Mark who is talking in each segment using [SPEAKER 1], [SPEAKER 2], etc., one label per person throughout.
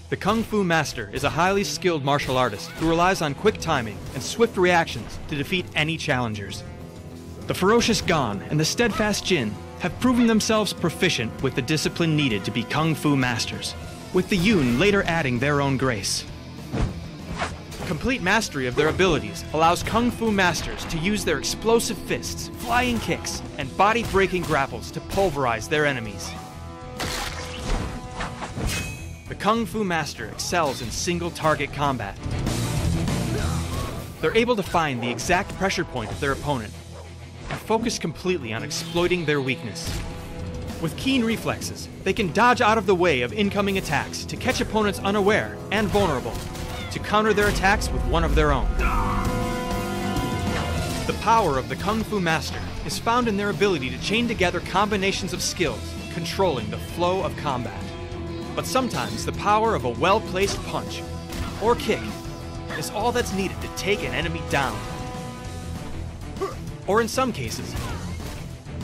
[SPEAKER 1] The Kung Fu Master is a highly skilled martial artist who relies on quick timing and swift reactions to defeat any challengers. The ferocious Gon and the steadfast Jin have proven themselves proficient with the discipline needed to be Kung Fu Masters, with the Yun later adding their own grace. Complete mastery of their abilities allows Kung Fu Masters to use their explosive fists, flying kicks, and body-breaking grapples to pulverize their enemies. The Kung Fu Master excels in single-target combat. They're able to find the exact pressure point of their opponent and focus completely on exploiting their weakness. With keen reflexes, they can dodge out of the way of incoming attacks to catch opponents unaware and vulnerable, to counter their attacks with one of their own. The power of the Kung Fu Master is found in their ability to chain together combinations of skills, controlling the flow of combat. But sometimes the power of a well-placed punch or kick is all that's needed to take an enemy down. Or in some cases,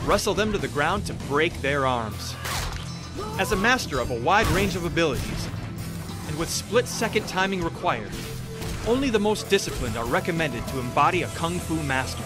[SPEAKER 1] wrestle them to the ground to break their arms. As a master of a wide range of abilities, and with split-second timing required, only the most disciplined are recommended to embody a Kung Fu Master.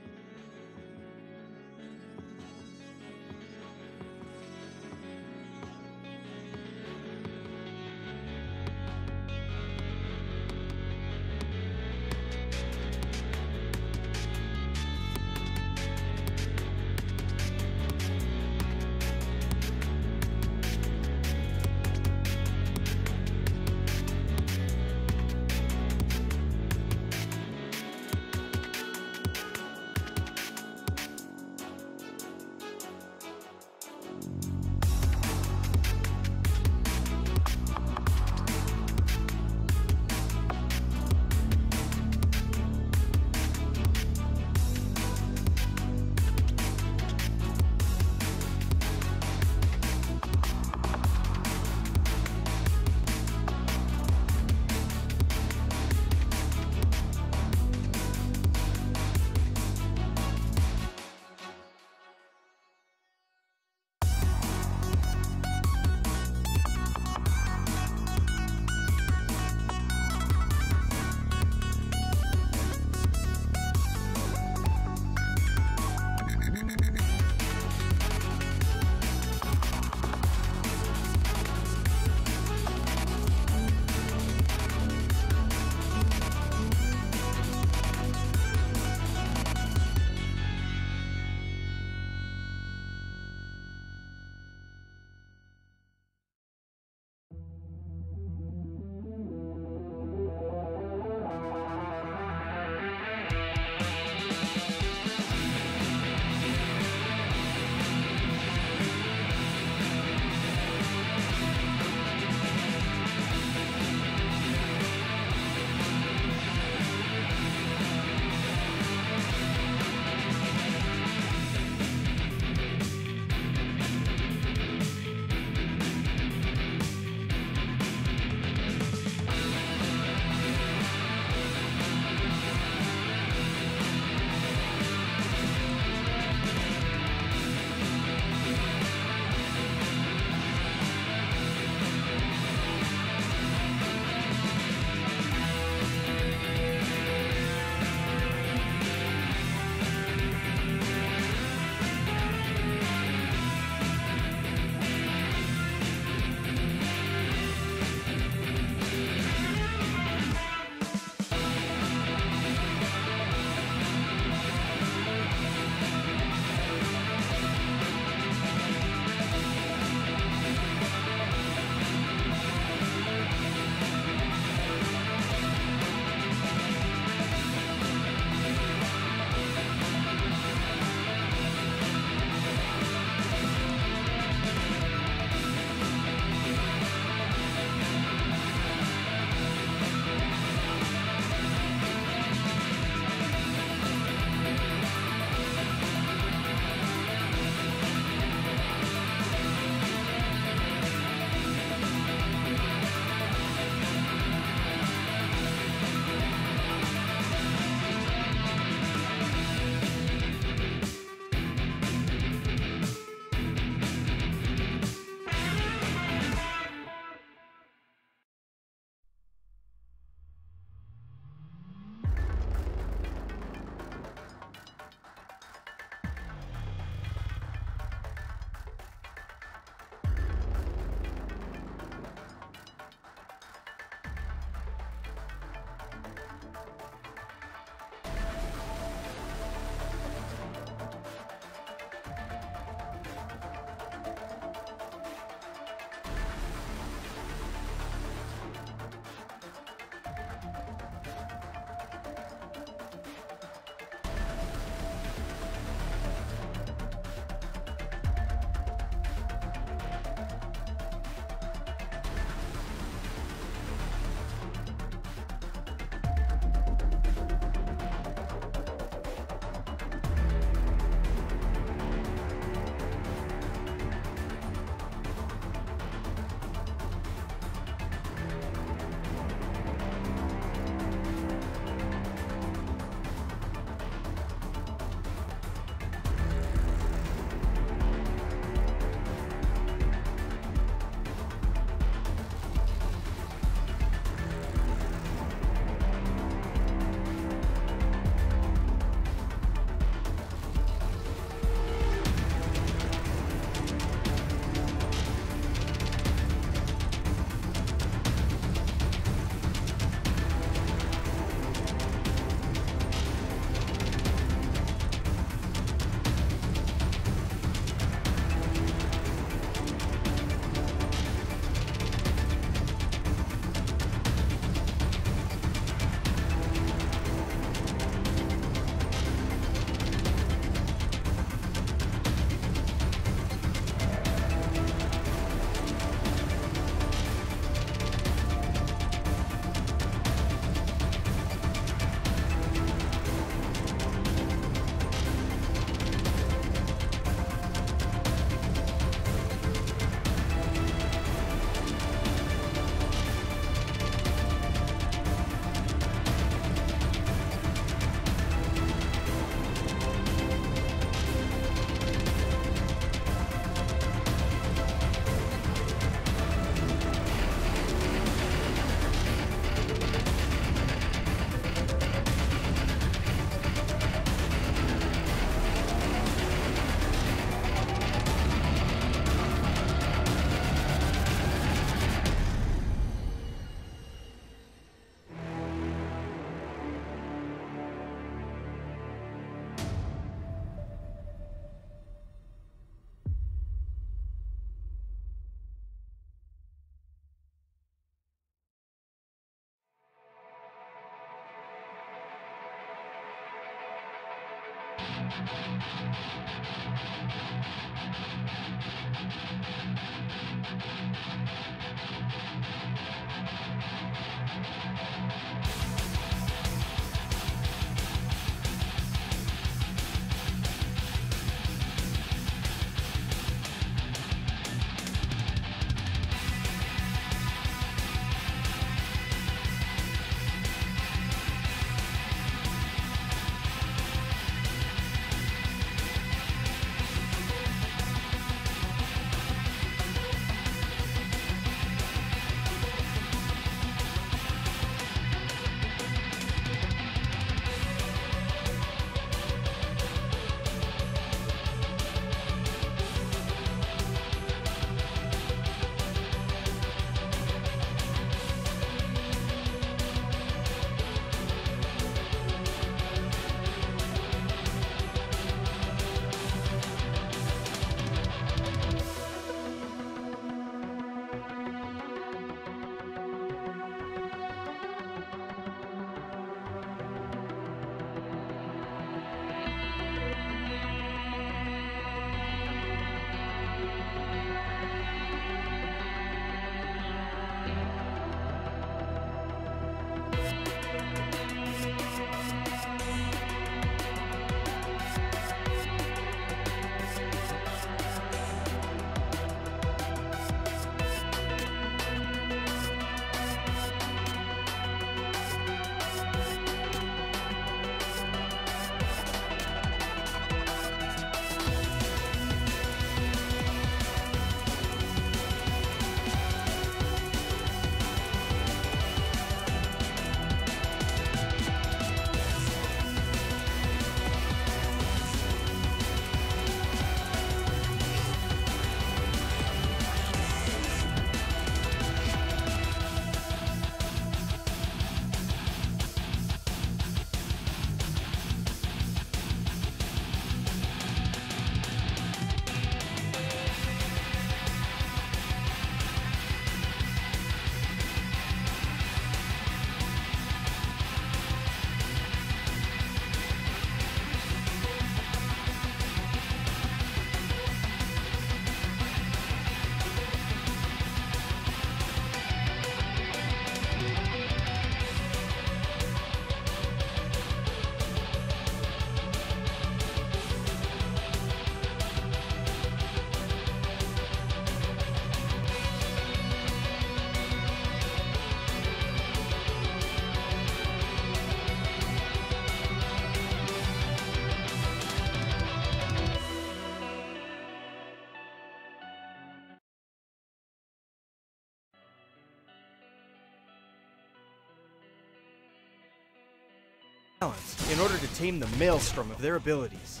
[SPEAKER 2] in order to tame the maelstrom of their abilities.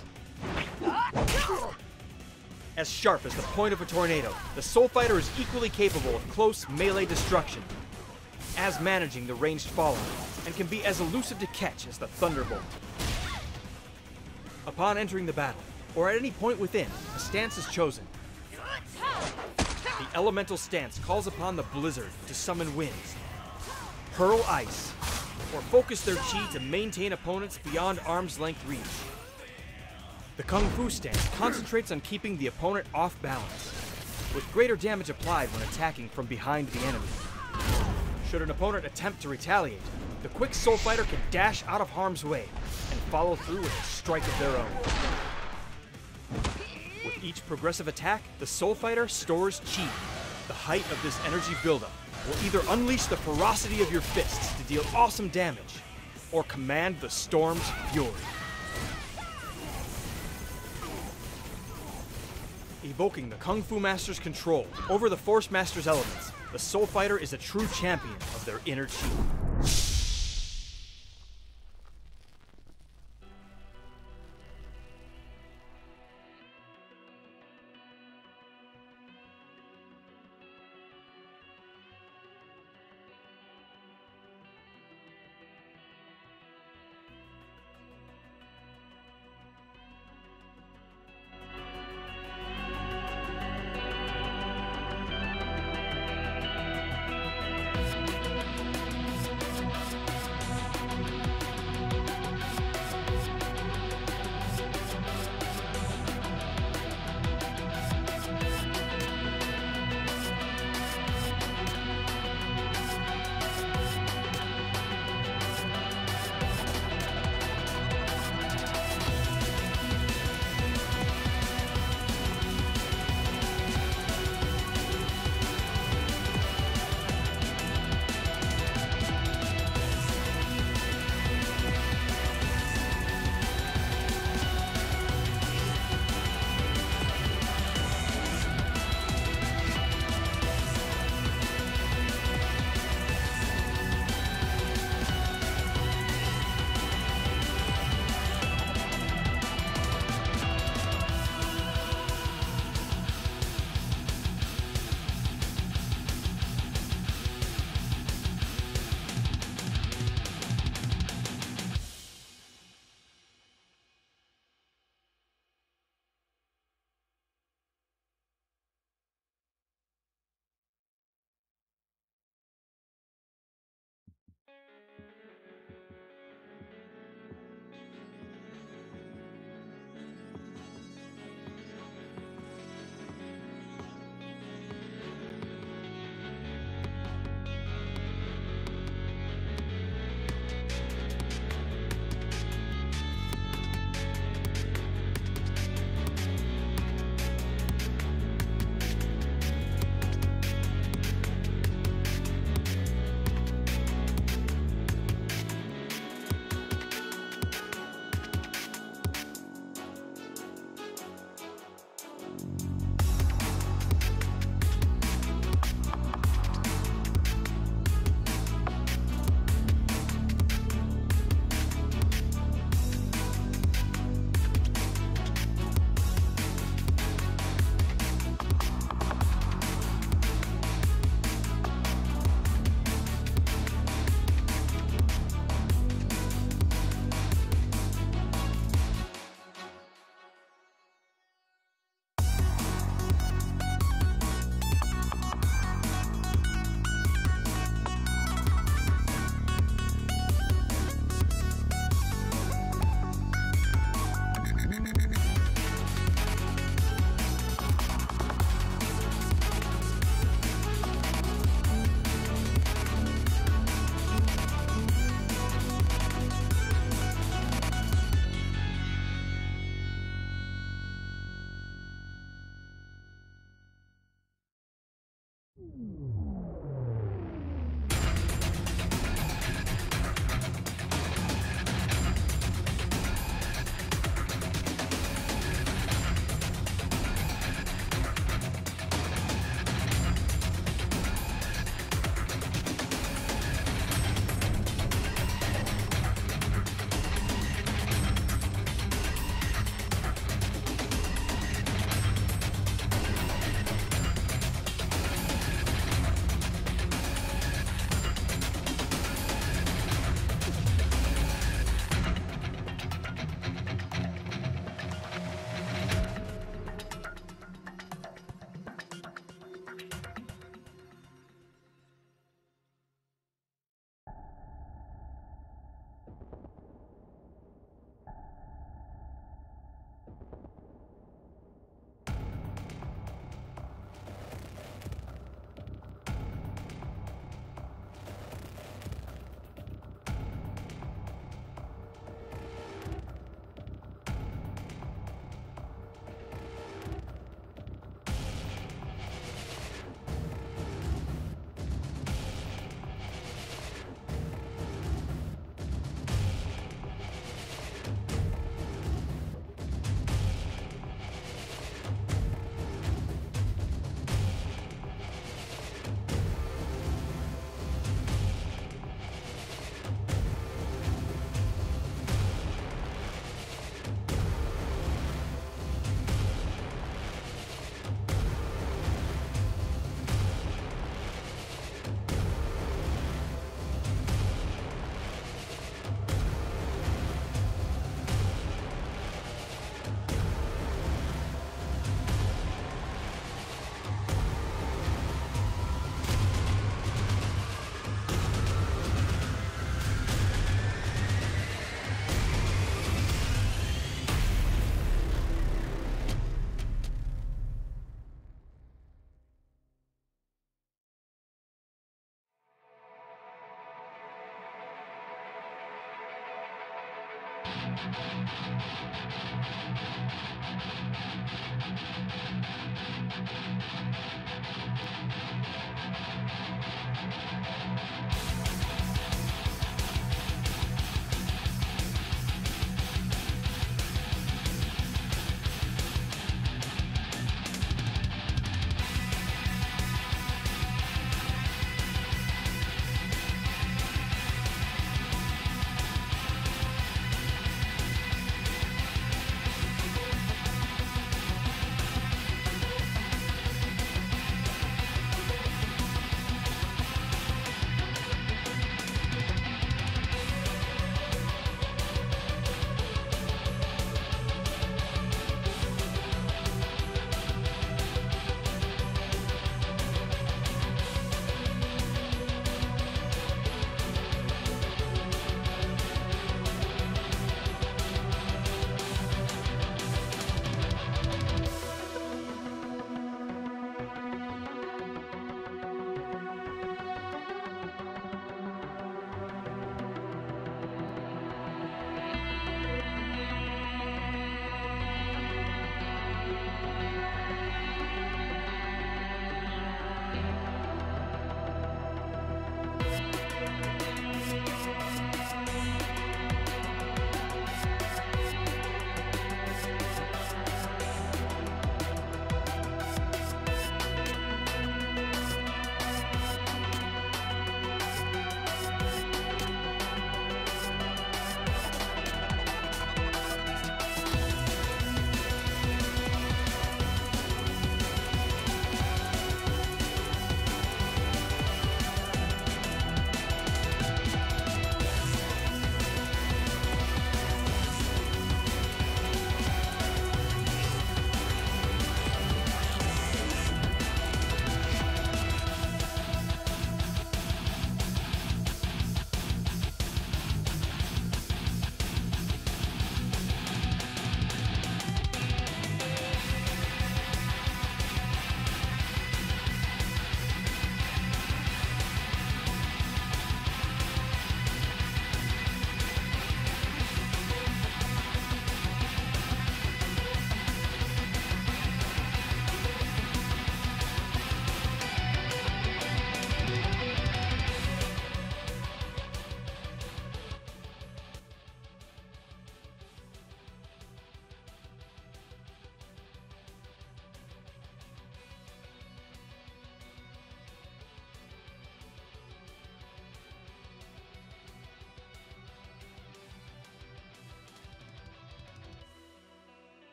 [SPEAKER 2] As sharp as the point of a tornado, the Soul Fighter is equally capable of close melee destruction, as managing the ranged follow, and can be as elusive to catch as the Thunderbolt. Upon entering the battle, or at any point within, a stance is chosen. The elemental stance calls upon the Blizzard to summon winds, hurl ice, or focus their chi to maintain opponents beyond arm's length reach. The Kung Fu stance concentrates on keeping the opponent off balance, with greater damage applied when attacking from behind the enemy. Should an opponent attempt to retaliate, the quick Soul Fighter can dash out of harm's way and follow through with a strike of their own. With each progressive attack, the Soul Fighter stores chi. The height of this energy buildup will either unleash the ferocity of your fists to deal awesome damage, or command the storm's fury. Evoking the Kung Fu Master's control over the Force Master's elements, the Soul Fighter is a true champion of their inner chi.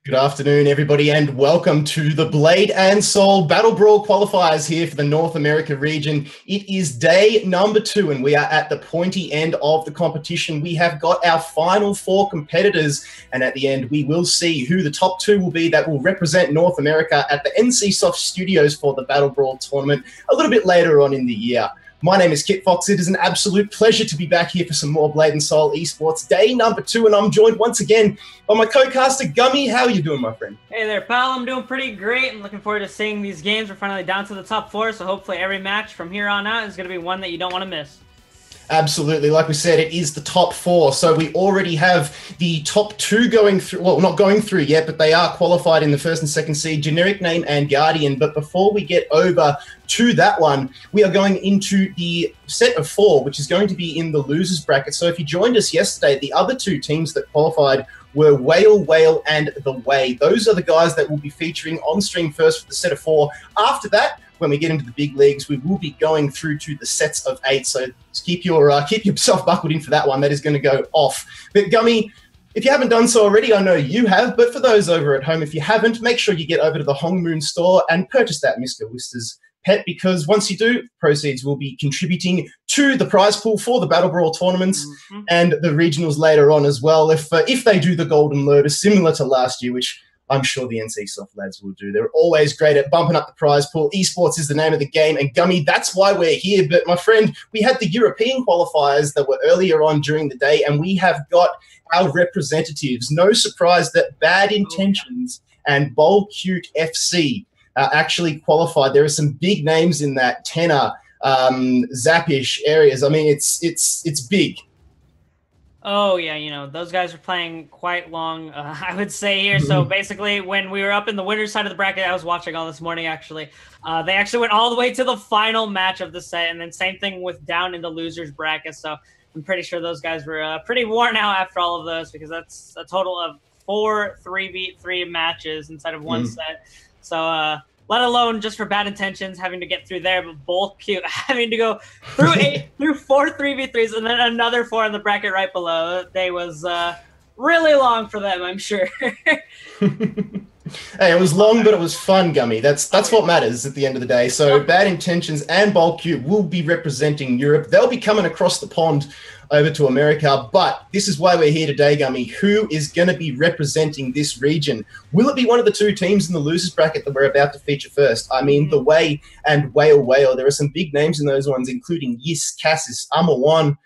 [SPEAKER 3] Good afternoon, everybody, and welcome to the Blade and Soul Battle Brawl Qualifiers here for the North America region. It is day number 2, and we are at the pointy end of the competition. We have got our final 4 competitors, and at the end, we will see who the top 2 will be that will represent North America at the NCSoft Studios for the Battle Brawl tournament a little bit later on in the year. My name is Kit Fox. It is an absolute pleasure to be back here for some more Blade and Soul Esports, day number 2, and I'm joined once again by my co-caster, Gummy. How are you doing, my friend?
[SPEAKER 4] Hey there, pal. I'm doing pretty great. I'm looking forward to seeing these games. We're finally down to the top 4, so hopefully every match from here on out is going to be one that you don't want to miss.
[SPEAKER 3] Absolutely. Like we said, it is the top 4. So we already have the top 2 going through, well, not going through yet, but they are qualified in the 1st and 2nd seed, Generic Name and Guardian. But before we get over to that one, we are going into the set of 4, which is going to be in the losers bracket. So if you joined us yesterday, the other 2 teams that qualified were Whale, and The Way. Those are the guys that will be featuring on stream first for the set of 4. After that, when we get into the big leagues, we will be going through to the sets of 8. So keep yourself buckled in for that one. That is going to go off. But Gummy, If you haven't done so already, I know you have, but for those over at home, if you haven't, make sure you get over to the Hong Moon store and purchase that Mr. Whisters pet, because once you do, proceeds will be contributing to the prize pool for the Battle Brawl tournaments and the regionals later on as well, if they do the Golden Lotus, similar to last year, which I'm sure the NC Soft lads will do. They're always great at bumping up the prize pool. Esports is the name of the game, and Gummy, that's why we're here. But my friend, we had the European qualifiers that were earlier on during the day, and we have got our representatives. No surprise that Bad Intentions and Bold Cute FC actually qualified. There are some big names in that Tenor, Zappish areas. I mean, it's big.
[SPEAKER 4] Oh, yeah, you know, those guys are playing quite long, I would say here. So basically, when we were up in the winner's side of the bracket, I was watching all this morning, actually. They actually went all the way to the final match of the set, and then same thing with down in the loser's bracket. So I'm pretty sure those guys were pretty worn out after all of those, because that's a total of 4 3v3 matches inside of one set. So, let alone just for Bad Intentions having to get through there, but both Cute having to go through 4 3v3s and then another 4 in the bracket right below. They was really long for them, I'm sure.
[SPEAKER 3] Hey, it was long, but it was fun, Gummy. That's what matters at the end of the day. So Bad Intentions and Bold Cute will be representing Europe. They'll be coming across the pond over to America, but this is why we're here today, Gummy. Who is going to be representing this region? Will it be one of the 2 teams in the losers bracket that we're about to feature first? I mean, The Way and Whale. There are some big names in those ones, including Yis, Cassis, One.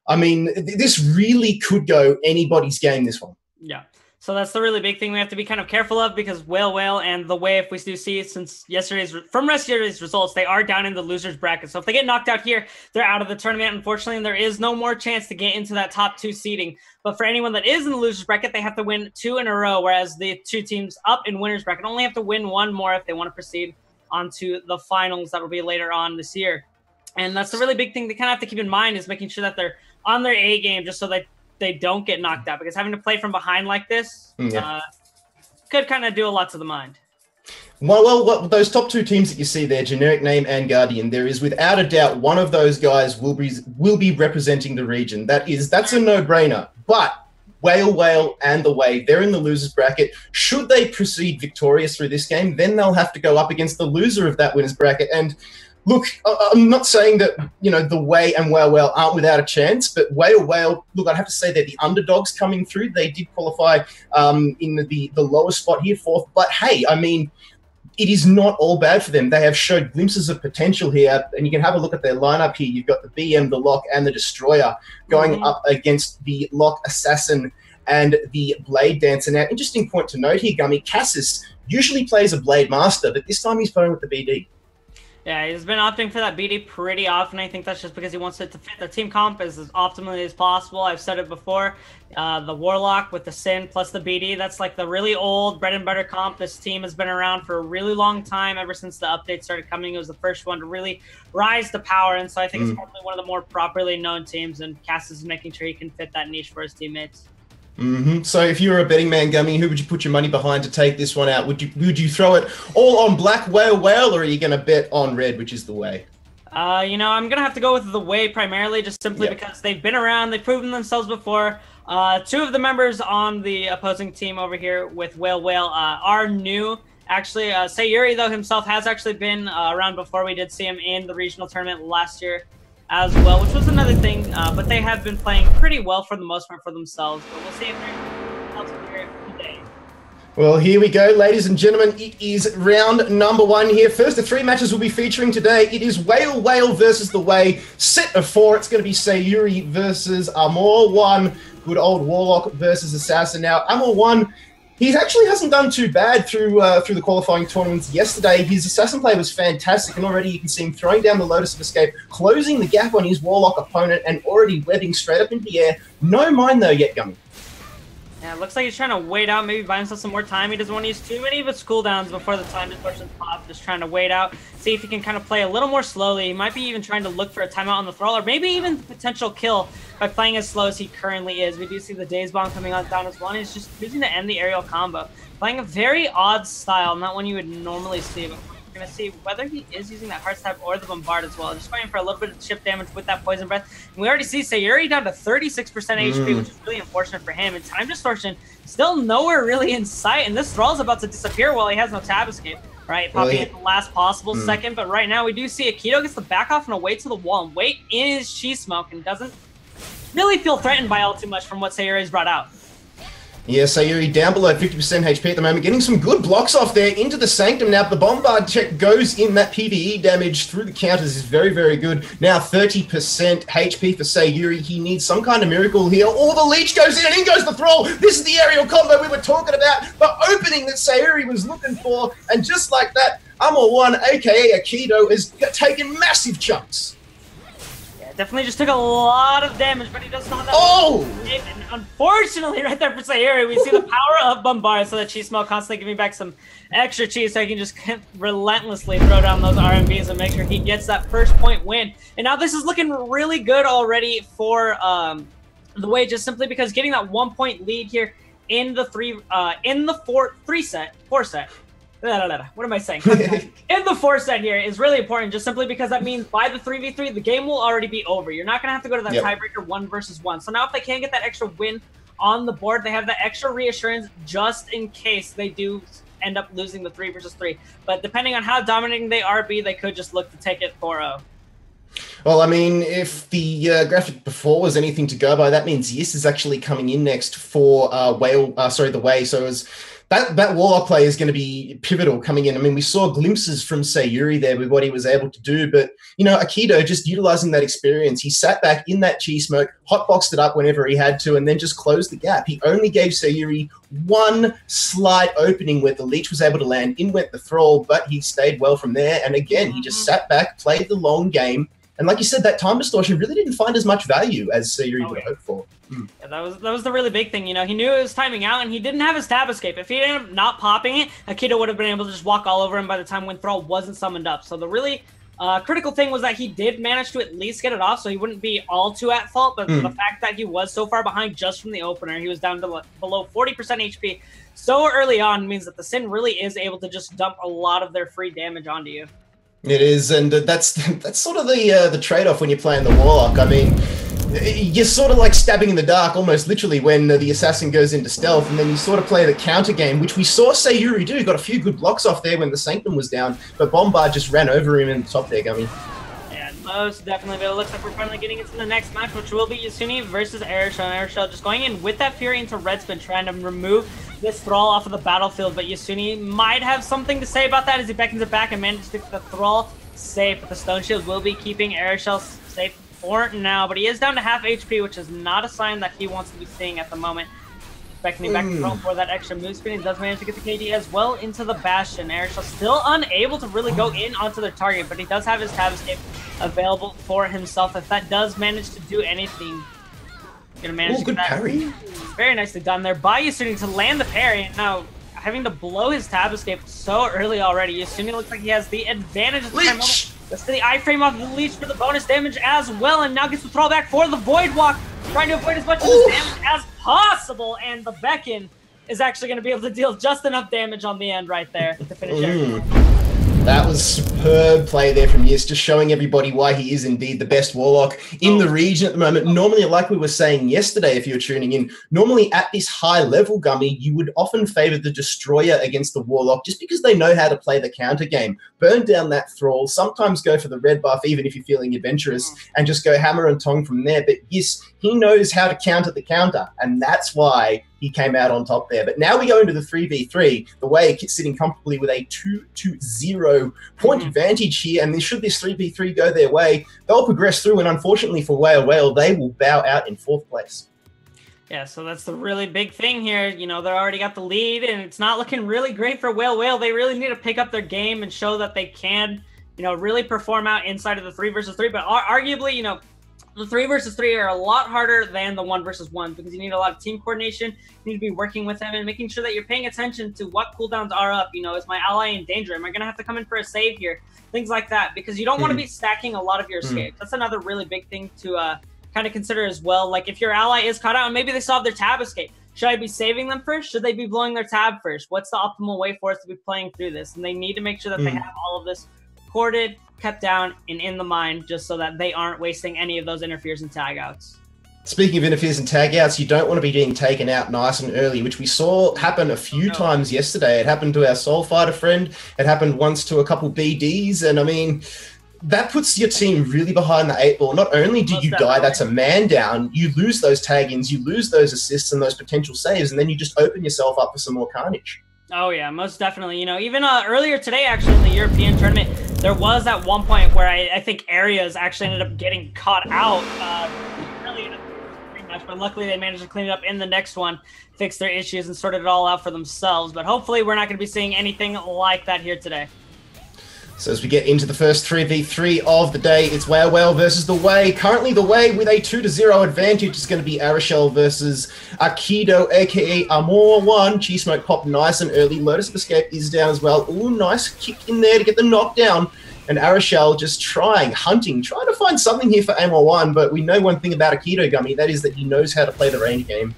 [SPEAKER 3] I mean, this really could go anybody's game, this one.
[SPEAKER 4] Yeah. So that's the really big thing we have to be kind of careful of, because Whale and The Way, if we do see, since from yesterday's results, they are down in the losers bracket. So if they get knocked out here, they're out of the tournament. Unfortunately, and there is no more chance to get into that top 2 seeding. But for anyone that is in the losers bracket, they have to win 2 in a row, whereas the 2 teams up in winners bracket only have to win 1 more if they want to proceed onto the finals that will be later on this year. And that's the really big thing they kind of have to keep in mind, is making sure that they're on their A game, just so that they don't get knocked out, because having to play from behind like this could kind of do a lot to the mind.
[SPEAKER 3] Well, those top 2 teams that you see there, Generic Name and Guardian, there is without a doubt one of those guys will be representing the region. That's a no-brainer. But Whale and The Way, they're in the losers bracket. Should they proceed victorious through this game, then they'll have to go up against the loser of that winners bracket. And look, I'm not saying that, you know, The Way and Whale aren't without a chance, but Whale, look, I'd have to say they're the underdogs coming through. They did qualify in the lowest spot here, 4th. But hey, I mean, it is not all bad for them. They have showed glimpses of potential here, and you can have a look at their lineup here. You've got the BM, the Lock, and the Destroyer going up against the Lock Assassin and the Blade Dancer. Now, interesting point to note here, Gummy, Cassis usually plays a Blademaster, but this time he's playing with the BD.
[SPEAKER 4] Yeah, he's been opting for that BD pretty often. I think that's just because he wants it to fit the team comp as optimally as possible. I've said it before. The Warlock with the Sin plus the BD, that's like the really old bread and butter comp. This team has been around for a really long time, ever since the update started coming. It was the first one to really rise to power, and so I think it's probably one of the more properly known teams, and Cass is making sure he can fit that niche for his teammates.
[SPEAKER 3] So if you were a betting man, Gummy, who would you put your money behind to take this one out? Would you throw it all on black Whale, or are you going to bet on red, which is The Way?
[SPEAKER 4] You know, I'm going to have to go with The Way primarily, just simply because they've been around, they've proven themselves before. 2 of the members on the opposing team over here with Whale are new. Actually, Sayuri, though, himself has actually been around before. We did see him in the regional tournament last year as well, which was another thing, but they have been playing pretty well for the most part for themselves, but we'll see if they're else here today.
[SPEAKER 3] Well, here we go, ladies and gentlemen. It is round number 1 here. First of 3 matches we'll be featuring today. It is Whale versus The Way. Set of 4. It's going to be Sayuri versus Amor 1. Good old Warlock versus Assassin. Now, Amor 1, he actually hasn't done too bad through the qualifying tournaments yesterday. His Assassin play was fantastic, and already you can see him throwing down the Lotus of Escape, closing the gap on his Warlock opponent, and already webbing straight up into the air. No mine, though, yet, Gummy.
[SPEAKER 4] Yeah, it looks like he's trying to wait out, maybe buy himself some more time. He doesn't want to use too many of his cooldowns before the time distortions pop. Just trying to wait out, see if he can kind of play a little more slowly. He might be even trying to look for a timeout on the throw, or maybe even potential kill by playing as slow as he currently is. We do see the Daze Bomb coming on down as well, and he's just choosing to end the aerial combo. Playing a very odd style, not one you would normally see, but going to see whether he is using that Heart Stab or the Bombard as well. Just going for a little bit of chip damage with that Poison Breath. And we already see Sayuri down to 36% HP, which is really unfortunate for him. And Time Distortion still nowhere really in sight. And this Thrall is about to disappear while he has no tab escape. Right, popping at the last possible second. But right now we do see Akito gets the back off and away to the wall. And Wait is Cheese Smoke and doesn't really feel threatened by all too much from what Sayuri's brought out.
[SPEAKER 3] Yeah, Sayuri down below 50% HP at the moment, getting some good blocks off there into the Sanctum. Now, the Bombard check goes in. That PvE damage through the counters is very, very good. Now, 30% HP for Sayuri. He needs some kind of miracle here. Oh, the Leech goes in, and in goes the Thrall. This is the aerial combo we were talking about, the opening that Sayuri was looking for. And just like that, Amor1, aka Akito, is taking massive chunks.
[SPEAKER 4] Definitely just took a lot of damage, but he does not have that.
[SPEAKER 3] Oh!
[SPEAKER 4] And unfortunately, right there for Sayuri, we see the power of Bombard, so that Cheese Smoke constantly giving back some extra cheese so he can just relentlessly throw down those RMBs and make sure he gets that first point win. And now this is looking really good already for the way, just simply because getting that 1 point lead here in the four set. What am I saying? In the 4 set here is really important, just simply because that means by the 3v3, the game will already be over. You're not going to have to go to that tiebreaker 1 versus 1. So now if they can get that extra win on the board, they have that extra reassurance just in case they do end up losing the 3 versus 3. But depending on how dominating they are, they could just look to take it 4-0.
[SPEAKER 3] Well, I mean, if the graphic before was anything to go by, that means Yis is actually coming in next for the Way. So it was... That Warlock play is going to be pivotal coming in. I mean, we saw glimpses from Sayuri there with what he was able to do, but, you know, Akito just utilizing that experience. He sat back in that Cheese Smoke, hotboxed it up whenever he had to, and then just closed the gap. He only gave Sayuri one slight opening where the Leech was able to land. In went the Thrall, but he stayed well from there. And again, he just sat back, played the long game. And like you said, that Time Distortion really didn't find as much value as Sayuri would have hoped for.
[SPEAKER 4] Yeah, that was the really big thing. You know, he knew it was timing out, and he didn't have his tab escape. If he ended up not popping it, Akito would have been able to just walk all over him by the time when Thrall wasn't summoned up. So the really critical thing was that he did manage to at least get it off, so he wouldn't be all too at fault. But the fact that he was so far behind just from the opener, he was down to below 40% HP so early on, means that the Sin really is able to just dump a lot of their free damage onto you.
[SPEAKER 3] It is, and that's sort of the trade-off when you're playing the Warlock. I mean, you're sort of like stabbing in the dark, almost literally, when the Assassin goes into stealth, and then you sort of play the counter game, which we saw Sayuri do. Got a few good blocks off there when the Sanctum was down, but Bombard just ran over him in the top there, Gummy.
[SPEAKER 4] Yeah, most definitely, but it looks like we're finally getting into the next match, which will be Yasuni versus Airshell. And Airshell just going in with that Fury into Red Spin, trying to remove this Thrall off of the battlefield, but Yasuni might have something to say about that as he beckons it back and manages to get the Thrall safe. But the Stone Shield will be keeping Airshell safe for now, but he is down to half HP, which is not a sign that he wants to be seeing at the moment. Beckoning back to Thrall for that extra move speed, and does manage to get the KD as well into the Bastion. Airshell still unable to really go in onto their target, but he does have his tab escape available for himself. If that does manage to do anything, gonna manage to
[SPEAKER 3] good
[SPEAKER 4] get that.
[SPEAKER 3] parry.
[SPEAKER 4] Very nicely done there by Yasuni to land the parry, and now having to blow his tab escape so early already. Yasuni looks like he has the advantage at the time. Let's see the iframe off the Leech for the bonus damage as well, and now gets the throw back for the Void Walk, trying to avoid as much of this damage as possible, and the Beckon is actually going to be able to deal just enough damage on the end right there to finish it.
[SPEAKER 3] That was superb play there from Yis, just showing everybody why he is indeed the best Warlock in the region at the moment. Normally, like we were saying yesterday, if you were tuning in, normally at this high level, Gummy, you would often favor the Destroyer against the Warlock just because they know how to play the counter game. Burn down that Thrall, sometimes go for the red buff, even if you're feeling adventurous, and just go hammer and tong from there. But Yis, he knows how to counter the counter, and that's why he came out on top there. But now we go into the 3v3, the Way sitting comfortably with a 2-0 point advantage here, and should this 3v3 go their way, they'll progress through, and unfortunately for Whale, they will bow out in 4th place.
[SPEAKER 4] Yeah, so that's the really big thing here. You know, they already got the lead, and it's not looking really great for Whale. They really need to pick up their game and show that they can, you know, really perform out inside of the 3 versus 3, but arguably, you know, the 3 versus 3 are a lot harder than the 1 versus 1 because you need a lot of team coordination. You need to be working with them and making sure that you're paying attention to what cooldowns are up. You know, is my ally in danger? Am I going to have to come in for a save here? Things like that, because you don't want to be stacking a lot of your escapes. That's another really big thing to kind of consider as well. Like if your ally is caught out and maybe they still have their tab escape, Should I be saving them first? Should they be blowing their tab first? What's the optimal way for us to be playing through this? And they need to make sure that they have all of this corded, kept down, and in the mind, just so that they aren't wasting any of those interferes and tag outs.
[SPEAKER 3] Speaking of interferes and tag outs, you don't want to be being taken out nice and early, which we saw happen a few times yesterday. It happened to our Soul Fighter friend. It happened once to a couple BDs. And I mean, that puts your team really behind the 8 ball. Not only do you die, that's a man down, you lose those tag-ins, you lose those assists and those potential saves, and then you just open yourself up for some more carnage.
[SPEAKER 4] Oh, yeah, most definitely. You know, even earlier today, actually, in the European tournament, there was at one point where I think areas actually ended up getting caught out. But luckily they managed to clean it up in the next one, fix their issues, and sorted it all out for themselves. But hopefully we're not going to be seeing anything like that here today.
[SPEAKER 3] So as we get into the first 3v3 of the day, it's Well versus The Way. Currently The Way with a 2-0 advantage is going to be Arashel versus Aikido, aka Amor1. Cheese Smoke popped nice and early. Lotus of Escape is down as well. Ooh, nice kick in there to get the knockdown. And Arashel just hunting, trying to find something here for Amor1, but we know one thing about Aikido Gummy, that is that he knows how to play the range game.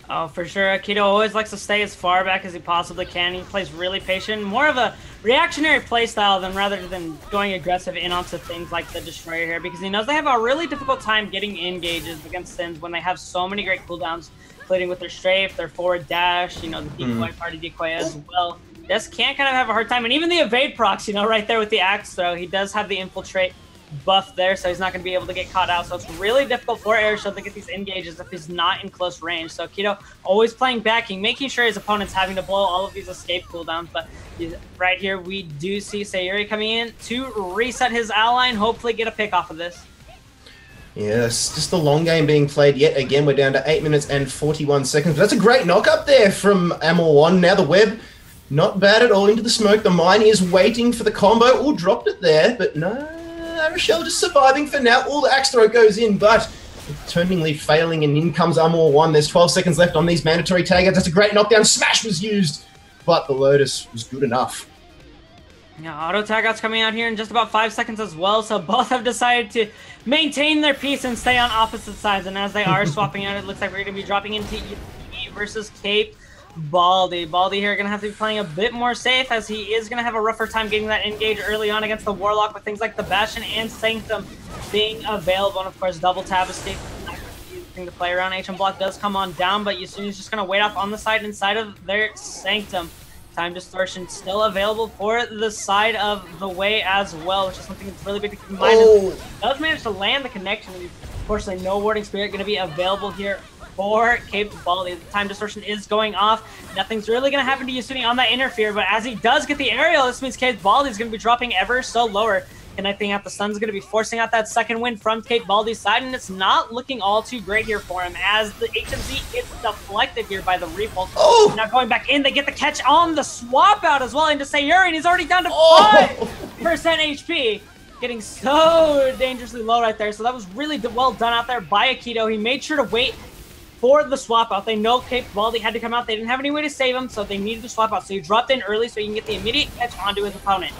[SPEAKER 3] Oh,
[SPEAKER 4] for sure. Aikido always likes to stay as far back as he possibly can. He plays really patient, more of a reactionary playstyle rather than going aggressive in onto things like the Destroyer here, because he knows they have a really difficult time getting engages against Sins when they have so many great cooldowns, including with their strafe, their forward dash, you know, the decoy, party decoy as well. Just can't kind of have a hard time. And even the evade procs, you know, right there with the axe throw, he does have the infiltrate buff there, so he's not going to be able to get caught out. So it's really difficult for Arashel to get these engages if he's not in close range. So Aikido always playing backing, making sure his opponent's having to blow all of these escape cooldowns. But right here, we do see Sayuri coming in to reset his ally and hopefully get a pick off of this.
[SPEAKER 3] Yes, just the long game being played yet again. We're down to 8 minutes and 41 seconds. But that's a great knock up there from Amor1. Now the web, not bad at all into the smoke. The mine is waiting for the combo. Oh, dropped it there, but no. Arashel just surviving for now. All the axe throw goes in, but turningly failing, and in comes Amor1. There's 12 seconds left on these mandatory tag outs. That's a great knockdown. Smash was used, but the Lotus was good enough.
[SPEAKER 4] Yeah, auto tag outs coming out here in just about 5 seconds as well, so both have decided to maintain their peace and stay on opposite sides, and as they are swapping out, it looks like we're going to be dropping into E versus Cape Baldy. Baldy here going to have to be playing a bit more safe, as he is going to have a rougher time getting that engage early on against the Warlock, with things like the Bastion and Sanctum being available, and of course double tab escape to play around. HM block does come on down, but Yasune's just going to wait off on the side inside of their Sanctum. Time distortion still available for the side of the Way as well, which is something that's really big to keep in mind. Oh. Does manage to land the connection. Unfortunately, no Warding Spirit going to be available here for Cape Baldy. The time distortion is going off. Nothing's really going to happen to Yasuni on that interfere, but as he does get the aerial, this means Cape Baldy is going to be dropping ever so lower. Connecting out the Sun's going to be forcing out that second win from Cape Baldy's side, and it's not looking all too great here for him, as the HMZ is deflected here by the repulse. Oh! Now going back in, they get the catch on the swap out as well into Sayuri, and he's already down to 5% HP. Getting so dangerously low right there, so that was really well done out there by Aikido. He made sure to wait for the swap out. They know Cape Baldy had to come out. They didn't have any way to save him, so they needed to swap out. So he dropped in early so he can get the immediate catch onto his opponent.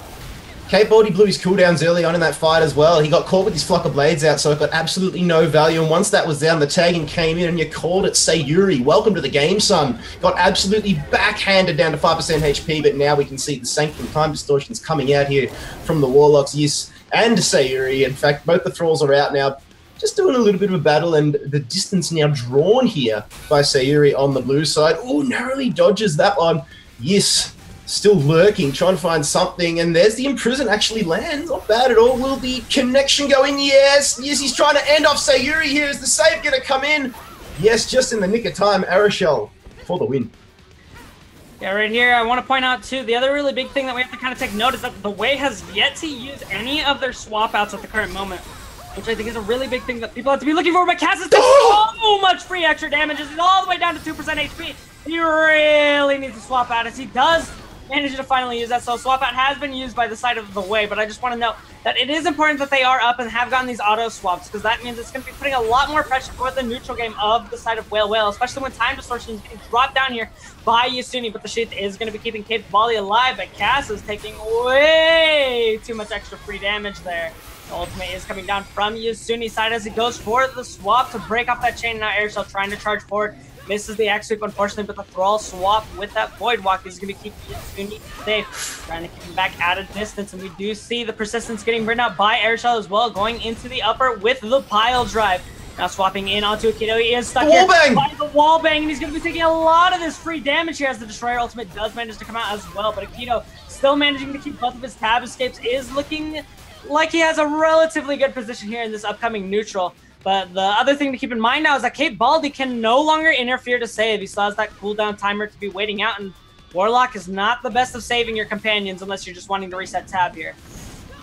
[SPEAKER 3] Cape Baldy blew his cooldowns early on in that fight as well. He got caught with his flock of blades out, so it got absolutely no value. And once that was down, the tagging came in, and you called it Sayuri. Welcome to the game, son. Got absolutely backhanded down to 5% HP, but now we can see the Sanctum time distortions coming out here from the Warlocks, Yis and Sayuri. In fact, both the Thralls are out now, just doing a little bit of a battle, and the distance now drawn here by Sayuri on the blue side. Oh, narrowly dodges that one. Yes. Still lurking, trying to find something, and there's the Imprison actually lands. Not bad at all. Will the connection go in? Yes, yes, he's trying to end off Sayuri here. Is the save going to come in? Yes, just in the nick of time. Arashel for the win.
[SPEAKER 4] Yeah, right here, I want to point out, too, the other really big thing that we have to kind of take note is that the Way has yet to use any of their swap outs at the current moment, which I think is a really big thing that people have to be looking for. But Cass is taking so much free extra damage. He's all the way down to 2% HP. He really needs to swap out, as he does managed to finally use that. So swap out has been used by the side of the Way, but I just want to note that it is important that they are up and have gotten these auto swaps, because that means it's going to be putting a lot more pressure for the neutral game of the side of Whale, especially when time distortion is getting dropped down here by Yasuni. But the Sheath is going to be keeping Cape Baldy alive, but Cass is taking way too much extra free damage there. The ultimate is coming down from Yasuni's side as he goes for the swap to break off that chain. Now Arashel trying to charge forward, misses the X sweep, unfortunately, but the Thrall swap with that Void Walk is going to keep Yasuni safe, trying to keep him back at a distance. And we do see the Persistence getting burned out by Airshell as well, going into the upper with the pile drive. Now swapping in onto Aikido. He is stuck here by the wall bang, and he's going to be taking a lot of this free damage here as the Destroyer ultimate does manage to come out as well. But Aikido still managing to keep both of his tab escapes, is looking like he has a relatively good position here in this upcoming neutral. But the other thing to keep in mind now is that Kate Baldy can no longer interfere to save. He still has that cooldown timer to be waiting out, and Warlock is not the best of saving your companions unless you're just wanting to reset tab here.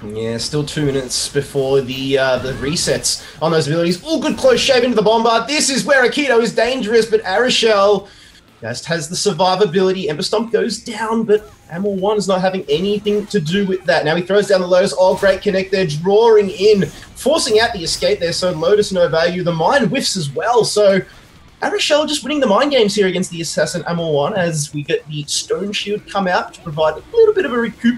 [SPEAKER 3] Yeah, still 2 minutes before the resets on those abilities. Oh, good close shave into the Bombard. This is where Aikido is dangerous, but Arashel just has the survivability. Ember Stomp goes down, but Amor 1 is not having anything to do with that. Now he throws down the Lotus. Oh, great connect there, drawing in, forcing out the escape there, so Lotus no value. The Mine whiffs as well, so Arashel just winning the mind games here against the Assassin Amor 1 as we get the Stone Shield come out to provide a little bit of a recoup.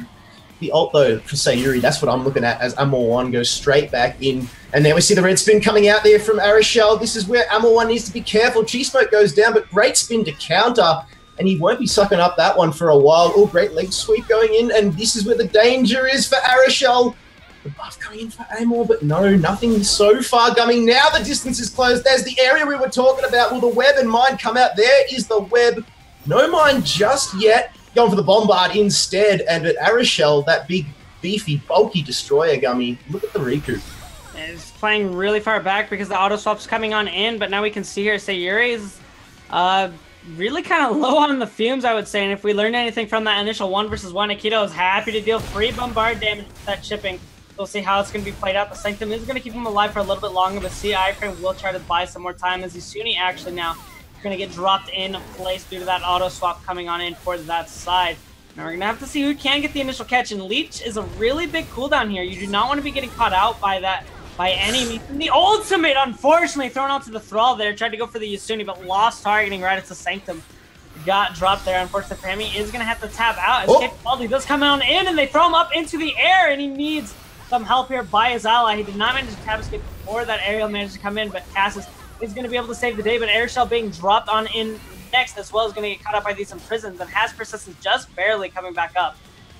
[SPEAKER 3] The ult, though, for Sayuri, that's what I'm looking at as Amor 1 goes straight back in. And there we see the red spin coming out there from Arashel. This is where Amor 1 needs to be careful. Cheese-Smoke goes down, but great spin to counter. And he won't be sucking up that one for a while. Oh, great leg sweep going in. And this is where the danger is for Arashel. The buff coming in for Amor, but no, nothing so far. Gummy, now the distance is closed. There's the area we were talking about. Will the web and mine come out? There is the web. No mine just yet. Going for the Bombard instead, and at Arashel, that big, beefy, bulky Destroyer, Gummy, look at the recoup.
[SPEAKER 4] It's playing really far back because the auto swap's coming on in, but now we can see here Sayuri is really kind of low on the fumes, I would say, and if we learned anything from that initial 1 versus 1, Aikido is happy to deal free Bombard damage with that chipping. We'll see how it's going to be played out. The Sanctum is going to keep him alive for a little bit longer, but iframe will try to buy some more time as Yasuni actually now going to get dropped in place due to that auto swap coming on in for that side. Now we're going to have to see who can get the initial catch, and Leech is a really big cooldown here. You do not want to be getting caught out by that by any means. And the ultimate, unfortunately, thrown onto the Thrall there. Tried to go for the Yasuni, but lost targeting right at the Sanctum. Got dropped there. Unfortunately for him, he is going to have to tap out as Baldy does come on in, and they throw him up into the air, and he needs some help here by his ally. He did not manage to tab escape before that aerial managed to come in, but Cassis is going to be able to save the day, but Airshell being dropped on in next as well is going to get caught up by these imprisons and has Persistence just barely coming back up.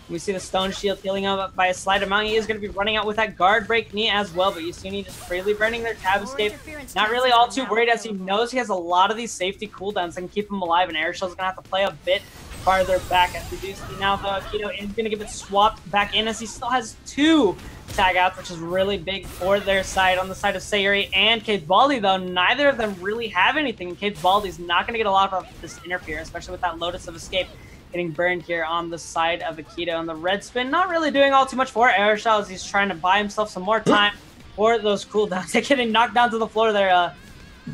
[SPEAKER 4] We see the Stone Shield healing up by a slight amount. He is going to be running out with that guard break knee as well, but Yasuni just freely burning their tab escape. Not really all too worried as he knows he has a lot of these safety cooldowns that can keep him alive, and Airshell's going to have to play a bit farther back as we do see now the Aikido is going to get it swapped back in as he still has 2 tag outs, which is really big for their side. On the side of Sayuri and Kate Baldy, though, neither of them really have anything, and Kate Baldy's not going to get a lot of this interfere, especially with that Lotus of Escape getting burned here on the side of Aikido. And the red spin not really doing all too much for Airshell as he's trying to buy himself some more time for those cooldowns. They're getting knocked down to the floor there a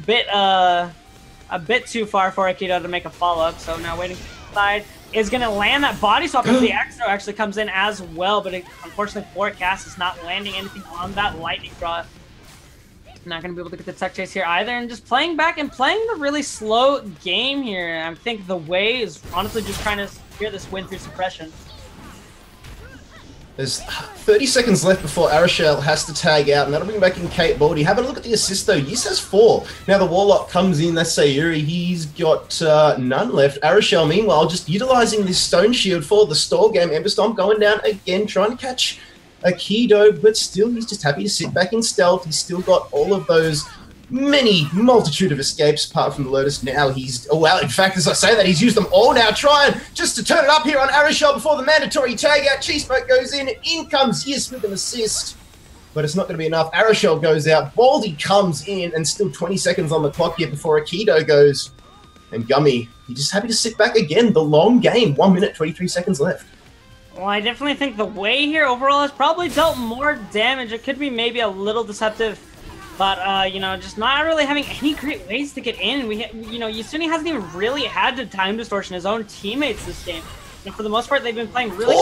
[SPEAKER 4] bit too far for Aikido to make a follow-up, so now waiting for the side is going to land that body swap as the Exo actually comes in as well, but unfortunately for Cass is not landing anything on that lightning draw. Not going to be able to get the tech chase here either, and just playing back and playing the really slow game here. I think the way is honestly just trying to secure this win through suppression.
[SPEAKER 3] There's 30 seconds left before Arashel has to tag out, and that'll bring back in Kate Baldy. Having a look at the assist, though. Yis has 4. Now the Warlock comes in, that's Sayuri. He's got none left. Arashel, meanwhile, just utilizing this Stone Shield for the stall game. Ember Stomp going down again, trying to catch Aikido, but still he's just happy to sit back in stealth. He's still got all of those multitude of escapes apart from the Lotus. Now he's, oh well, in fact, as I say that, he's used them all now, trying just to turn it up here on Arashel before the mandatory tag out. Cheese-Smoke goes in comes Yis with an assist, but it's not going to be enough. Arashel goes out, Baldy comes in, and still 20 seconds on the clock here before Aikido goes. And Gummy, he's just happy to sit back again. The long game, 1 minute, 23 seconds left.
[SPEAKER 4] Well, I definitely think the way here overall has probably dealt more damage. It could be maybe a little deceptive, but, you know, just not really having any great ways to get in. You know, Yasuni hasn't even really had to time distortion his own teammates this game. And for the most part, they've been playing really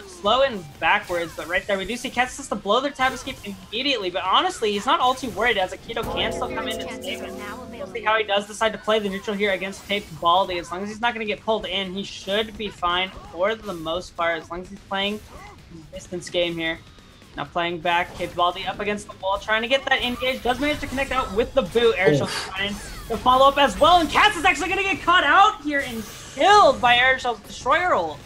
[SPEAKER 4] slow and backwards. But right there, we do see Cats has to blow their tab escape immediately. But honestly, he's not all too worried as Aikido can still come in and save him. We'll see how he does decide to play the neutral here against Kate Baldy. As long as he's not going to get pulled in, he should be fine for the most part. As long as he's playing distance game here. Now playing back, Capability up against the wall, trying to get that engage. Does manage to connect out with the boot. Airshell's trying to follow up as well, and Cass is actually going to get caught out here and killed by Airshell's Destroyer ult.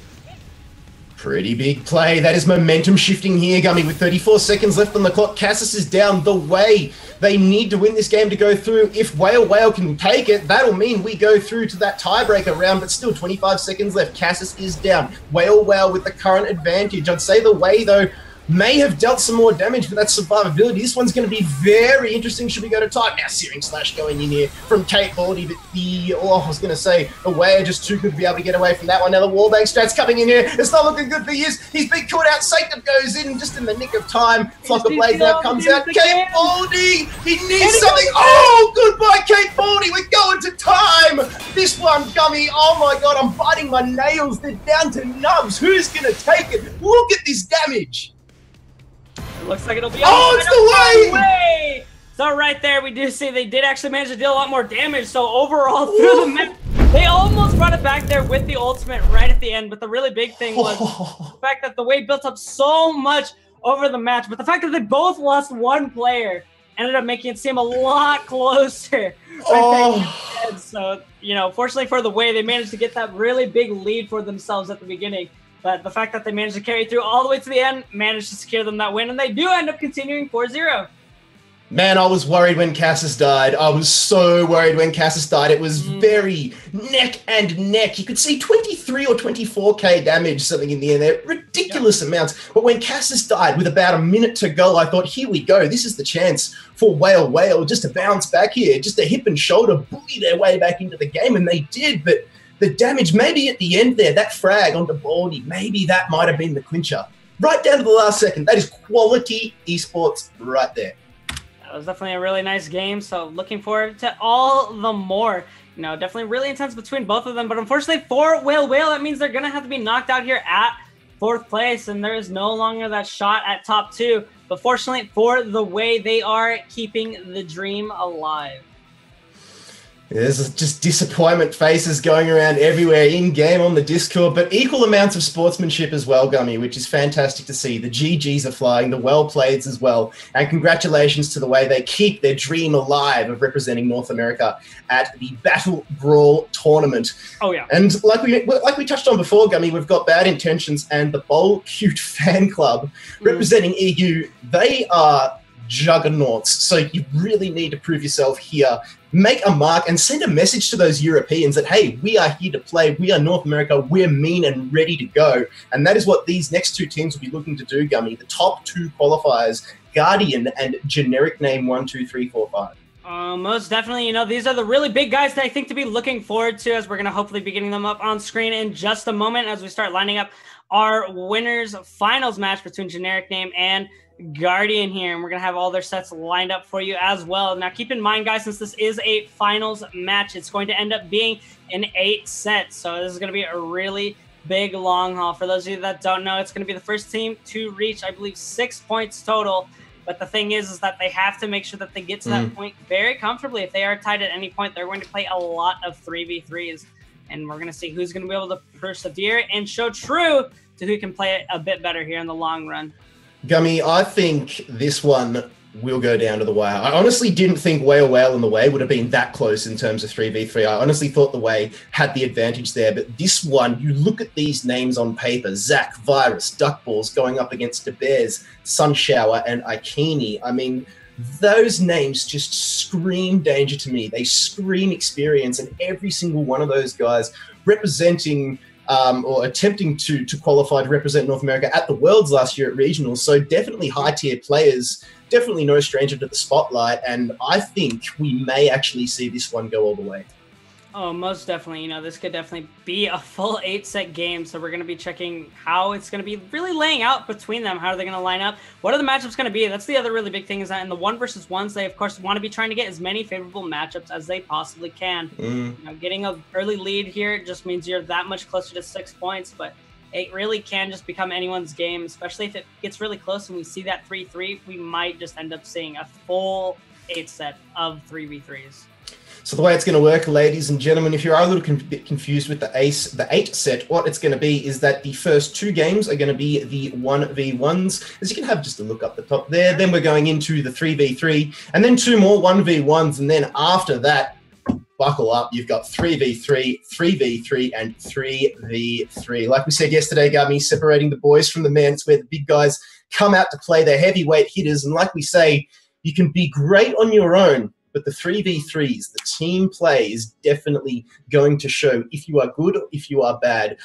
[SPEAKER 3] Pretty big play. That is momentum shifting here, Gummy, with 34 seconds left on the clock. Cassis is down the way. They need to win this game to go through. If Whale can take it, that'll mean we go through to that tiebreaker round, but still 25 seconds left. Cassis is down. Whale with the current advantage. I'd say the Way, though, may have dealt some more damage, but that's survivability. This one's going to be very interesting. Should we go to time? Now, Searing Slash going in here from Kate Baldy, but I was going to say, the Way are just too good to be able to get away from that one. Now, the Wallbang Strat's coming in here. It's not looking good for Yiz. He's been caught out. Sanctum goes in just in the nick of time. Flock of Blades now comes out. Kate Baldy, he needs something. Oh, goodbye, Kate Baldy. We're going to time. This one, Gummy, oh my God, I'm biting my nails. They're down to nubs. Who's going to take it? Look at this damage.
[SPEAKER 4] It looks like it'll be
[SPEAKER 3] it's the
[SPEAKER 4] Way! So right there, we do see they did actually manage to deal a lot more damage. So overall, through the map, they almost brought it back there with the ultimate right at the end. But the really big thing was the fact that the Way built up so much over the match. But the fact that they both lost one player ended up making it seem a lot closer. So, you know, fortunately for the Way, they managed to get that really big lead for themselves at the beginning. But the fact that they managed to carry through all the way to the end managed to secure them that win, and they do end up continuing 4-0.
[SPEAKER 3] Man, I was worried when Cassis died. I was so worried when Cassis died. It was very neck and neck. You could see 23 or 24k damage, something in the end there. Ridiculous amounts. But when Cassis died with about a minute to go, I thought, here we go. This is the chance for Whale just to bounce back here, just a hip and shoulder, bully their way back into the game, and they did. But the damage, maybe at the end there, that frag onto Baldy, maybe that might have been the clincher. Right down to the last second. That is quality esports right there.
[SPEAKER 4] That was definitely a really nice game, so looking forward to all the more. You know, definitely really intense between both of them, but unfortunately for Whale, that means they're going to have to be knocked out here at 4th place, and there is no longer that shot at top 2. But fortunately for the Way, they are keeping the dream alive.
[SPEAKER 3] There's just disappointment faces going around everywhere in-game on the Discord, but equal amounts of sportsmanship as well, Gummy, which is fantastic to see. The GGs are flying, the well-playeds as well, and congratulations to the Way they keep their dream alive of representing North America at the Battle Brawl tournament.
[SPEAKER 4] Oh, yeah.
[SPEAKER 3] And like we touched on before, Gummy, we've got Bad Intentions and the Bowl Cute Fan Club representing EU. They are juggernauts, so you really need to prove yourself here. Make a mark and send a message to those Europeans that, hey, we are here to play. We are North America. We're mean and ready to go. And that is what these next two teams will be looking to do, Gummy. The top 2 qualifiers, Guardian and generic name 1, 2, 3, 4, 5.
[SPEAKER 4] Most definitely, you know, these are the really big guys that I think to be looking forward to, as we're going to hopefully be getting them up on screen in just a moment as we start lining up our winners finals match between generic name and Guardian here, and we're gonna have all their sets lined up for you as well. Now keep in mind, guys, since this is a finals match, it's going to end up being an 8 set, so this is going to be a really big long haul. For those of you that don't know, it's going to be the first team to reach, I believe, 6 points total. But the thing is that they have to make sure that they get to that point very comfortably. If they are tied at any point, they're going to play a lot of 3v3s, and we're going to see who's going to be able to persevere and show true to who can play it a bit better here in the long run.
[SPEAKER 3] Gummy, I think this one will go down to the wire. I honestly didn't think Whale and the Way would have been that close in terms of 3v3. I honestly thought the Way had the advantage there, but this one, you look at these names on paper, Zach, Virus, Duckballs going up against DeBears, Sunshower, and Ikini. I mean, those names just scream danger to me. They scream experience, and every single one of those guys representing or attempting to qualify to represent North America at the Worlds last year at Regionals. So definitely high-tier players, definitely no stranger to the spotlight, and I think we may actually see this one go all the way.
[SPEAKER 4] Oh, most definitely. You know, this could definitely be a full 8-set game, so we're going to be checking how it's going to be really laying out between them. How are they going to line up? What are the matchups going to be? That's the other really big thing, is that in the 1v1s, they, of course, want to be trying to get as many favorable matchups as they possibly can. You know, getting an early lead here just means you're that much closer to 6 points, but it really can just become anyone's game, especially if it gets really close and we see that 3-3, we might just end up seeing a full 8-set of 3v3s.
[SPEAKER 3] So the way it's going to work, ladies and gentlemen, if you are a little bit confused with the 8 set, what it's going to be is that the first 2 games are going to be the 1v1s, as you can have just a look up the top there. Then we're going into the 3v3, and then 2 more 1v1s, and then after that, buckle up, you've got 3v3, 3v3, and 3v3. Like we said yesterday, Gummy, separating the boys from the men. It's where the big guys come out to play their heavyweight hitters, and like we say, you can be great on your own, but the 3v3s, the team play is definitely going to show if you are good or if you are bad.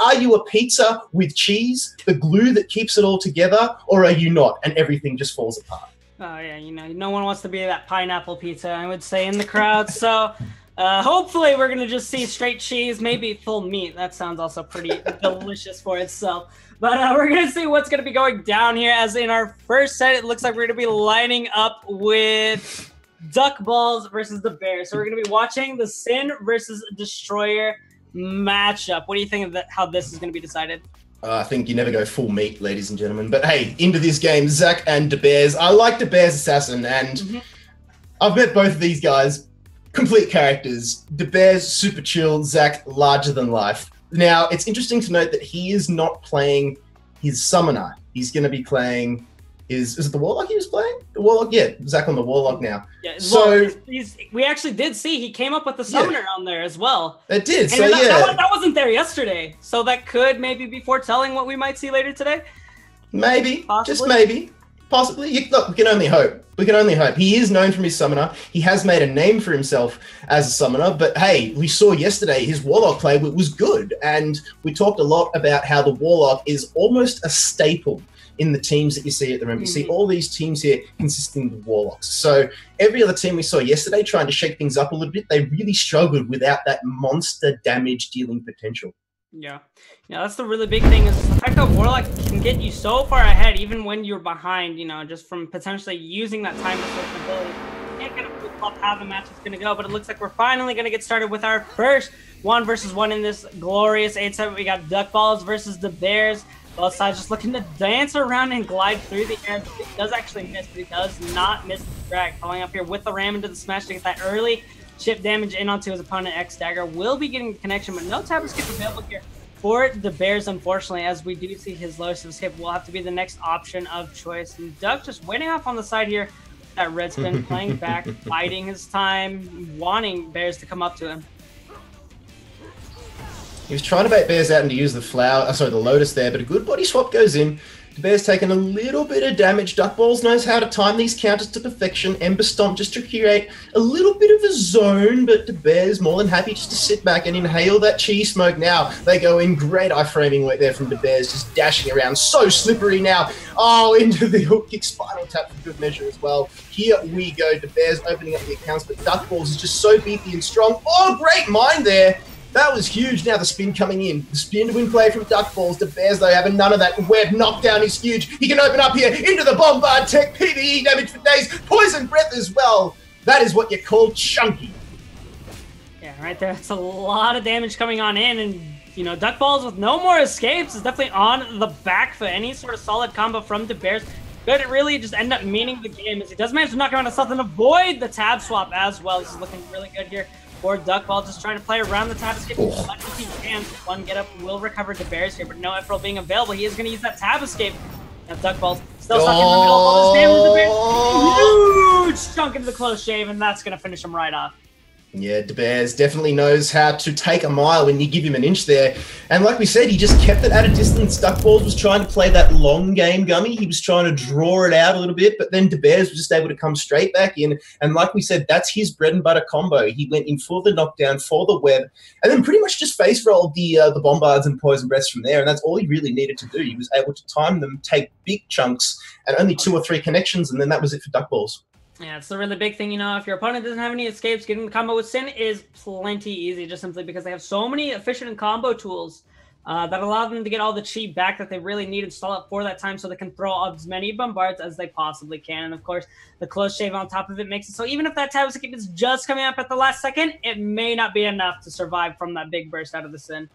[SPEAKER 3] Are you a pizza with cheese, the glue that keeps it all together, or are you not, and everything just falls apart?
[SPEAKER 4] Oh, yeah, you know, no one wants to be that pineapple pizza, I would say, in the crowd. So hopefully we're going to just see straight cheese, maybe full meat. That sounds also pretty delicious for itself. But we're going to see what's going to be going down here. As in our first set, it looks like we're going to be lining up with Duck Balls versus the Bears. So we're going to be watching the Sin versus Destroyer matchup. What do you think of that, how this is going to be decided?
[SPEAKER 3] I think you never go full meat, ladies and gentlemen. But hey, into this game, Zach and DeBears. I like DeBears Assassin, and I've met both of these guys. Complete characters. DeBears, super chill. Zach, larger than life. Now, it's interesting to note that he is not playing his Summoner. He's going to be playing is it the Warlock he was playing? The Warlock? Yeah, Zach on the Warlock now.
[SPEAKER 4] Yeah,
[SPEAKER 3] so
[SPEAKER 4] well, we actually did see he came up with the Summoner on there as well.
[SPEAKER 3] It did,
[SPEAKER 4] and
[SPEAKER 3] so yeah.
[SPEAKER 4] That wasn't there yesterday, so that could maybe be foretelling what we might see later today.
[SPEAKER 3] Maybe,
[SPEAKER 4] possibly.
[SPEAKER 3] Just maybe. Possibly. Look, we can only hope. We can only hope. He is known from his Summoner. He has made a name for himself as a Summoner, but hey, we saw yesterday his Warlock play was good, and we talked a lot about how the Warlock is almost a staple in the teams that you see at the moment. You see all these teams here consisting of Warlocks. So every other team we saw yesterday trying to shake things up a little bit, they really struggled without that monster damage dealing potential.
[SPEAKER 4] Yeah, that's the really big thing, is the fact that Warlock can get you so far ahead even when you're behind, you know, just from potentially using that time resource ability. Can't kind of flip up how the match is going to go, but it looks like we're finally going to get started with our first 1v1 in this glorious 8-7. We got Duck Balls versus the Bears. Both sides just looking to dance around and glide through the air. He does actually miss, but he does not miss the drag. Falling up here with the ram into the smash to get that early chip damage in onto his opponent. X Dagger will be getting the connection, but no tab escape available here for the Bears, unfortunately, as we do see his lowest escape will have to be the next option of choice. And Duck just waiting off on the side here. That red spin, playing back, biding his time, wanting Bears to come up to him.
[SPEAKER 3] He was trying to bait Bears out and to use the the Lotus there, but a good body swap goes in. Bears taking a little bit of damage. Duck Balls knows how to time these counters to perfection. Ember Stomp just to create a little bit of a zone, but the Bears more than happy just to sit back and inhale that cheese smoke. Now they go in. Great eye-framing work there from the Bears, just dashing around. So slippery now. Oh, into the hook kick, spinal tap for good measure as well. Here we go. The Bears opening up the accounts, but Duck Balls is just so beefy and strong. Oh, great mind there. That was huge. Now the spin coming in. The spin to win play from Duck Balls. The Bears, though, having none of that. Web knockdown is huge. He can open up here into the Bombard Tech. PvE damage for days. Poison Breath as well. That is what you call chunky.
[SPEAKER 4] Yeah, right there. It's a lot of damage coming on in. And, you know, Duck Balls with no more escapes is definitely on the back foot. Any sort of solid combo from the Bears could really just end up meaning the game, as he does manage to knock him out of something. Avoid the tab swap as well. This is looking really good here. Or Duck Ball just trying to play around the tab escape as much as he can. One get up will recover the Bears here, but no Efril being available. He is going to use that tab escape. Now Duck Ball's still stuck in the middle. All this damage with the Bears. Huge chunk into the close shave, and that's going to finish him right off.
[SPEAKER 3] Yeah, De Beers definitely knows how to take a mile when you give him an inch there. And like we said, he just kept it at a distance. Duck Balls was trying to play that long game, Gummy. He was trying to draw it out a little bit, but then De Beers was just able to come straight back in. And like we said, that's his bread and butter combo. He went in for the knockdown, for the web, and then pretty much just face rolled the bombards and poison breaths from there. And that's all he really needed to do. He was able to time them, take big chunks, and only 2 or 3 connections, and then that was it for Duck Balls.
[SPEAKER 4] Yeah, it's the really big thing, you know, if your opponent doesn't have any escapes, getting the combo with Sin is plenty easy, just simply because they have so many efficient and combo tools that allow them to get all the chi back that they really need and stall it for that time so they can throw as many bombards as they possibly can. And of course, the close shave on top of it makes it so even if that tab escape is just coming up at the last second, it may not be enough to survive from that big burst out of the Sin.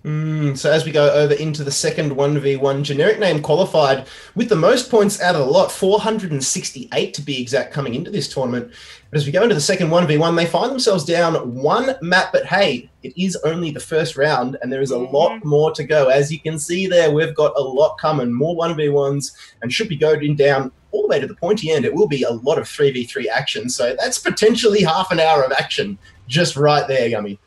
[SPEAKER 3] So as we go over into the second 1v1, Generic Name qualified with the most points out of the lot, 468 to be exact, coming into this tournament. But as we go into the second 1v1, they find themselves down one map, but hey, it is only the first round, and there is a lot more to go. As you can see there, we've got a lot coming, more 1v1s, and should be going down all the way to the pointy end. It will be a lot of 3v3 action, so that's potentially half an hour of action just right there, Yummy.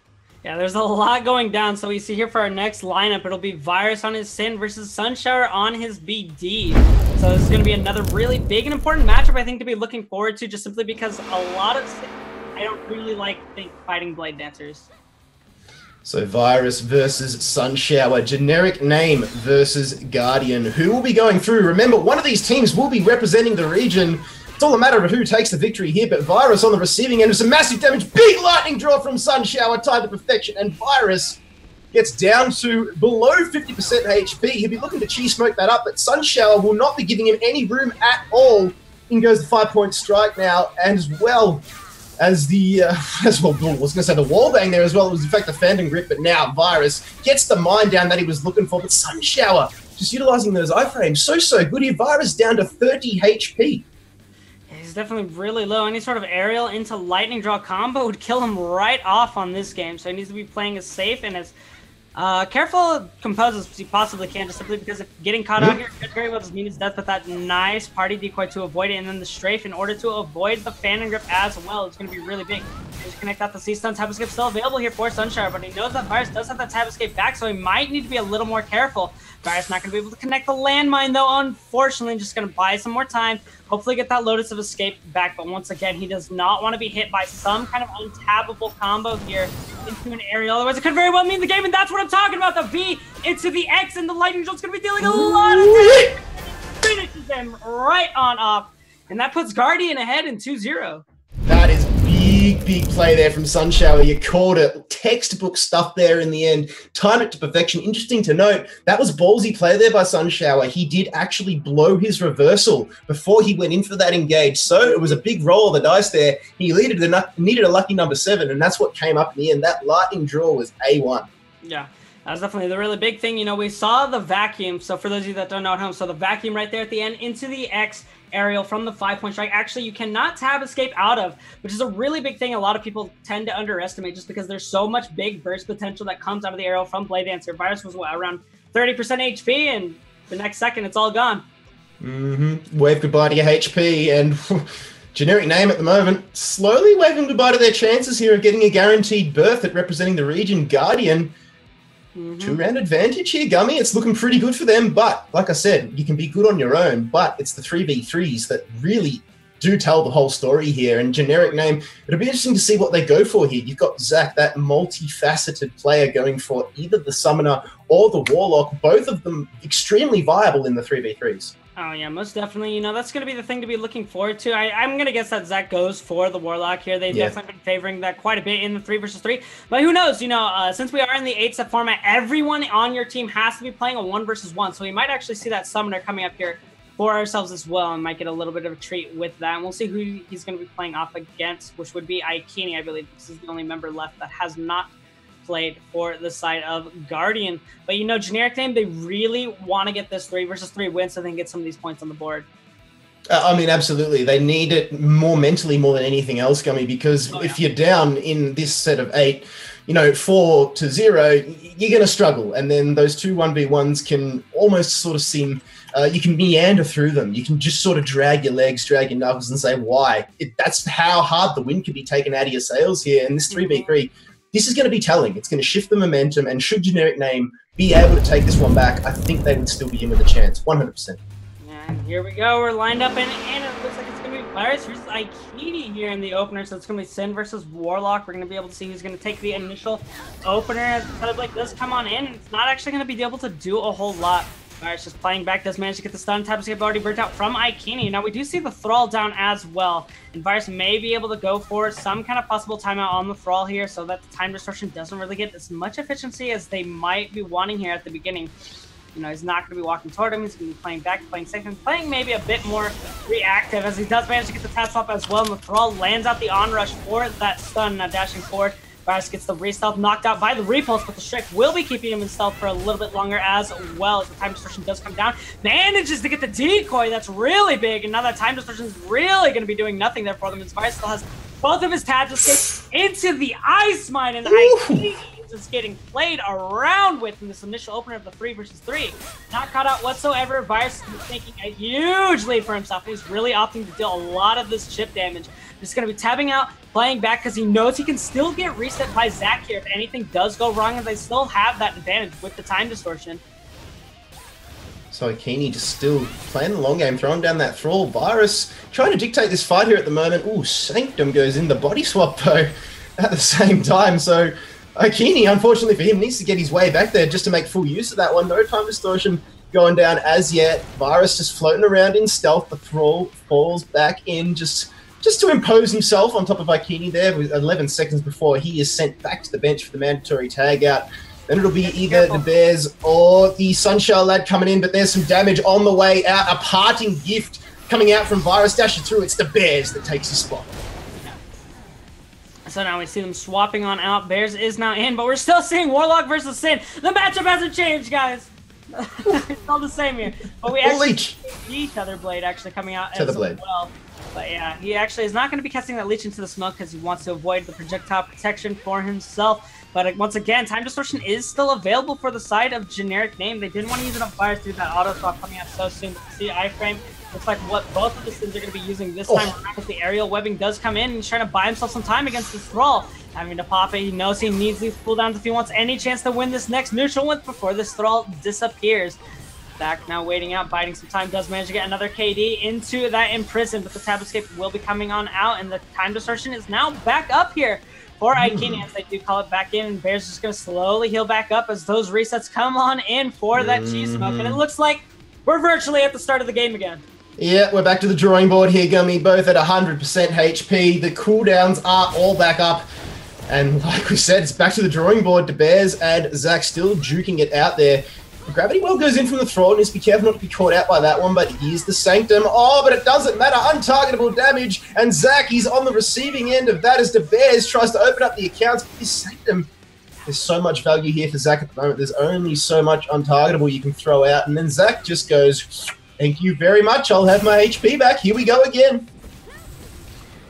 [SPEAKER 4] Yeah, there's a lot going down. So we see here for our next lineup, it'll be Virus on his Sin versus Sunshower on his BD. So this is going to be another really big and important matchup, I think, to be looking forward to, just simply because a lot of Sin, I don't really think fighting Blade Dancers.
[SPEAKER 3] So Virus versus Sunshower, Generic Name versus Guardian. Who will be going through? Remember, one of these teams will be representing the region. It's all a matter of who takes the victory here, but Virus on the receiving end of some massive damage. Big lightning draw from Sunshower, tied to perfection, and Virus gets down to below 50% HP. He'll be looking to chi-smoke that up, but Sunshower will not be giving him any room at all. In goes the 5-point strike now, and as well as the, I was going to say the wall bang there as well. It was in fact the Phantom Grip, but now Virus gets the mine down that he was looking for, but Sunshower just utilizing those iframes so good here. Virus down to 30 HP.
[SPEAKER 4] He's definitely really low. Any sort of aerial into lightning draw combo would kill him right off on this game. So he needs to be playing as safe and as careful, composed as he possibly can, just simply because if getting caught out here could very well just mean his death, but that nice party decoy to avoid it, and then the strafe in order to avoid the Phantom Grip as well. It's going to be really big. Just connect out the C-Stun. Tab Escape still available here for Sunshower, but he knows that Virus does have that Tab Escape back, so he might need to be a little more careful. Virus not going to be able to connect the landmine, though, unfortunately. Just going to buy some more time. Hopefully get that Lotus of Escape back, but once again, he does not want to be hit by some kind of untappable combo here into an aerial. Otherwise, it could very well mean the game, and that's what I'm talking about. The V into the X, and the Lightning Jolt's going to be dealing a lot of damage. Finishes him right on off, and that puts Guardian ahead in 2-0.
[SPEAKER 3] That is big play there from Sunshower. You called it. Textbook stuff there in the end. Timed it to perfection. Interesting to note, that was a ballsy play there by Sunshower. He did actually blow his reversal before he went in for that engage. So it was a big roll of the dice there. He needed a lucky number 7, and that's what came up in the end. That lightning draw was A1.
[SPEAKER 4] Yeah. That's definitely the really big thing. You know, we saw the vacuum. So for those of you that don't know at home, so the vacuum right there at the end into the X aerial from the 5-point strike. Actually, you cannot tab escape out of, which is a really big thing a lot of people tend to underestimate just because there's so much big burst potential that comes out of the aerial from Blade Dancer. Virus was around 30% HP, and the next second, it's all gone.
[SPEAKER 3] Wave goodbye to your HP, and Generic Name at the moment slowly waving goodbye to their chances here of getting a guaranteed berth at representing the region. Guardian, 2-round advantage here, Gummy. It's looking pretty good for them, but like I said, you can be good on your own, but it's the 3v3s that really do tell the whole story here. And Generic Name, it'll be interesting to see what they go for here. You've got Zach, that multifaceted player, going for either the Summoner or the Warlock, both of them extremely viable in the 3v3s.
[SPEAKER 4] Oh, yeah, most definitely. You know, that's going to be the thing to be looking forward to. I'm going to guess that Zach goes for the Warlock here. They've definitely been favoring that quite a bit in the 3v3. But who knows? You know, since we are in the 8-step format, everyone on your team has to be playing a 1v1. So we might actually see that Summoner coming up here for ourselves as well, and might get a little bit of a treat with that. And we'll see who he's going to be playing off against, which would be Aikini, I believe. This is the only member left that has not played for the side of Guardian. But you know, Generic Name, they really want to get this 3v3 win so they can get some of these points on the board.
[SPEAKER 3] I mean, absolutely. They need it more mentally more than anything else, Gummy, because if you're down in this set of 8, you know, 4-0, you're going to struggle. And then those 2 1v1s can almost sort of seem, you can meander through them. You can just sort of drag your legs, drag your knuckles and say, why? That's how hard the win can be taken out of your sails here. And this 3v3, this is going to be telling. It's going to shift the momentum, and should Generic Name be able to take this one back, I think they would still be in with a chance, 100%.
[SPEAKER 4] And here we go. We're lined up, and it looks like it's going to be Virus versus Aikini here in the opener, so it's going to be Sin versus Warlock. We're going to be able to see who's going to take the initial opener. As kind of like this come on in, it's not actually going to be able to do a whole lot. Virus just playing back, does manage to get the stun. Tab escape already burnt out from Aikini. Now we do see the Thrall down as well, and Virus may be able to go for some kind of possible timeout on the Thrall here so that the time distortion doesn't really get as much efficiency as they might be wanting here at the beginning. You know, he's not going to be walking toward him. He's going to be playing back, playing safe, and playing maybe a bit more reactive as he does manage to get the tap swap as well. And the Thrall lands out the onrush for that stun, now dashing forward. Virus gets the re-stealth, knocked out by the repulse, but the Strike will be keeping him in stealth for a little bit longer as well as the time distortion does come down. Manages to get the decoy, that's really big, and now that time distortion is really going to be doing nothing there for them, as Virus still has both of his tabs escape into the Ice Mine, and I is getting played around with in this initial opener of the 3 versus 3. Not caught out whatsoever. Virus is making a huge lead for himself. He's really opting to deal a lot of this chip damage. Just going to be tabbing out, playing back because he knows he can still get reset by Zach here if anything does go wrong, and they still have that advantage with the time distortion.
[SPEAKER 3] So Akini just still playing the long game, throwing down that Thrall. Virus trying to dictate this fight here at the moment. Ooh, Sanctum goes in the body swap though at the same time. So Akini, unfortunately for him, needs to get his way back there just to make full use of that one. No time distortion going down as yet. Virus just floating around in stealth. The Thrall falls back in just to impose himself on top of Akini there with 11 seconds before he is sent back to the bench for the mandatory tag out. Then it'll be either the Bears or the Sunshine lad coming in, but there's some damage on the way out. A parting gift coming out from Virus, dashing through. It's the Bears that takes his spot.
[SPEAKER 4] So now we see them swapping on out. Bears is now in, but we're still seeing Warlock versus Sin. The matchup hasn't changed, guys. It's all the same here. But we actually see Tetherblade actually coming out as well. But yeah, he actually is not going to be casting that leech into the smoke because he wants to avoid the projectile protection for himself. But once again, time distortion is still available for the side of generic name. They didn't want to use it on Fires to do that auto swap coming out so soon. But see, iframe looks like what both of the Sins are going to be using this time around, because the aerial webbing does come in and he's trying to buy himself some time against this Thrall. Having to pop it, he knows he needs these cooldowns if he wants any chance to win this next neutral one before this Thrall disappears. Zach now waiting out, biding some time, does manage to get another KD into that imprison, but the tab escape will be coming on out, and the time distortion is now back up here for Ikini as they do call it back in, and Bear's just going to slowly heal back up as those resets come on in for that cheese smoke, and it looks like we're virtually at the start of the game again.
[SPEAKER 3] Yeah, we're back to the drawing board here, Gummy, both at 100% HP. The cooldowns are all back up. And like we said, it's back to the drawing board. The Bears and Zach still juking it out there. Gravity Well goes in from the Thrall, and needs to be careful not to be caught out by that one, but here's the Sanctum. Oh, but it doesn't matter. Untargetable damage, and Zach, he's on the receiving end of that as the Bears tries to open up the accounts. But this Sanctum, there's so much value here for Zach at the moment. There's only so much untargetable you can throw out, and then Zach just goes, thank you very much, I'll have my HP back. Here we go again.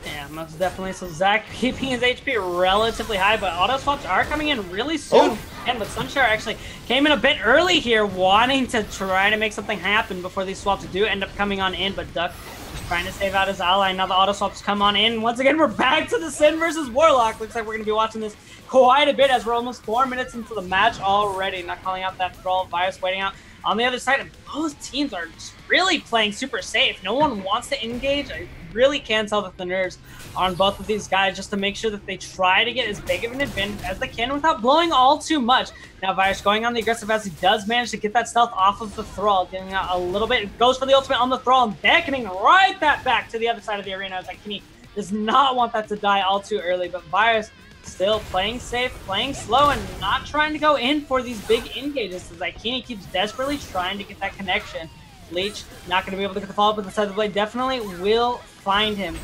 [SPEAKER 4] Yeah, most definitely. So Zach keeping his HP relatively high, but auto swaps are coming in really soon. And but Sunshower actually came in a bit early here, wanting to try to make something happen before these swaps do end up coming on in, but Duck is trying to save out his ally. Now the auto swaps come on in. Once again, we're back to the Sin versus Warlock. Looks like we're going to be watching this quite a bit as we're almost 4 minutes into the match already. Not calling out that Thrall. Virus waiting out on the other side, and both teams are just really playing super safe. No one wants to engage. I really can tell that the nerves are on both of these guys just to make sure that they try to get as big of an advantage as they can without blowing all too much. Now Virus going on the aggressive as he does manage to get that stealth off of the Thrall, getting out a little bit. Goes for the ultimate on the Thrall and beckoning right that back to the other side of the arena as Ikini does not want that to die all too early, but Virus still playing safe, playing slow, and not trying to go in for these big engages as Ikini keeps desperately trying to get that connection. Leech not going to be able to get the follow-up with the side of the blade. Definitely will find him.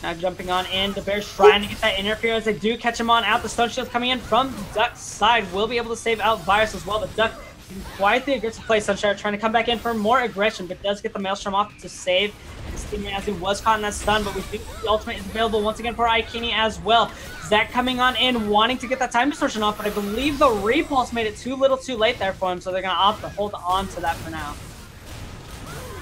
[SPEAKER 4] Now jumping on in, the Bears trying to get that interference. They do catch him on out. The stun shield's coming in from the Duck's side. Will be able to save out Virus as well. The Duck quite the aggressive play. Sunshine trying to come back in for more aggression, but does get the Maelstrom off to save his teammate as he was caught in that stun, but we think the ultimate is available once again for Ikini as well. Zach coming on in, wanting to get that time distortion off, but I believe the repulse made it too little too late there for him, so they're going to opt to hold on to that for now.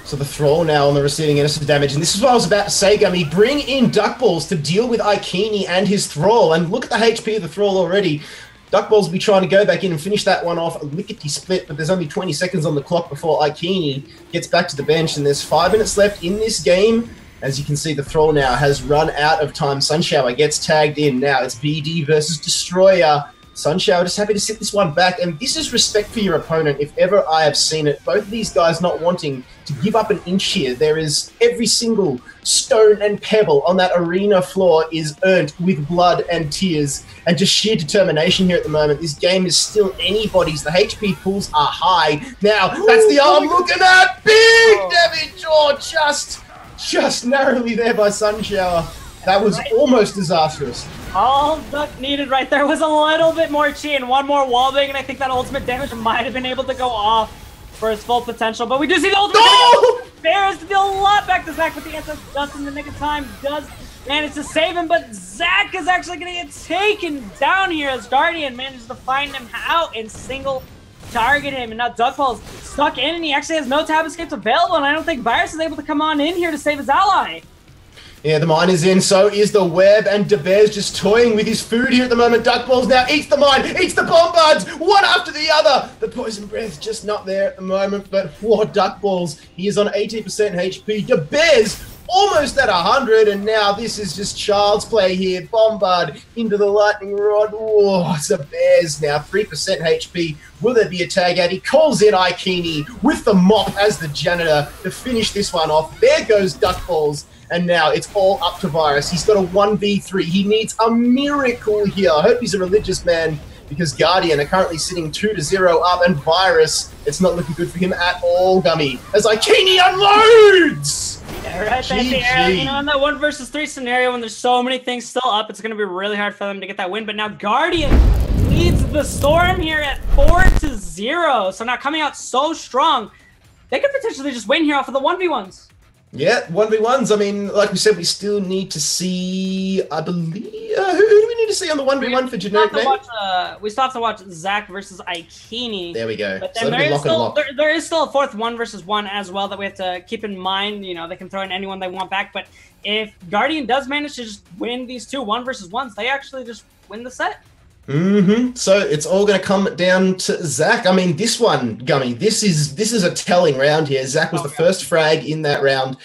[SPEAKER 3] So the Thrall now on the receiving end of damage, and this is what I was about to say, Gummy. Bring in Duck Balls to deal with Ikini and his Thrall, and look at the HP of the Thrall already. Duck Balls will be trying to go back in and finish that one off, a lickety-split, but there's only 20 seconds on the clock before Ikini gets back to the bench, and there's 5 minutes left in this game. As you can see, the Thrall now has run out of time. Sunshower gets tagged in. Now it's BD versus Destroyer. Sunshower just happy to sit this one back, and this is respect for your opponent if ever I have seen it. Both of these guys not wanting to give up an inch here. There is every single stone and pebble on that arena floor is earned with blood and tears and just sheer determination here at the moment. This game is still anybody's. The HP pools are high. Now, that's the arm looking at big damage. Oh, just narrowly there by Sunshower. That was almost disastrous.
[SPEAKER 4] All Duck needed right there was a little bit more chi and one more wallbang, and I think that ultimate damage might have been able to go off for his full potential. But we do see the ultimate.
[SPEAKER 3] No!
[SPEAKER 4] Bears to deal a lot back to Zach with the SS just in the nick of time. Does manage to save him, but Zach is actually going to get taken down here as Guardian manages to find him out and single target him. And now Duckball's stuck in, and he actually has no tab escapes available, and I don't think Virus is able to come on in here to save his ally.
[SPEAKER 3] Yeah, the mine is in, so is the web, and DeBear's just toying with his food here at the moment. Duckballs now eats the mine, eats the bombards, one after the other. The poison breath's just not there at the moment, but for Duckballs, he is on 18% HP. DeBear's almost at 100, and now this is just child's play here. Bombard into the lightning rod. Oh, it's the Bears now, 3% HP. Will there be a tag out? He calls in Aikini with the mop as the janitor to finish this one off. There goes Duckballs. And now it's all up to Virus. He's got a 1v3. He needs a miracle here. I hope he's a religious man, because Guardian are currently sitting 2-0 up, and Virus, it's not looking good for him at all, Gummy, as Aikini unloads!
[SPEAKER 4] Yeah, right there at the arrow. You know, in that 1 versus 3 scenario, when there's so many things still up, it's going to be really hard for them to get that win. But now Guardian leads the Storm here at 4-0. So now coming out so strong, they could potentially just win here off of the 1v1s.
[SPEAKER 3] Yeah, 1v1s. I mean, like we said, we still need to see, I believe, who do we need to see on the 1v1 for generic name?
[SPEAKER 4] We still have to watch Zach versus Aikini.
[SPEAKER 3] There we go.
[SPEAKER 4] But then there is still a fourth 1 versus 1 as well that we have to keep in mind. You know, they can throw in anyone they want back. But if Guardian does manage to just win these two 1 versus 1s, they actually just win the set.
[SPEAKER 3] So it's all going to come down to Zach. I mean, this one, Gummy, this is a telling round here. Zach was the first frag in that round,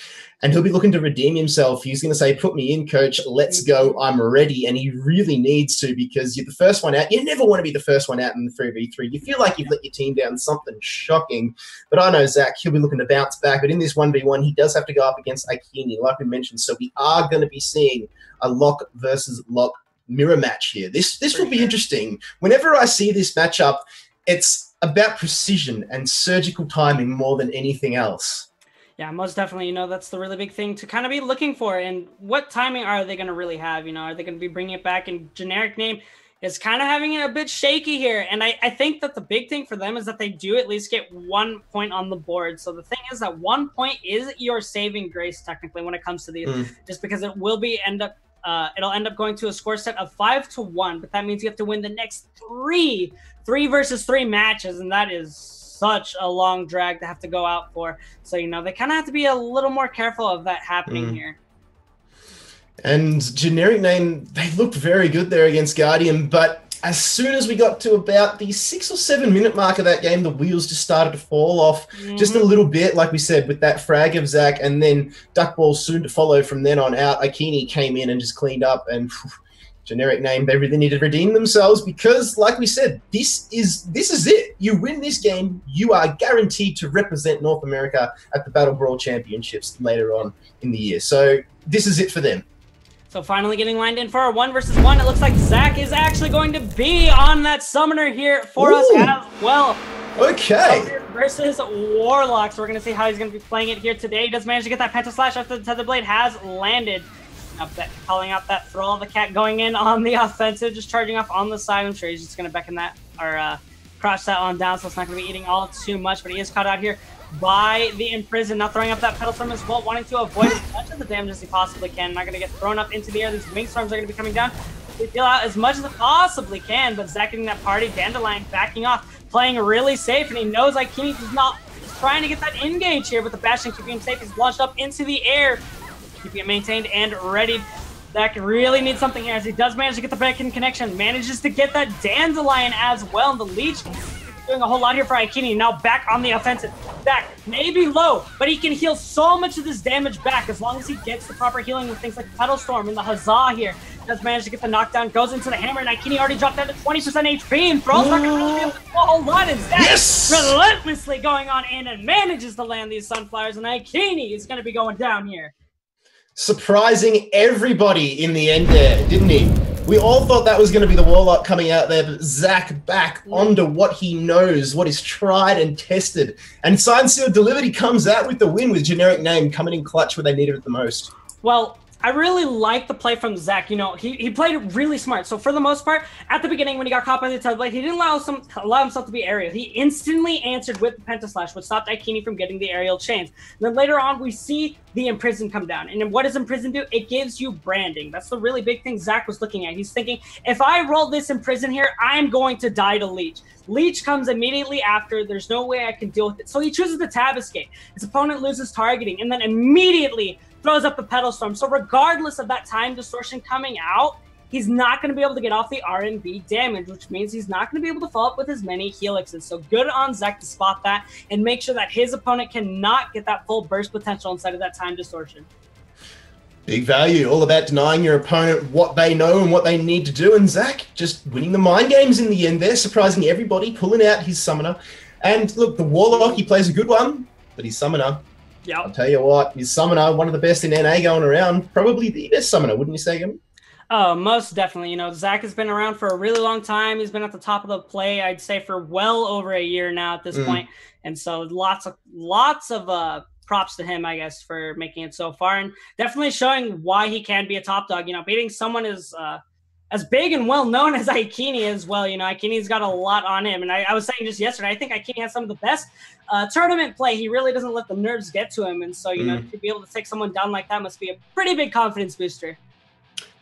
[SPEAKER 3] and he'll be looking to redeem himself. He's going to say, "Put me in, coach. Let's go. I'm ready." And he really needs to, because you're the first one out. You never want to be the first one out in the 3v3. You feel like you've let your team down something shocking. But I know Zach, he'll be looking to bounce back. But in this 1v1, he does have to go up against Aikini, like we mentioned. So we are going to be seeing a lock versus lock mirror match here. This will be interesting. Whenever I see this matchup, it's about precision and surgical timing more than anything else.
[SPEAKER 4] Yeah, most definitely. You know, that's the really big thing to kind of be looking for. And what timing are they going to really have? You know, are they going to be bringing it back? And generic name is kind of having it a bit shaky here. And I think that the big thing for them is that they do at least get 1 point on the board. So the thing is that 1 point is your saving grace technically when it comes to these, just because it will be it'll end up going to a score set of 5-1, but that means you have to win the next three versus 3 matches, and that is such a long drag to have to go out for. So, you know, they kind of have to be a little more careful of that happening here.
[SPEAKER 3] And generic name, they looked very good there against Guardian, but as soon as we got to about the 6 or 7 minute mark of that game, the wheels just started to fall off just a little bit, like we said, with that frag of Zach, and then Duckball soon to follow from then on out. Aikini came in and just cleaned up, and generic name, they really need to redeem themselves, because, like we said, this is it. You win this game, you are guaranteed to represent North America at the Battle Brawl Championships later on in the year. So this is it for them.
[SPEAKER 4] So finally getting lined in for our 1 versus 1. It looks like Zach is actually going to be on that summoner here for us as well.
[SPEAKER 3] Okay.
[SPEAKER 4] Versus Warlock. So we're going to see how he's going to be playing it here today. He does manage to get that Pentaslash after the Tether Blade has landed. Calling out that Thrall of the Cat going in on the offensive, just charging off on the side. I'm sure he's just going to beckon that, or crouch that one down, so it's not going to be eating all too much, but he is caught out here by the Imprison, now throwing up that Petal Storm as well, wanting to avoid as much of the damage as he possibly can. Not going to get thrown up into the air. These Wing Storms are going to be coming down. They deal out as much as it possibly can, but Zach getting that party, Dandelion backing off, playing really safe, and he knows Aikini is not trying to get that engage here, but the Bastion keeping him safe. He's launched up into the air, keeping it maintained and ready. Zach really needs something here, as he does manage to get the back in connection, manages to get that Dandelion as well, and the Leech doing a whole lot here for Aikini. Now back on the offensive. Zach may be low, but he can heal so much of this damage back as long as he gets the proper healing with things like Petal Storm and the Huzzah here. Does manage to get the knockdown, goes into the hammer, and Aikini already dropped down to 20% HP, and Thrall's not going to really be able to do a whole lot, and Zach relentlessly going on in and manages to land these Sunflowers, and Aikini is going to be going down here.
[SPEAKER 3] Surprising everybody in the end there, didn't he? We all thought that was going to be the Warlock coming out there, but Zach back onto what he knows, what is tried and tested. And Signed, Sealed, Delivered, he comes out with the win with generic name coming in clutch where they needed it the most.
[SPEAKER 4] Well, I really like the play from Zach. You know, he played really smart. So for the most part, at the beginning when he got caught by the Tether Blade, he didn't allow himself to be aerial. He instantly answered with the Pentaslash, which stopped Aikini from getting the aerial chains. And then later on, we see the Imprison come down. And what does Imprison do? It gives you branding. That's the really big thing Zach was looking at. He's thinking, if I roll this Imprison here, I'm going to die to Leech. Leech comes immediately after. There's no way I can deal with it. So he chooses the Tab Escape. His opponent loses targeting and then immediately throws up the Petal Storm. So regardless of that time distortion coming out, he's not going to be able to get off the RNB damage, which means he's not going to be able to follow up with as many helixes. So good on Zach to spot that and make sure that his opponent cannot get that full burst potential inside of that time distortion.
[SPEAKER 3] Big value, all about denying your opponent what they know and what they need to do. And Zach just winning the mind games in the end there, surprising everybody, pulling out his summoner. And look, the Warlock, he plays a good one, but his summoner,
[SPEAKER 4] yeah,
[SPEAKER 3] I'll tell you what, his summoner, one of the best in NA going around, probably the best summoner, wouldn't you say, Gum?
[SPEAKER 4] Oh, most definitely. You know, Zach has been around for a really long time. He's been at the top of the play, I'd say, for well over a year now at this point. And so lots of props to him, I guess, for making it so far and definitely showing why he can be a top dog. You know, beating someone as big and well known as Aikini as well. You know, Aikini's got a lot on him. And I was saying just yesterday, I think Aikini has some of the best tournament play. He really doesn't let the nerves get to him. And so, you know, to be able to take someone down like that must be a pretty big confidence booster.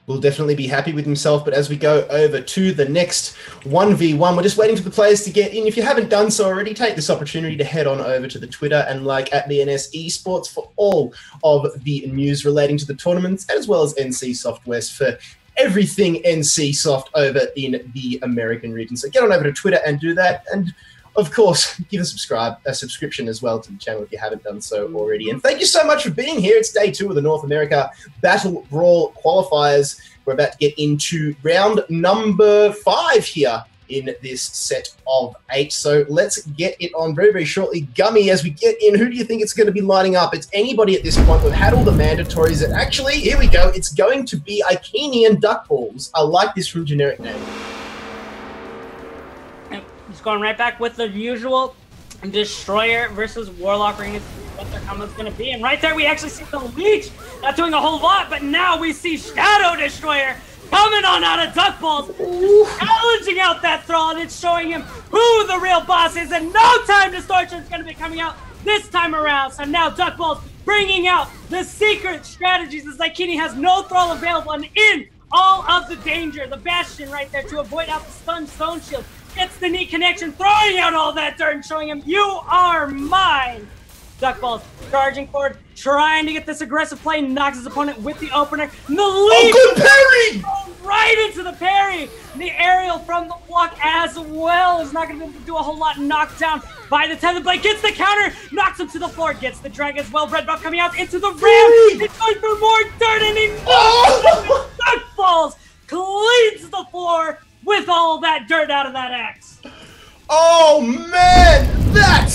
[SPEAKER 3] Will definitely be happy with himself. But as we go over to the next 1v1, we're just waiting for the players to get in. If you haven't done so already, take this opportunity to head on over to the Twitter and like at BNS Esports for all of the news relating to the tournaments, as well as NC Soft West for everything NC Soft over in the American region. So get on over to Twitter and do that. And of course, give a subscription as well to the channel if you haven't done so already. And thank you so much for being here. It's day 2 of the North America Battle Brawl Qualifiers. We're about to get into round number 5 here in this set of 8. So let's get it on very, very shortly. Gummy, as we get in, who do you think it's going to be lining up? It's anybody at this point. We've had all the mandatories. And actually, here we go. It's going to be Aikini and Duck Balls. I like this from generic name.
[SPEAKER 4] He's going right back with the usual Destroyer versus Warlock ring. Is what their combo's going to be. And right there, we actually see the Leech not doing a whole lot, but now we see Shadow Destroyer coming on out of Duck Balls, challenging out that Thrall, and it's showing him who the real boss is, and no time distortion is going to be coming out this time around. So now Duck Balls bringing out the secret strategies as Aikini has no Thrall available, and in all of the danger, the Bastion right there to avoid out the stun Stone Shield. Gets the knee connection, throwing out all that dirt and showing him, you are mine. Duck Balls charging forward, trying to get this aggressive play, knocks his opponent with the opener. And the lead
[SPEAKER 3] good parry!
[SPEAKER 4] Right into the parry. And the aerial from the block as well is not going to be able to do a whole lot. Knocked down by the Tether Blade, gets the counter, knocks him to the floor, gets the drag as well. Red buff coming out into the ram. It's going for more dirt, and he knocks Duck Balls, cleans the floor with all that dirt out of that axe.
[SPEAKER 3] Oh man, that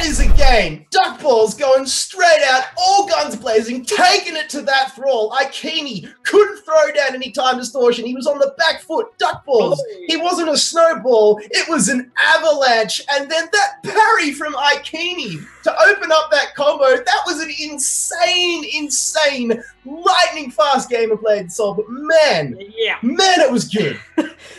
[SPEAKER 3] is a game. Duck Balls going straight out, all guns blazing, taking it to that Thrall. Aikini couldn't throw down any time distortion. He was on the back foot. Duck Balls, he wasn't a snowball, it was an avalanche. And then that parry from Aikini to open up that combo, that was an insane, lightning fast game of Blade and Soul. But man, it was good.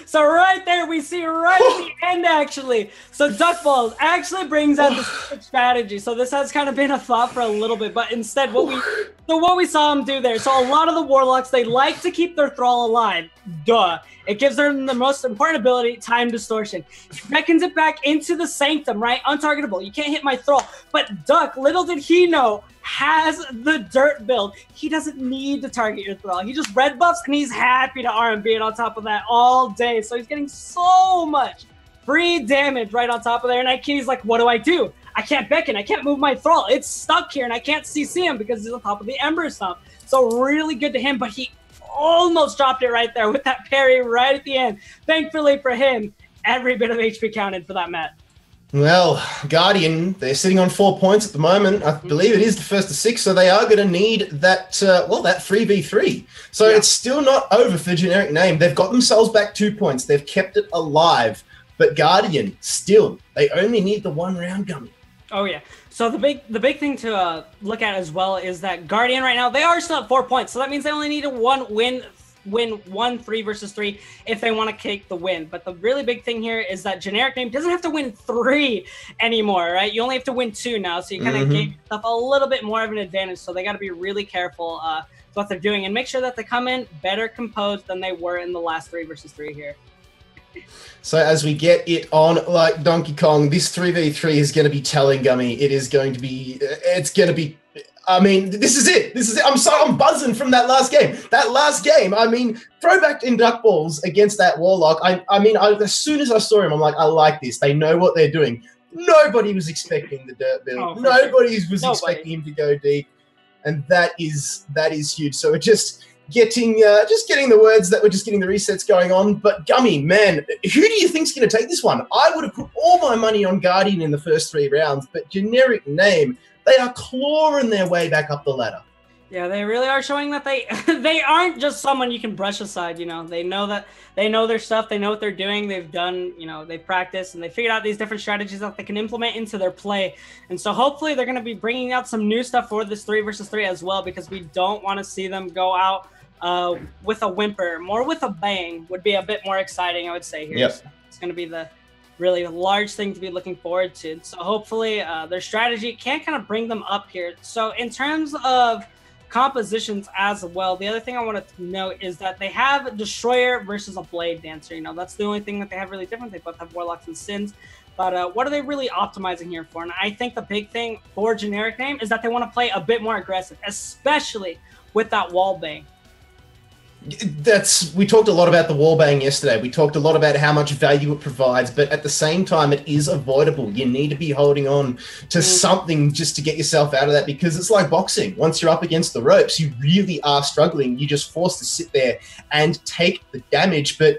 [SPEAKER 4] So right there, we see right at the end, actually. So Duck Balls actually brings out the secret strategy. So this has kind of been a thought for a little bit, but instead what we saw him do there. So a lot of the Warlocks, they like to keep their Thrall alive. Duh. It gives them the most important ability, time distortion. He beckons it back into the Sanctum, right? Untargetable. You can't hit my Thrall. But Duck, little did he know, has the dirt build. He doesn't need to target your Thrall. He just red buffs, and he's happy to RMB it on top of that all day. So he's getting so much free damage right on top of there. And Aikini's like, what do? I can't beckon. I can't move my Thrall. It's stuck here, and I can't CC him because he's on top of the Ember Stomp. So really good to him, but he almost dropped it right there with that parry right at the end. Thankfully for him, every bit of HP counted for that Matt.
[SPEAKER 3] Well, Guardian, they're sitting on 4 points at the moment. I believe it is the first of 6, so they are going to need that, that 3v3. So it's still not over for generic name. They've got themselves back 2 points. They've kept it alive. But Guardian, still, they only need the 1 round, Gummy.
[SPEAKER 4] Oh yeah. So the big thing to look at as well is that Guardian right now, they are still at 4 points. So that means they only need to win 1 3 versus 3 if they want to take the win. But the really big thing here is that Generic Name doesn't have to win 3 anymore, right? You only have to win 2 now. So you kind of gave yourself a little bit more of an advantage. So they got to be really careful with what they're doing and make sure that they come in better composed than they were in the last 3 versus 3 here.
[SPEAKER 3] So as we get it on like Donkey Kong, this 3v3 is going to be telling Gummy. It is going to be, it's going to be, I mean, this is it. This is it. I'm buzzing from that last game. That last game, I mean, throwback in Duck Balls against that Warlock. I mean, as soon as I saw him, I'm like, I like this. They know what they're doing. Nobody was expecting the dirt build.
[SPEAKER 4] Oh,
[SPEAKER 3] Nobody was expecting him to go deep. And that is huge. So it just getting the words that we're just getting the resets going on. But Gummy, man, who do you think's going to take this one? I would have put all my money on Guardian in the first 3 rounds, but Generic Name, they are clawing their way back up the ladder.
[SPEAKER 4] Yeah, they really are showing that they aren't just someone you can brush aside. You know, they know their stuff. They know what they're doing. They've done, they've practiced and they figured out these different strategies that they can implement into their play. And so hopefully they're going to be bringing out some new stuff for this 3 versus 3 as well, because we don't want to see them go out with a whimper. More with a bang would be a bit more exciting, I would say here.
[SPEAKER 3] Yep.
[SPEAKER 4] So it's going to be the really large thing to be looking forward to. So hopefully their strategy can kind of bring them up here. So in terms of compositions as well, the other thing I wanted to note is that they have Destroyer versus a Blade Dancer. That's the only thing that they have really different. They both have Warlocks and Sins. But what are they really optimizing here for? And I think the big thing for Generic Name is that they want to play a bit more aggressive, especially with that wall bang.
[SPEAKER 3] We talked a lot about the wallbang yesterday. We talked a lot about how much value it provides, but at the same time, it is avoidable. You need to be holding on to something just to get yourself out of that, because it's like boxing. Once you're up against the ropes, you really are struggling. You're just forced to sit there and take the damage. But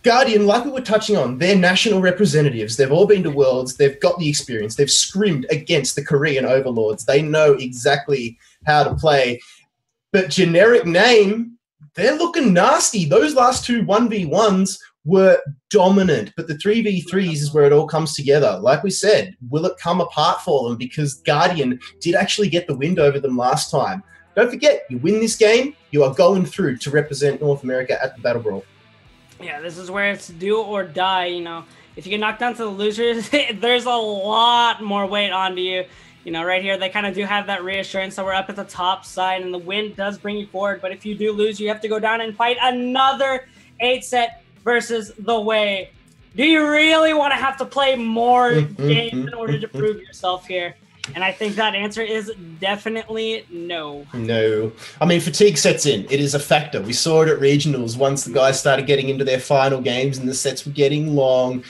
[SPEAKER 3] Guardian, like we were touching on, they're national representatives. They've all been to Worlds. They've got the experience. They've scrimmed against the Korean overlords. They know exactly how to play. But Generic Name, they're looking nasty. Those last 2 1v1s were dominant, but the 3v3s is where it all comes together. Like we said, will it come apart for them? Because Guardian did actually get the win over them last time. Don't forget, you win this game, you are going through to represent North America at the Battle Brawl.
[SPEAKER 4] Yeah, this is where it's do or die. If you get knocked down to the losers, there's a lot more weight onto you. Right here, they kind of do have that reassurance that we're up at the top side and the win does bring you forward. But if you do lose, you have to go down and fight another 8-set versus the Way. Do you really want to have to play more games in order to prove yourself here? And I think that answer is definitely no. No.
[SPEAKER 3] I mean, fatigue sets in. It is a factor. We saw it at regionals once the guys started getting into their final games and the sets were getting long.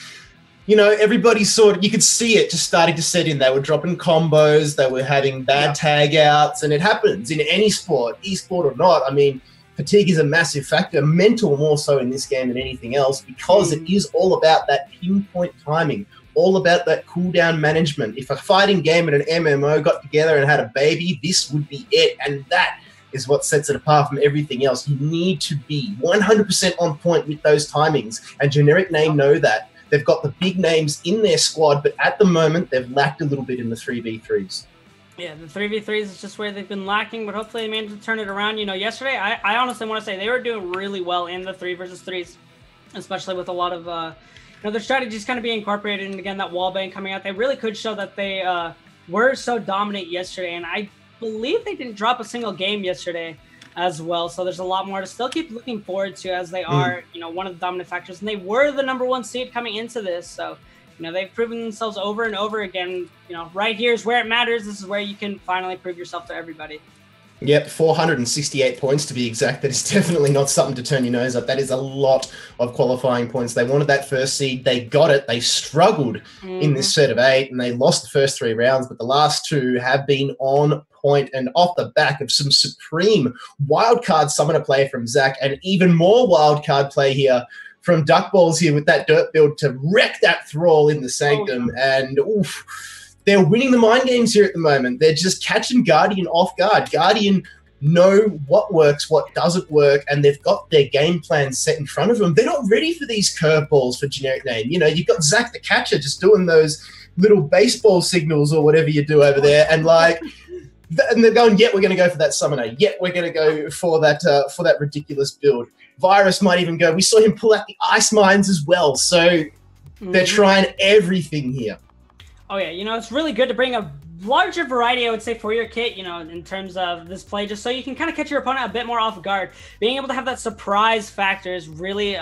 [SPEAKER 3] Everybody you could see it just starting to set in. They were dropping combos, they were having bad tag outs, and it happens in any sport, esport or not. I mean, fatigue is a massive factor, mental more so in this game than anything else, because it is all about that pinpoint timing, all about that cooldown management. If a fighting game and an MMO got together and had a baby, this would be it, and that is what sets it apart from everything else. You need to be 100% on point with those timings, and Generic Name know that. They've got the big names in their squad, but at the moment, they've lacked a little bit in the 3v3s.
[SPEAKER 4] Yeah, the 3v3s is just where they've been lacking, but hopefully they managed to turn it around. Yesterday, I honestly want to say they were doing really well in the 3 versus 3s, especially with a lot of, their strategies kind of being incorporated. And again, that wallbang coming out, they really could show that they were so dominant yesterday. And I believe they didn't drop a single game yesterday as well. So there's a lot more to still keep looking forward to, as they are, one of the dominant factors. And they were the #1 seed coming into this. So, they've proven themselves over and over again. Right here is where it matters. This is where you can finally prove yourself to everybody.
[SPEAKER 3] Yep, 468 points to be exact. That is definitely not something to turn your nose up. That is a lot of qualifying points. They wanted that first seed. They got it. They struggled in this set of 8, and they lost the first 3 rounds, but the last 2 have been on point and off the back of some supreme wildcard summoner play from Zach, and even more wildcard play here from Duck Balls here with that dirt build to wreck that Thrall in the Sanctum. And oof, they're winning the mind games here at the moment. They're just catching Guardian off guard. Guardian know what works, what doesn't work, and they've got their game plan set in front of them. They're not ready for these curveballs for Generic Name. You've got Zach the Catcher just doing those little baseball signals or whatever you do over there, and like, and they're going, yeah, we're going to go for that summoner. Yeah, we're going to go for that ridiculous build. Virus might even go. We saw him pull out the ice mines as well. So they're trying everything here.
[SPEAKER 4] Oh yeah, you know, it's really good to bring a larger variety, I would say, for your kit, you know, in terms of this play, just so you can kind of catch your opponent a bit more off guard. Being able to have that surprise factor is really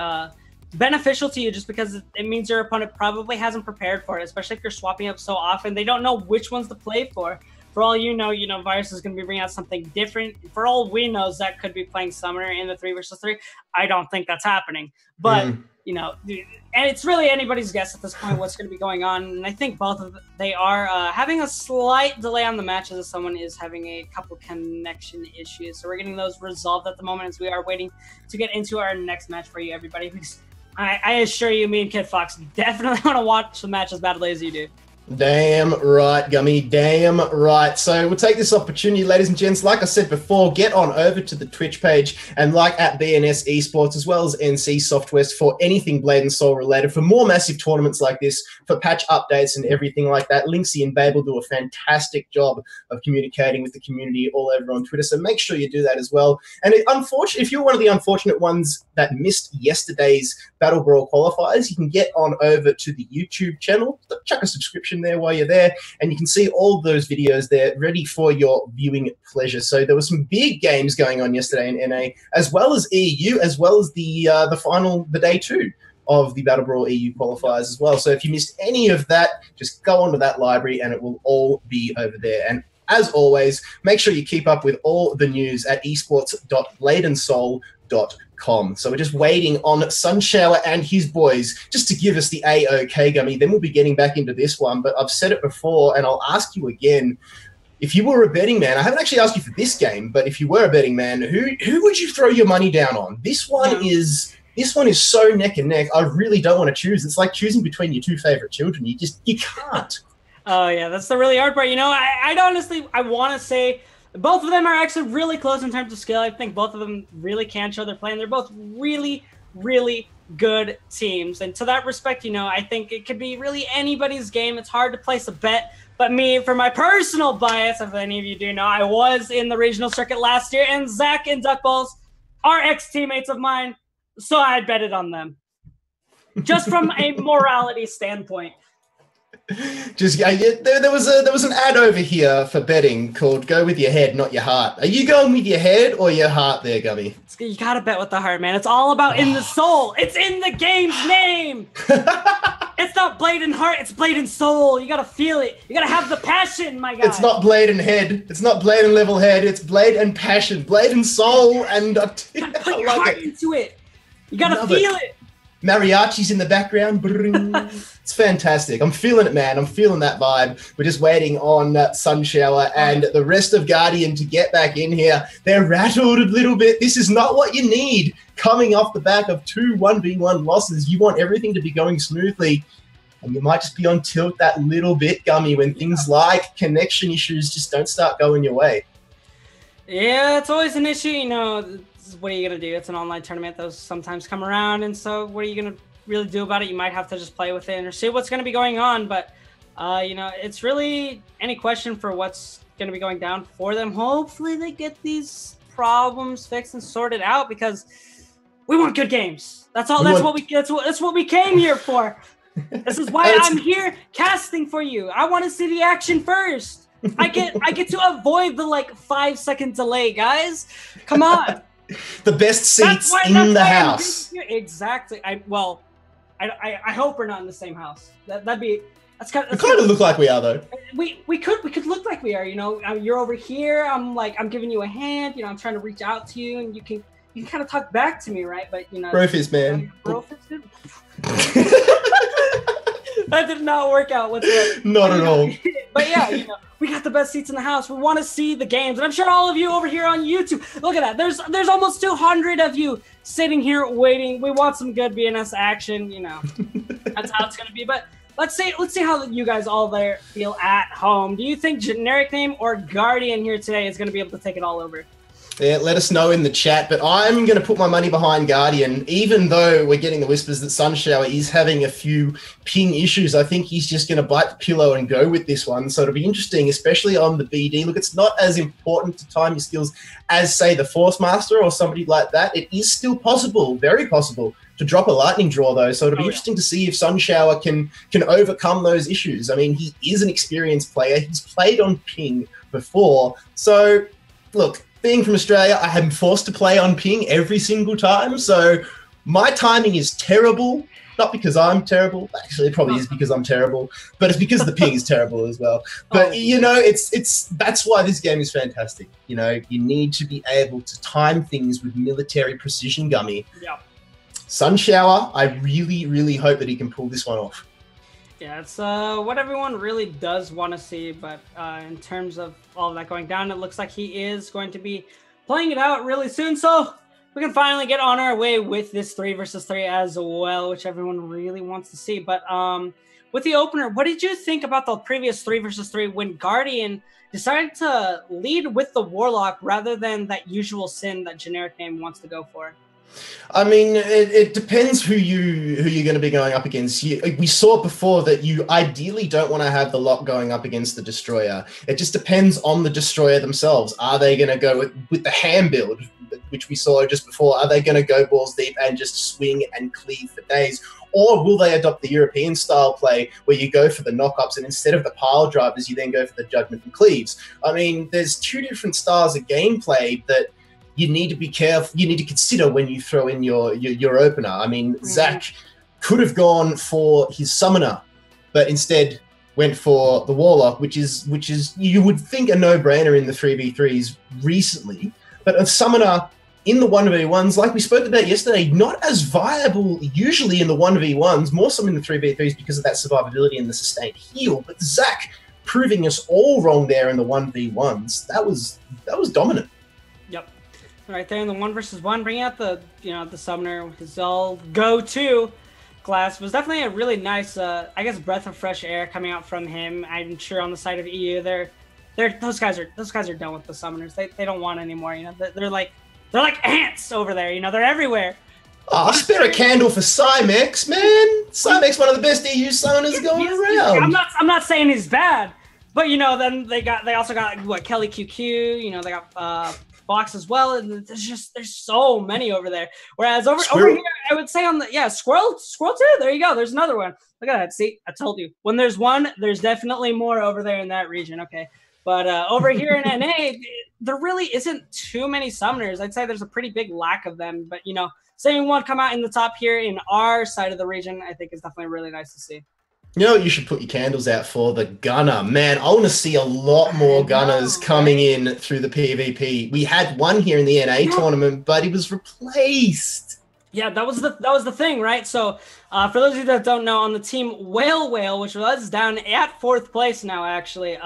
[SPEAKER 4] beneficial to you, just because it means your opponent probably hasn't prepared for it, especially if you're swapping up so often. They don't know which ones to play for. For all you know, Virus is going to be bringing out something different. For all we know, Zach could be playing Summoner in the 3 versus 3. I don't think that's happening. But, you know, and it's really anybody's guess at this point what's going to be going on. And I think both of them, they are having a slight delay on the matches as someone is having a couple connection issues. So we're getting those resolved at the moment as we are waiting to get into our next match for you, everybody. Because I assure you, me and Kid Fox definitely want to watch the match as badly as you do.
[SPEAKER 3] Damn right, Gummy. Damn right. So we'll take this opportunity, ladies and gents. Like I said before, get on over to the Twitch page and like at BNS Esports as well as NC Softwest for anything Blade and Soul related, for more massive tournaments like this, for patch updates and everything like that. Linksy and Babel do a fantastic job of communicating with the community all over on Twitter, so make sure you do that as well. And unfortunately, if you're one of the unfortunate ones that missed yesterday's Battle Brawl qualifiers, you can get on over to the YouTube channel, chuck a subscription there while you're there, and you can see all those videos there ready for your viewing pleasure. So there were some big games going on yesterday in NA, as well as EU, as well as the final, the day 2 of the Battle Brawl EU qualifiers as well. So if you missed any of that, just go onto that library and it will all be over there. And as always, make sure you keep up with all the news at esports.bladeandsoul.com. So we're just waiting on Sunshower and his boys just to give us the A-OK, Gummy. Then we'll be getting back into this one. But I've said it before, and I'll ask you again. If you were a betting man, I haven't actually asked you for this game, but if you were a betting man, who would you throw your money down on? This one is so neck and neck. I really don't want to choose. It's like choosing between your 2 favorite children. You can't.
[SPEAKER 4] Oh yeah, that's the really hard part. You know, I want to say both of them are actually really close in terms of skill. I think both of them really can show their play, and they're both really, really good teams. And to that respect, you know, I think it could be really anybody's game. It's hard to place a bet. But me, for my personal bias, if any of you do know, I was in the regional circuit last year, and Zach and Duckballs are ex-teammates of mine, so I betted on them. Just from a morality standpoint.
[SPEAKER 3] Just there was an ad over here for betting called "Go with your head, not your heart." Are you going with your head or your heart, there, Gummy?
[SPEAKER 4] You gotta bet with the heart, man. It's all about in the soul. It's in the game's name. It's not blade and heart. It's blade and soul. You gotta feel it. You gotta have the passion, my guy.
[SPEAKER 3] It's not blade and head. It's not blade and level head. It's blade and passion, blade and soul, and
[SPEAKER 4] put your heart into it. You gotta feel it.
[SPEAKER 3] Mariachi's in the background. It's fantastic. I'm feeling it, man. I'm feeling that vibe. We're just waiting on Sunshower and the rest of Guardian to get back in here. They're rattled a little bit. This is not what you need coming off the back of 2 1v1 losses. You want everything to be going smoothly, and you might just be on tilt that little bit, Gummy, when things like connection issues just don't start going your way.
[SPEAKER 4] Yeah, it's always an issue, you know. What are you going to do? It's an online tournament. Those sometimes come around. And so what are you going to really do about it? You might have to just play with it or see what's going to be going on. But, you know, it's really any question for what's going to be going down for them. Hopefully they get these problems fixed and sorted out, because we want good games. That's all. That's what we came here for. This is why I'm here casting for you. I want to see the action first. I get to avoid the 5-second delay, guys. Come on.
[SPEAKER 3] The best seats in the house.
[SPEAKER 4] Exactly. I hope we're not in the same house. That's kind of.
[SPEAKER 3] We kind of look like we are, though.
[SPEAKER 4] We could look like we are. You know, you're over here. I'm giving you a hand. You know, I'm trying to reach out to you, and you can kind of talk back to me, right? But you know,
[SPEAKER 3] Brofist, man.
[SPEAKER 4] Brofist. That did not work out whatsoever.
[SPEAKER 3] Not at all.
[SPEAKER 4] But yeah, you know, we got the best seats in the house. We want to see the games, and I'm sure all of you over here on YouTube. Look at that. There's almost 200 of you sitting here waiting. We want some good BNS action. You know, that's how it's gonna be. But let's see how you guys all there feel at home. Do you think generic name or Guardian here today is gonna be able to take it all over?
[SPEAKER 3] Yeah, let us know in the chat, but I'm going to put my money behind Guardian, even though we're getting the whispers that Sunshower is having a few ping issues. I think he's just going to bite the pillow and go with this one, so it'll be interesting, especially on the BD. Look, it's not as important to time your skills as, say, the Force Master or somebody like that. It is still possible, very possible, to drop a lightning draw, though, so it'll be interesting to see if Sunshower can overcome those issues. I mean, he is an experienced player. He's played on ping before, so, look, being from Australia, I am forced to play on ping every single time, so my timing is terrible. Not because I'm terrible. Actually, it probably is because I'm terrible, but it's because the ping is terrible as well. But you know, that's why this game is fantastic. You know, you need to be able to time things with military precision, Gummy.
[SPEAKER 4] Yeah.
[SPEAKER 3] Sunshower, I really, really hope that he can pull this one off.
[SPEAKER 4] Yeah, it's what everyone really does want to see, but in terms of all of that going down, it looks like he is going to be playing it out really soon, so we can finally get on our way with this 3 versus 3 as well, which everyone really wants to see. But with the opener, what did you think about the previous 3 versus 3 when Guardian decided to lead with the Warlock rather than that usual Sin that generic name wants to go for?
[SPEAKER 3] I mean, it depends who you're going to be going up against. We saw before that you ideally don't want to have the lot going up against the Destroyer. It just depends on the Destroyer themselves. Are they going to go with the ham build, which we saw just before? Are they going to go balls deep and just swing and cleave for days? Or will they adopt the European style play where you go for the knockups and instead of the pile drivers, you then go for the judgment and cleaves? I mean, there's two different styles of gameplay that you need to be careful, you need to consider when you throw in your opener. I mean, Zach could have gone for his summoner, but instead went for the Warlock, which is you would think a no-brainer in the 3v3s recently, but a summoner in the 1v1s, like we spoke about yesterday, not as viable usually in the 1v1s, more so in the 3v3s because of that survivability and the sustained heal. But Zach proving us all wrong there in the 1v1s, that was dominant.
[SPEAKER 4] Yep. Right there in the 1 versus 1, bringing out the the summoner with his all go-to class was definitely a really nice, I guess, breath of fresh air coming out from him. I'm sure on the side of EU, those guys are done with the summoners. They don't want anymore. You know, they're like ants over there. You know, they're everywhere.
[SPEAKER 3] Oh, spare a candle for Cymex, man. Cymex, one of the best EU summoners going around.
[SPEAKER 4] I'm not saying he's bad, but you know, then they also got what, Kelly QQ. You know, they got Box as well, and there's so many over there. Whereas over here, I would say on the Squirrel too. There you go. There's another one. Look at that. See, I told you. When there's one, there's definitely more over there in that region. Okay, but over here in NA, there really isn't too many summoners. I'd say there's a pretty big lack of them. But you know, seeing one come out in the top here in our side of the region, I think is definitely really nice to see.
[SPEAKER 3] You know what you should put your candles out for? The Gunner. Man, I want to see a lot more Gunners coming in through the PvP. We had one here in the NA tournament, but he was replaced.
[SPEAKER 4] Yeah, that was the thing, right? So for those of you that don't know, on the team Whale, which was down at 4th place now, actually,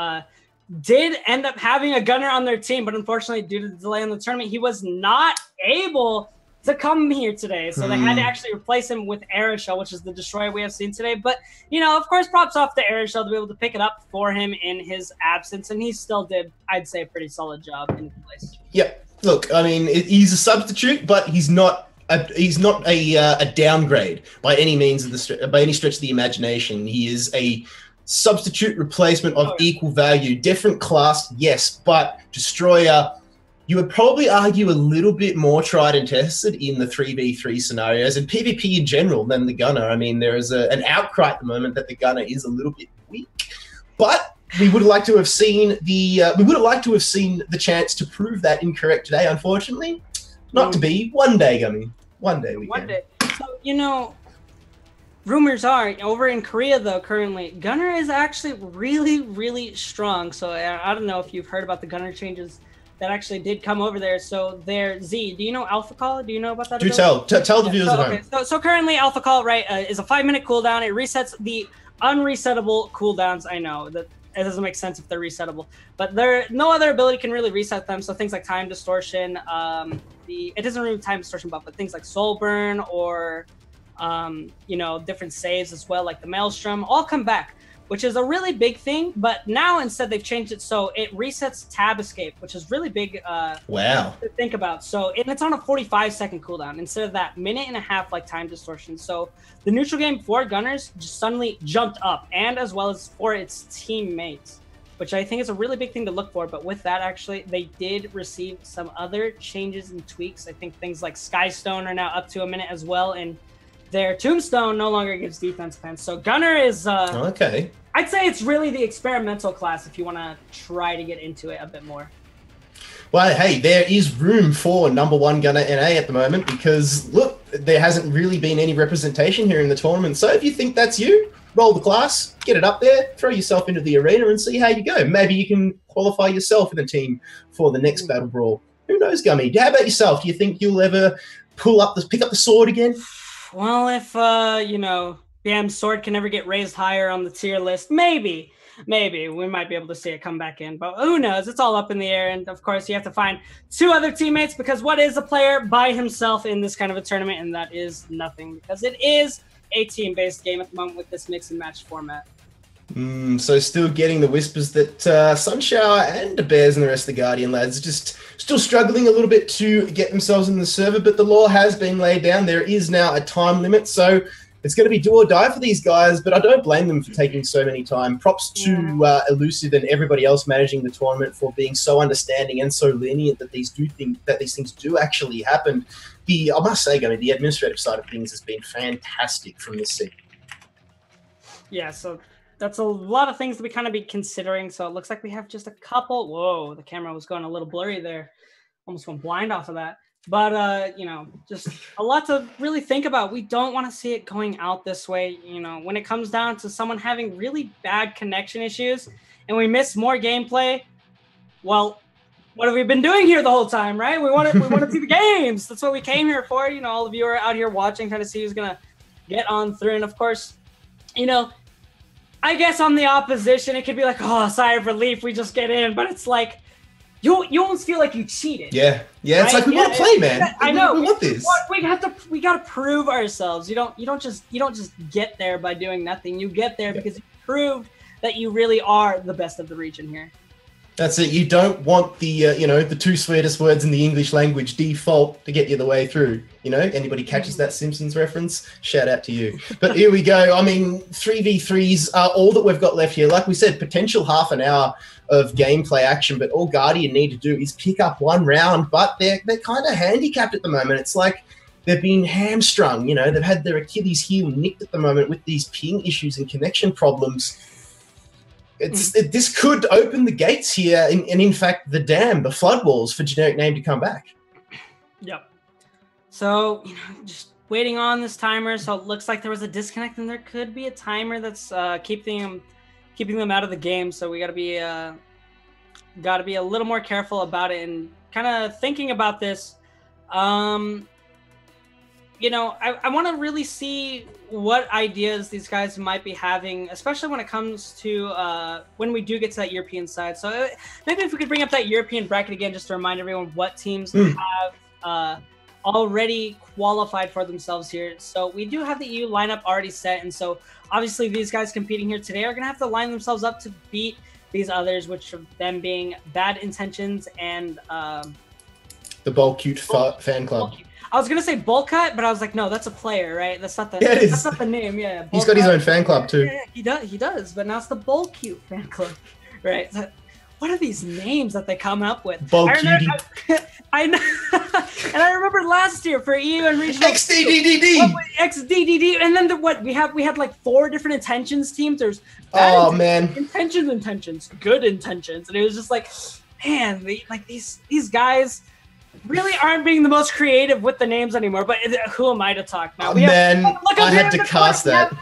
[SPEAKER 4] did end up having a Gunner on their team, but unfortunately, due to the delay in the tournament, he was not able to come here today. So they had to actually replace him with Aeroshell, which is the Destroyer we have seen today. But, you know, of course, props off to Aeroshell to be able to pick it up for him in his absence. And he still did, I'd say, a pretty solid job in place.
[SPEAKER 3] Yeah, look, I mean, he's a substitute, but he's not a downgrade by any means by any stretch of the imagination. He is a substitute replacement of equal value. Different class, yes, but Destroyer, you would probably argue a little bit more tried and tested in the 3v3 scenarios and PvP in general than the Gunner. I mean, there is an outcry at the moment that the Gunner is a little bit weak, but we would have liked to have seen the chance to prove that incorrect today. Unfortunately, not to be. One day, Gummy. One day we can.
[SPEAKER 4] One day. So you know, rumors are over in Korea though. Currently, Gunner is actually really, really strong. So I don't know if you've heard about the Gunner changes that actually did come over there. So there, Z, do you know Alpha Call? Do you know about that?
[SPEAKER 3] Do tell the viewers at home.
[SPEAKER 4] So currently Alpha Call, right, is a 5-minute cooldown. It resets the unresettable cooldowns. I know that it doesn't make sense if they're resettable, but no other ability can really reset them. So things like Time Distortion, it doesn't really Time Distortion buff, but things like Soul Burn or you know, different saves as well, like the Maelstrom, all come back. which is a really big thing. But now instead they've changed it so it resets tab escape, which is really big.
[SPEAKER 3] Wow.
[SPEAKER 4] To think about. So and it's on a 45-second cooldown instead of that minute-and-a-half like time distortion. So the neutral game for Gunners just suddenly jumped up, and as well as for its teammates, which I think is a really big thing to look for. But with that, actually, they did receive some other changes and tweaks. I think things like Skystone are now up to a minute as well, and their Tombstone no longer gives defense pens. So Gunner is
[SPEAKER 3] okay.
[SPEAKER 4] I'd say it's really the experimental class if you want to try to get into it a bit more.
[SPEAKER 3] Well, hey, there is room for #1 gunner NA at the moment because, look, there hasn't really been any representation here in the tournament. So if you think that's you, roll the class, get it up there, throw yourself into the arena and see how you go. Maybe you can qualify yourself in a team for the next Battle Brawl. Who knows, Gummy? How about yourself? Do you think you'll ever pick up the sword again?
[SPEAKER 4] Well, if, you know, BM's sword can never get raised higher on the tier list, maybe we might be able to see it come back in. But who knows? It's all up in the air. And, of course, you have to find 2 other teammates because what is a player by himself in this kind of a tournament? And that is nothing because it is a team-based game at the moment with this mix and match format.
[SPEAKER 3] So still getting the whispers that Sunshower and the Bears and the rest of the Guardian lads are just still struggling a little bit to get themselves in the server, but the law has been laid down. There is now a time limit, so it's going to be do or die for these guys, but I don't blame them for taking so many time. Props to Elusive and everybody else managing the tournament for being so understanding and so lenient that these things do actually happen. I must say, Gummy, the administrative side of things has been fantastic from this scene.
[SPEAKER 4] Yeah, so that's a lot of things to kind of be considering. So it looks like we have just a couple. Whoa, the camera was going a little blurry there. Almost went blind off of that. But, you know, just a lot to really think about. We don't want to see it going out this way. You know, when it comes down to someone having really bad connection issues and we miss more gameplay, well, what have we been doing here the whole time, right? We want to see the games. That's what we came here for. You know, all of you are out here watching, trying to see who's going to get on through. And, of course, you know, I guess on the opposition, it could be like, oh, sigh of relief, we just get in. But it's like, you almost feel like you cheated.
[SPEAKER 3] Yeah, yeah. It's
[SPEAKER 4] right?
[SPEAKER 3] like we want to play, man.
[SPEAKER 4] I know.
[SPEAKER 3] We want this.
[SPEAKER 4] We gotta prove ourselves. You don't just get there by doing nothing. You get there because you proved that you really are the best of the region here.
[SPEAKER 3] That's it. You don't want the you know, the 2 sweetest words in the English language default to get you the way through. You know, anybody catches that Simpsons reference, shout out to you. But here we go. I mean, 3v3s are all that we've got left here. Like we said, potential half an hour of gameplay action, but all Guardian need to do is pick up 1 round, but they're kind of handicapped at the moment. It's like they've been hamstrung, you know, they've had their Achilles heel nicked at the moment with these ping issues and connection problems. This could open the gates here, and in fact, the dam, the flood walls for generic name to come back.
[SPEAKER 4] Yep. So, you know, just waiting on this timer. So it looks like there was a disconnect, and there could be a timer that's keeping them out of the game. So we got to be a little more careful about it and kind of thinking about this. You know, I want to really see what ideas these guys might be having, especially when it comes to when we do get to that European side. So maybe if we could bring up that European bracket again, just to remind everyone what teams have already qualified for themselves here. So we do have the EU lineup already set. And so obviously these guys competing here today are going to have to line themselves up to beat these others, which of them being Bad Intentions and
[SPEAKER 3] the Ball Cute fan club.
[SPEAKER 4] I was gonna say Bowl Cut, but I was like, no, that's a player, right? That's not the that's not the name. Yeah,
[SPEAKER 3] he's got his own fan club too.
[SPEAKER 4] Yeah, he does. But now it's the Bowl Cute fan club, right? So, what are these names that they come up with?
[SPEAKER 3] Bowl Cutie.
[SPEAKER 4] I know, and I remember last year for EU and regional XDDD, and then we had like 4 different intentions teams. There's intentions, good intentions, and it was just like, man, these guys really aren't being the most creative with the names anymore. But who am I to talk now?
[SPEAKER 3] I had to cast that.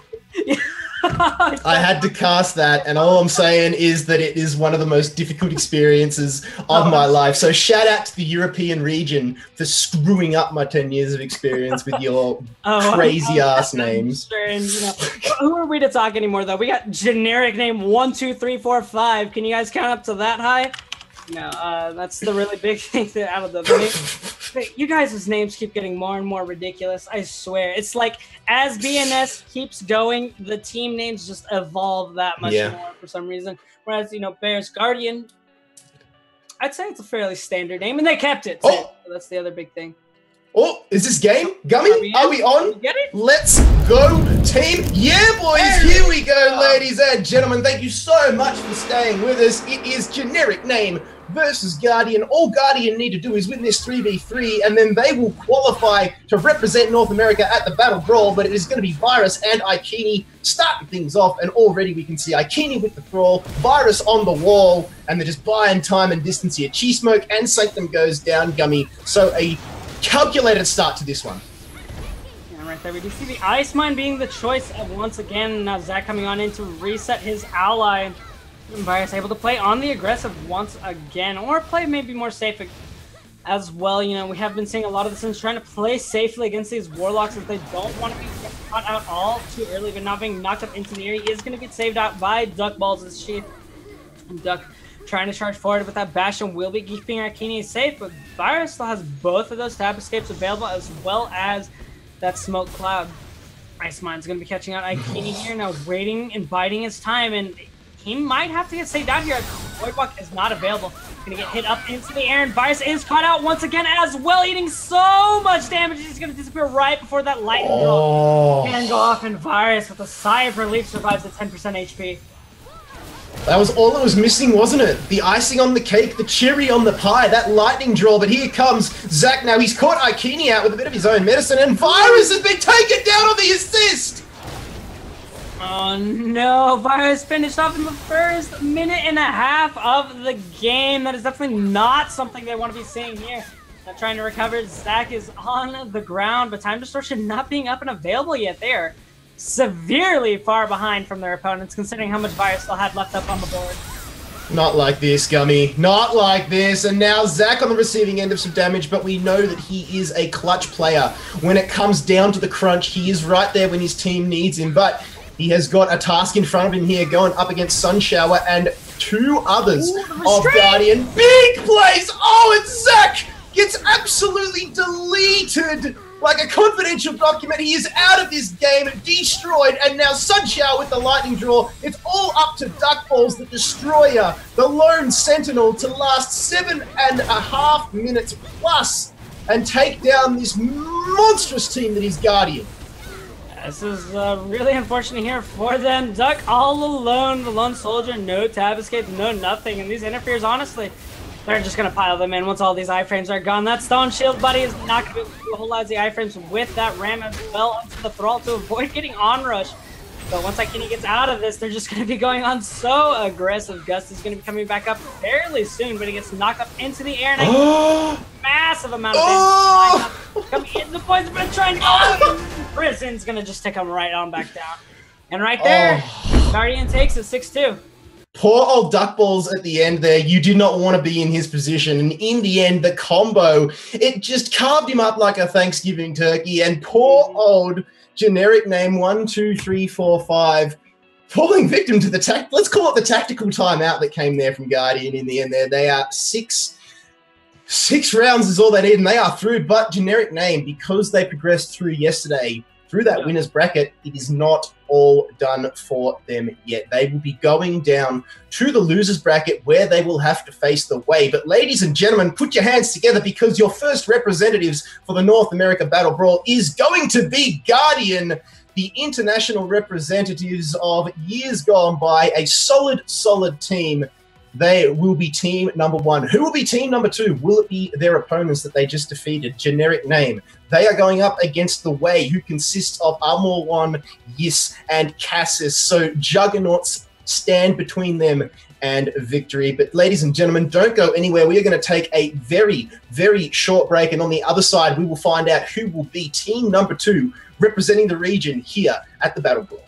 [SPEAKER 3] I had to cast that, and all I'm saying is that it is one of the most difficult experiences of my life. So shout out to the European region for screwing up my 10 years of experience with your crazy ass names.
[SPEAKER 4] And, you know, who are we to talk anymore, though? We got generic name 1, 2, 3, 4, 5. Can you guys count up to that high? No, that's the really big thing out of the you guys' names keep getting more and more ridiculous. I swear. It's like as BNS keeps going, the team names just evolve that much more for some reason. Whereas, you know, Bears Guardian, I'd say it's a fairly standard name, and they kept it. Too. So that's the other big thing.
[SPEAKER 3] Oh, is this game? Gummy, are we on? Let's go, team. Yeah, boys, here we go, ladies and gentlemen. Thank you so much for staying with us. It is generic name versus Guardian. All Guardian need to do is win this 3v3, and then they will qualify to represent North America at the Battle Brawl, but it is going to be Virus and Ikini starting things off, and already we can see Ikini with the Brawl, Virus on the wall, and they're just buying time and distance here. Chi Smoke and Sanctum goes down, Gummy. So a calculated start to this one.
[SPEAKER 4] Yeah, right there. We do see the Ice Mine being the choice once again. Now Zach coming on in to reset his ally. And Virus able to play on the aggressive once again, or play maybe more safe as well. You know, we have been seeing a lot of the Sims trying to play safely against these Warlocks as they don't want to be caught out all too early, but not being knocked up into the air. He is going to get saved out by Duck Balls as she and Duck trying to charge forward with that Bastion will be keeping Ikini safe, but Virus still has both of those tab escapes available as well as that smoke cloud. Ice Mine's going to be catching out Ikini here now, waiting and biding his time, and he might have to get saved out here. Voidwalk is not available. Going to get hit up into the air, and Virus is caught out once again as well, eating so much damage. He's going to disappear right before that lightning bolt can go off, and Virus with a sigh of relief survives at 10% HP.
[SPEAKER 3] That was all it was missing, wasn't it? The icing on the cake, the cherry on the pie, that lightning draw. But here comes Zach now. He's caught Ikini out with a bit of his own medicine, and Virus has been taken down on the assist!
[SPEAKER 4] Oh no, Virus finished off in the first minute and a half of the game. That is definitely not something they want to be seeing here. Now trying to recover, Zach is on the ground, but Time Distortion not being up and available yet. They are severely far behind from their opponents, considering how much Virus still had left up on the board.
[SPEAKER 3] Not like this, Gummy. Not like this. And now Zach on the receiving end of some damage, but we know that he is a clutch player. When it comes down to the crunch, he is right there when his team needs him. But he has got a task in front of him here, going up against Sunshower and two others of Guardian. Big plays! Oh, and Zach gets absolutely deleted like a confidential document. He is out of this game, destroyed, and now Sunshower with the lightning draw. It's all up to Duck Balls, the destroyer, the lone sentinel, to last 7.5 minutes plus and take down this monstrous team that is Guardian.
[SPEAKER 4] This is really unfortunate here for them. Duck all alone, the lone soldier, no tab escape, no nothing, and these interferes, honestly, they're just going to pile them in once all these iframes are gone. That Stone Shield Buddy is not going to do a whole lot of the iframes with that Ram as well onto the Thrall to avoid getting on-rush. But once Ikini gets out of this, they're just going to be going on so aggressive. Gust is going to be coming back up fairly soon, but he gets knocked up into the air, and a massive amount of damage coming into the poison, but trying to go out. Prison's going to just take him right on back down. And right there, Guardian takes it 6-2.
[SPEAKER 3] Poor old Duck Balls at the end there. You did not want to be in his position. And in the end, the combo, it just carved him up like a Thanksgiving turkey. And poor old generic name 1, 2, 3, 4, 5, falling victim to the let's call it the tactical timeout that came there from Guardian in the end there. They are six rounds is all they need, and they are through. But generic name, because they progressed through yesterday, through that winner's bracket, it is not all done for them yet. They will be going down to the loser's bracket where they will have to face the way. But ladies and gentlemen, put your hands together, because your first representatives for the North America Battle Brawl is going to be Guardian, the international representatives of years gone by, a solid team. They will be team number 1. Who will be team number 2? Will it be their opponents that they just defeated? Generic name. They are going up against the Way, who consists of Armor 1, Yis, and Cassis. So juggernauts stand between them and victory. But ladies and gentlemen, don't go anywhere. We are going to take a very, very short break. And on the other side, we will find out who will be team number 2 representing the region here at the Battle Brawl.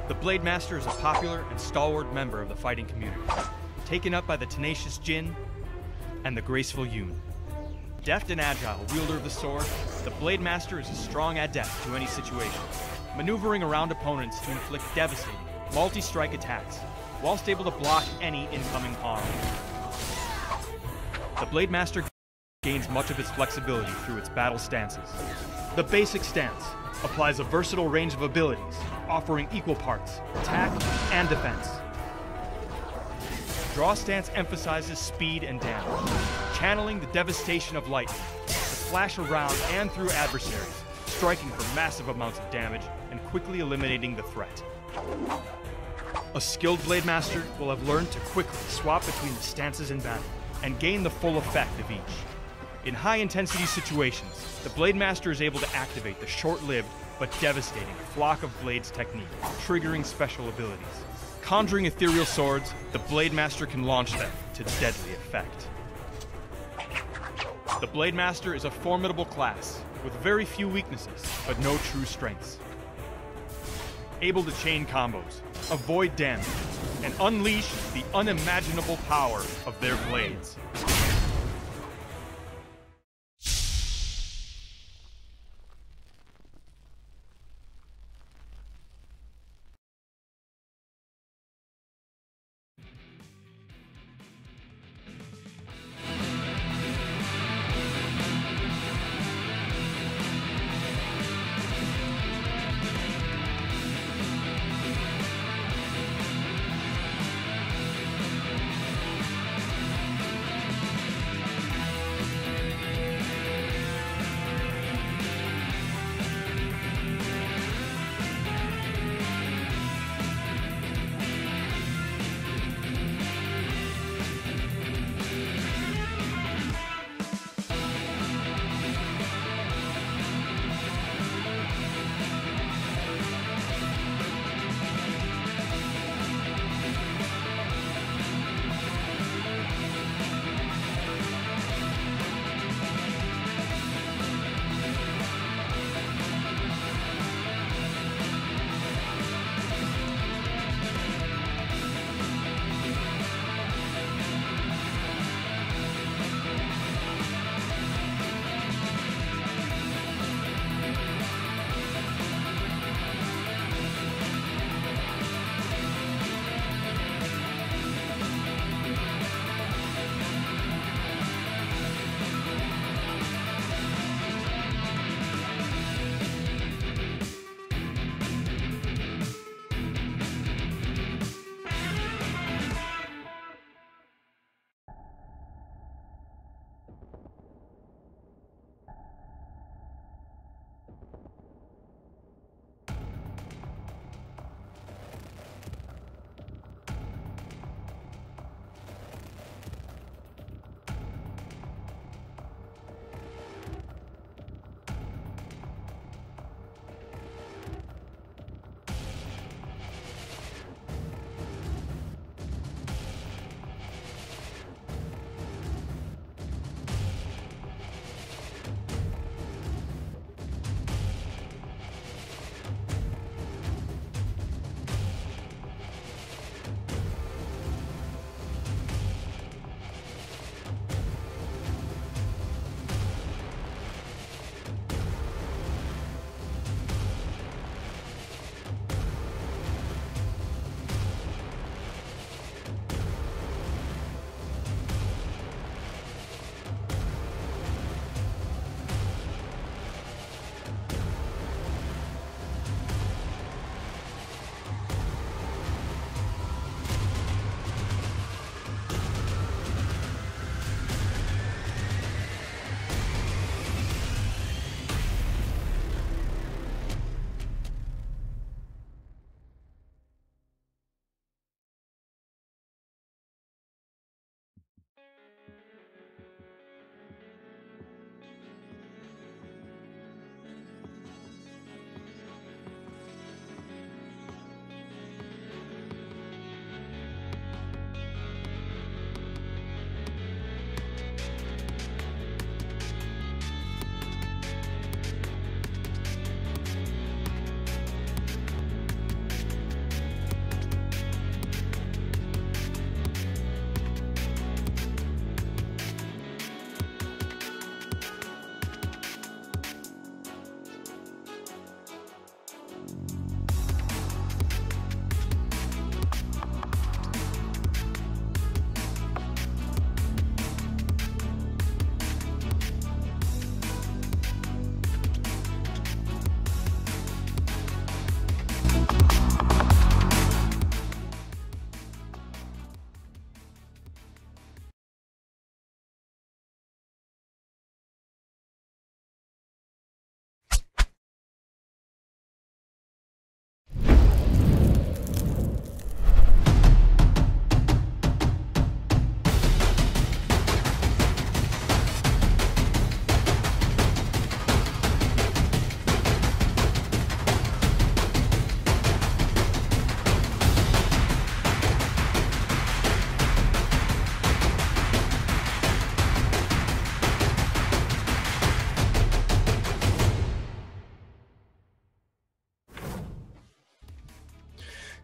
[SPEAKER 1] The Blademaster is a popular and stalwart member of the fighting community, taken up by the tenacious Jin and the graceful Yoon. Deft and agile wielder of the sword, the Blademaster is a strong adept to any situation, maneuvering around opponents to inflict devastating, multi-strike attacks, whilst able to block any incoming harm. The Blademaster gains much of its flexibility through its battle stances. The basic stance applies a versatile range of abilities, offering equal parts attack and defense. Draw stance emphasizes speed and damage, channeling the devastation of lightning to flash around and through adversaries, striking for massive amounts of damage and quickly eliminating the threat. A skilled Blademaster will have learned to quickly swap between the stances in battle and gain the full effect of each. In high-intensity situations, the Blademaster is able to activate the short-lived but devastating Flock of Blades technique, triggering special abilities. Conjuring ethereal swords, the Blademaster can launch them to deadly effect. The Blademaster is a formidable class, with very few weaknesses, but no true strengths. Able to chain combos, avoid damage, and unleash the unimaginable power of their blades.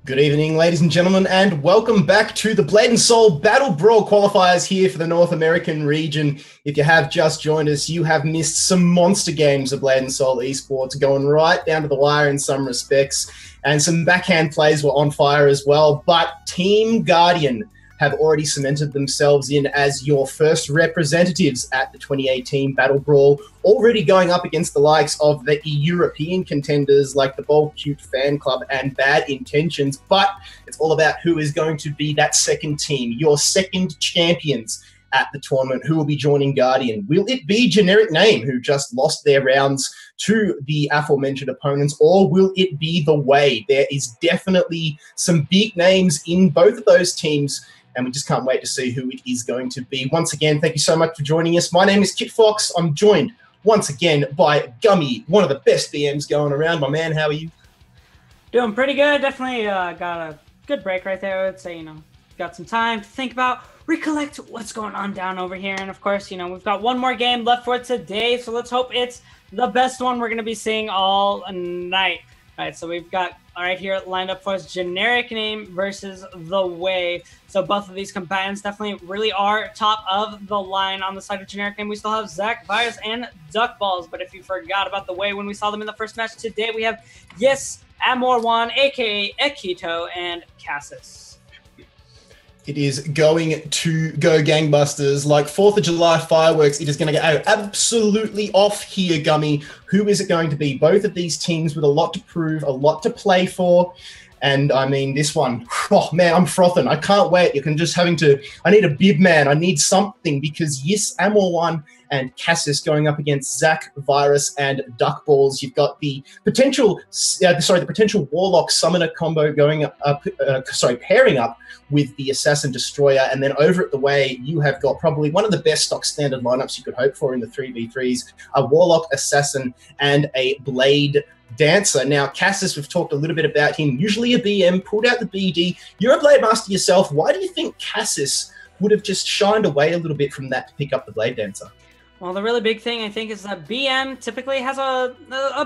[SPEAKER 3] Good evening, ladies and gentlemen, and welcome back to the Blade and Soul Battle Brawl Qualifiers here for the North American region. If you have just joined us, you have missed some monster games of Blade and Soul Esports, going right down to the wire in some respects, and some backhand plays were on fire as well. But Team Guardian have already cemented themselves in as your first representatives at the 2018 Battle Brawl, already going up against the likes of the European contenders like the Bold Cute Fan Club and Bad Intentions. But it's all about who is going to be that second team, your second champions at the tournament, who will be joining Guardian. Will it be Generic Name, who just lost their rounds to the aforementioned opponents, or will it be The Way? There is definitely some big names in both of those teams, and we just can't wait to see who it is going to be. Once again, thank you so much for joining us. My name is Kit Fox. I'm joined once again by Gummy, one of the best BMs going around. My man, how are you?
[SPEAKER 4] Doing pretty good. Definitely got a good break right there. I would say, got some time to think about, recollect what's going on down over here. And of course, we've got one more game left for today. So let's hope it's the best one we're going to be seeing all night. All right, so we've got right here lined up for us, Generic Name versus The Way. So both of these combatants definitely really are top of the line. On the side of Generic Name, we still have Zach, Virus, and Duck Balls. But if you forgot about The Way when we saw them in the first match today, we have Amor1, aka Akito, and Cassis.
[SPEAKER 3] It is going to go gangbusters. Like 4th of July fireworks, it is going to go absolutely off here, Gummy. Who is it going to be? Both of these teams with a lot to prove, a lot to play for. And I mean, this one, oh man, I'm frothing. I can't wait. I need a bib, man. I need something because Amor1 and Cassis going up against Zach, Virus, and Duck Balls. You've got the potential Warlock Summoner combo going up, pairing up with the Assassin Destroyer. And then over at The Way, you have got probably one of the best stock standard lineups you could hope for in the 3v3s, a Warlock, Assassin, and a Blade Dancer. Now, Cassis, we've talked a little bit about him, usually a BM, pulled out the BD. You're a Blademaster yourself. Why do you think Cassis would have just shined away a little bit from that to pick up the Blade Dancer?
[SPEAKER 4] Well, the really big thing, I think, is that BM typically has a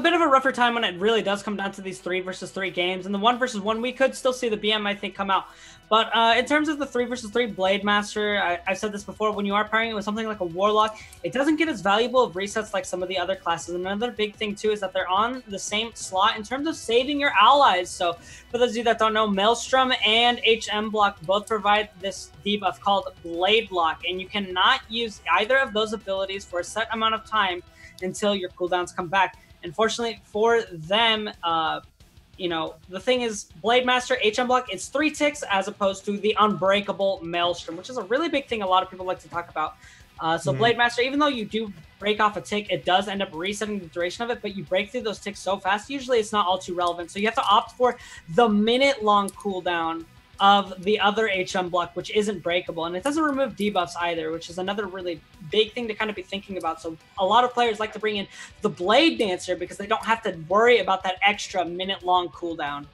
[SPEAKER 4] bit of a rougher time when it really does come down to these 3 versus 3 games. In the 1 versus 1, we could still see the BM, I think, come out. But in terms of the 3 versus 3 Blademaster, I've said this before, when you are pairing it with something like a Warlock, it doesn't get as valuable of resets like some of the other classes. And another big thing, too, is that they're on the same slot in terms of saving your allies. So for those of you that don't know, Maelstrom and HM Block both provide this debuff called Blade Block. And you cannot use either of those abilities for a set amount of time until your cooldowns come back. Unfortunately for them, the thing is, Blademaster, HM Block, it's 3 ticks as opposed to the Unbreakable Maelstrom, which is a really big thing a lot of people like to talk about. Blademaster, even though you do break off a tick, it does end up resetting the duration of it, but you break through those ticks so fast, usually it's not all too relevant. So you have to opt for the minute-long cooldown of the other HM Block, which isn't breakable, and it doesn't remove debuffs either, which is another really big thing to kind of be thinking about. So a lot of players like to bring in the Blade Dancer because they don't have to worry about that extra minute-long cooldown.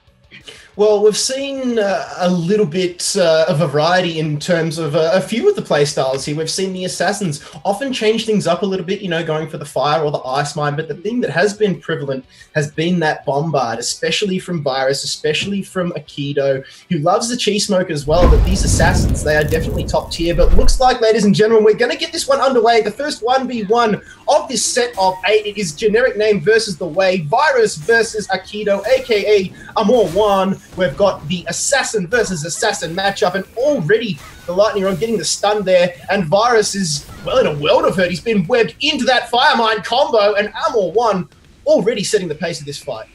[SPEAKER 3] Well, we've seen a little bit of a variety in terms of a few of the playstyles here. We've seen the Assassins often change things up a little bit, going for the Fire or the Ice Mine, but the thing that has been prevalent has been that Bombard, especially from Virus, especially from Akito, who loves the Chi Smoke as well. But these Assassins, they are definitely top tier. But looks like, ladies and gentlemen, we're going to get this one underway. The first 1v1 of this set of 8. It is Generic Name versus The Way, Virus versus Akito, aka Amor1. We've got the Assassin versus Assassin matchup, and already the Lightning Rod getting the stun there, and Virus is, well, in a world of hurt. He's been webbed into that Fire Mine combo, and Amor1 already setting the pace of this fight.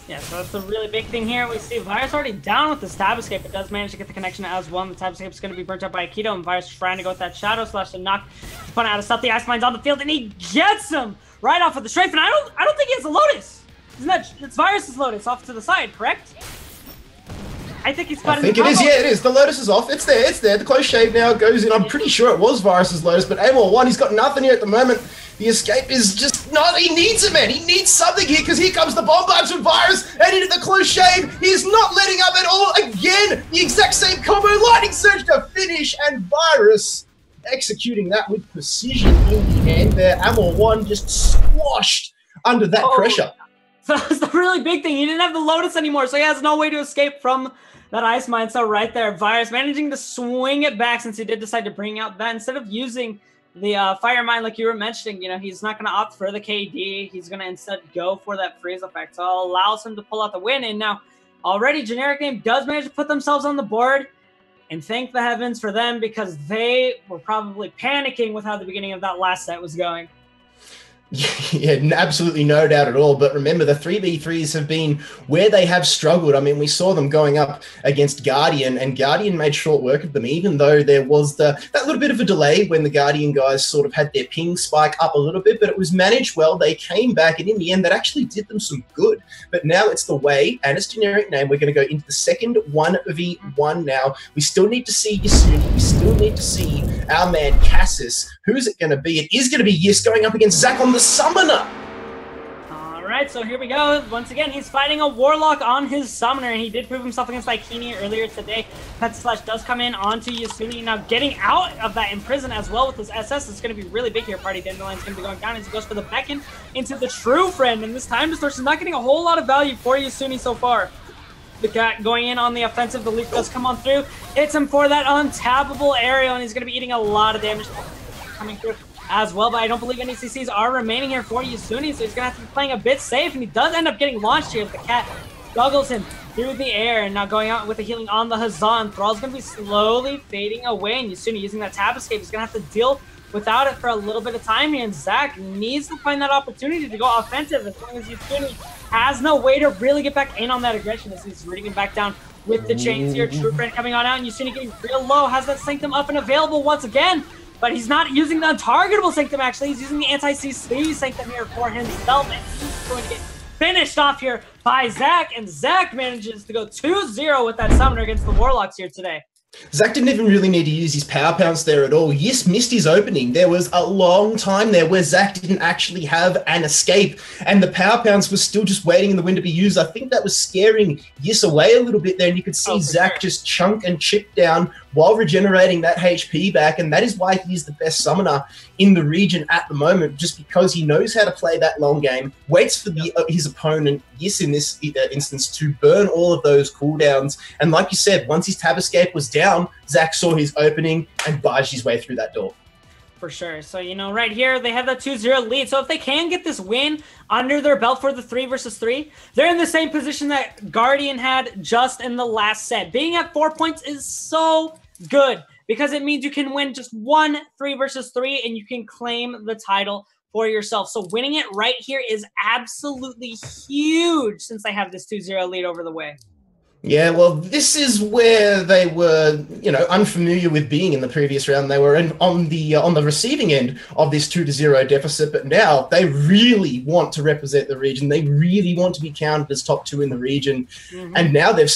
[SPEAKER 4] Yeah, so that's the really big thing here. We see Virus already down with the Stab Escape, but does manage to get the connection as well. The Stab Escape is going to be burnt up by Akito, and Virus trying to go with that Shadow Slash to knock his opponent out of stealth. The Ice Mine's on the field, and he gets him right off of the strafe, and I don't think he has a Lotus. Isn't that, it's Virus's Lotus off to the side, correct? I think he's got
[SPEAKER 3] I think it is, yeah, it is. The Lotus is off. It's there. The close shave now goes in. I'm pretty sure it was Virus's Lotus, but Amor1, he's got nothing here at the moment. The escape is just not, he needs it, man. He needs something here because here comes the Bombards from Virus and into the close shave. He's not letting up at all. Again, the exact same combo. Lightning Surge to finish, and Virus executing that with precision in the end there. Amor1 just squashed under that pressure.
[SPEAKER 4] So that's the really big thing. He didn't have the Lotus anymore, so he has no way to escape from that Ice Mine. So right there, Virus managing to swing it back since he did decide to bring out that. Instead of using the Fire Mine like you were mentioning, you know, he's not going to opt for the KD. He's going to instead go for that freeze effect. So it allows him to pull out the win. And now already Generic Name does manage to put themselves on the board. And thank the heavens for them, because they were probably panicking with how the beginning of that last set was going.
[SPEAKER 3] Yeah, absolutely no doubt at all. But remember, the 3v3s have been where they have struggled. I mean, we saw them going up against Guardian, and Guardian made short work of them, even though there was that little bit of a delay when the Guardian guys sort of had their ping spike up a little bit, but it was managed well. They came back, and in the end, that actually did them some good. But now it's the way, and it's Generic Name. We're going to go into the second 1v1 now. We still need to see Yasuni. We still need to see our man Cassis. Who's it going to be? It is going to be Yis going up against Zach on the Summoner.
[SPEAKER 4] All right, so here we go. Once again, he's fighting a Warlock on his Summoner, and he did prove himself against Ikini earlier today. Pet Slash does come in onto Yasuni. Now getting out of that imprison as well with his SS is going to be really big here. Party Dandelion's going to be going down as he goes for the Beckon into the True Friend, and this Time Distortion not getting a whole lot of value for Yasuni so far. The Cat going in on the offensive. The Leap does come on through. Hits him for that untappable aerial, and he's going to be eating a lot of damage coming through as well, but I don't believe any CCs are remaining here for Yasuni, so he's going to have to be playing a bit safe, and he does end up getting launched here as the Cat juggles him through the air, and now going out with the healing on the Hazan. Thrall's going to be slowly fading away, and Yasuni using that Tab Escape is going to have to deal without it for a little bit of time here, and Zach needs to find that opportunity to go offensive as long as Yasuni has no way to really get back in on that aggression as he's rooting him back down with the chains here. True Friend coming on out, and Yasuni getting real low, has that Sanctum up and available once again. But he's not using the untargetable Sanctum, actually. He's using the anti-CC Sanctum here for himself. And he's going to get finished off here by Zach. And Zach manages to go 2-0 with that Summoner against the Warlocks here today.
[SPEAKER 3] Zach didn't even really need to use his power pounce there at all. Yis missed his opening. There was a long time there where Zach didn't actually have an escape, and the power pounce was still just waiting in the wind to be used. I think that was scaring Yis away a little bit there, and you could see Zach just chunk and chip down while regenerating that HP back, and that is why he's the best summoner in the region at the moment, just because he knows how to play that long game, waits for his opponent, Yis in this instance, to burn all of those cooldowns, and like you said, once his tab escape was down, Zach saw his opening and barged his way through that door.
[SPEAKER 4] For sure. So, you know, right here, they have that 2-0 lead. So if they can get this win under their belt for the 3 versus 3, they're in the same position that Guardian had just in the last set. Being at 4 points is so good because it means you can win just one 3 versus 3 and you can claim the title for yourself. So winning it right here is absolutely huge since they have this 2-0 lead over the way.
[SPEAKER 3] Yeah, well, this is where they were, you know, unfamiliar with being in the previous round. They were on the receiving end of this 2-0 deficit, but now they really want to represent the region. They really want to be counted as top 2 in the region. And now they've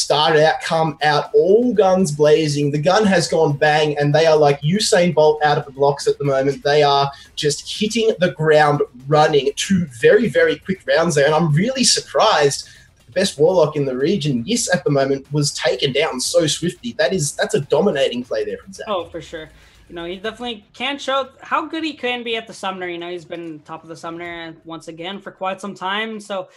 [SPEAKER 3] come out all guns blazing. The gun has gone bang, and they are like Usain Bolt out of the blocks at the moment. They are just hitting the ground running. 2 very, very quick rounds there, and I'm really surprised. The best Warlock in the region, Yis, at the moment, was taken down so swiftly. That's a dominating play there from Zach.
[SPEAKER 4] Oh, for sure. You know, he definitely can show how good he can be at the Summoner. You know, he's been top of the Summoner once again for quite some time. So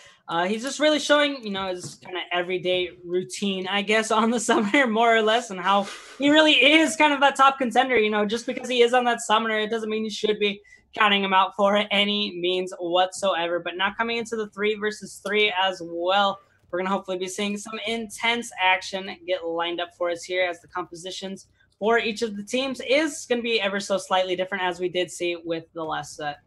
[SPEAKER 4] he's just really showing, you know, his kind of everyday routine, I guess, on the Summoner, more or less, and how he really is kind of that top contender. You know, just because he is on that Summoner, it doesn't mean you should be counting him out for any means whatsoever. But now coming into the 3 versus 3 as well, we're going to hopefully be seeing some intense action get lined up for us here as the compositions for each of the teams is going to be ever so slightly different as we did see with the last set.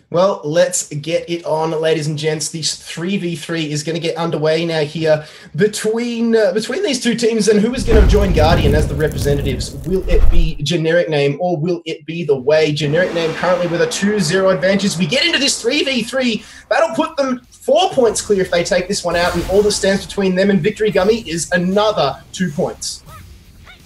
[SPEAKER 3] Well, let's get it on, ladies and gents. This 3v3 is going to get underway now here between these two teams. And who is going to join Guardian as the representatives? Will it be Generic Name or will it be The Way? Generic Name currently with a 2-0 advantage. We get into this 3v3. That'll put them 4 points clear if they take this one out. And all that stands between them and Victory Gummy is another 2 points.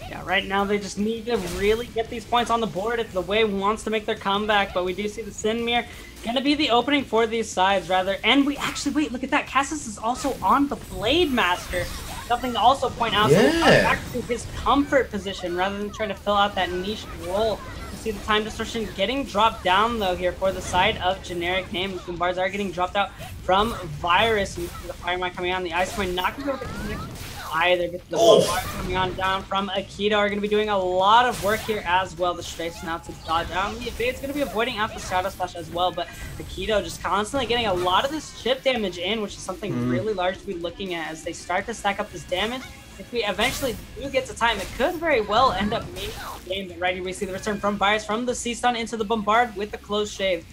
[SPEAKER 4] Yeah, right now they just need to really get these points on the board if The Way wants to make their comeback. But we do see the Sinmir going to be the opening for these sides, rather. And we actually, wait, look at that. Cassis is also on the Blademaster. Something to also point out.
[SPEAKER 3] Yeah.
[SPEAKER 4] So back to his comfort position rather than trying to fill out that niche role. see the time distortion getting dropped down though here for the side of generic name. Bombards are getting dropped out from Virus. And you see the Fire Mine coming on. The Ice Mine not going to go with the connection either. The Bombards coming on down from Aikido are going to be doing a lot of work here as well. The Strafes now to dodge out. The Evade's going to be avoiding out the Shadow Slash as well, but Aikido just constantly getting a lot of this chip damage in, which is something really large to be looking at as they start to stack up this damage. If we eventually do get to time, it could very well end up making the game. But right here we see the return from Virus from the C-Stun into the Bombard with the close shave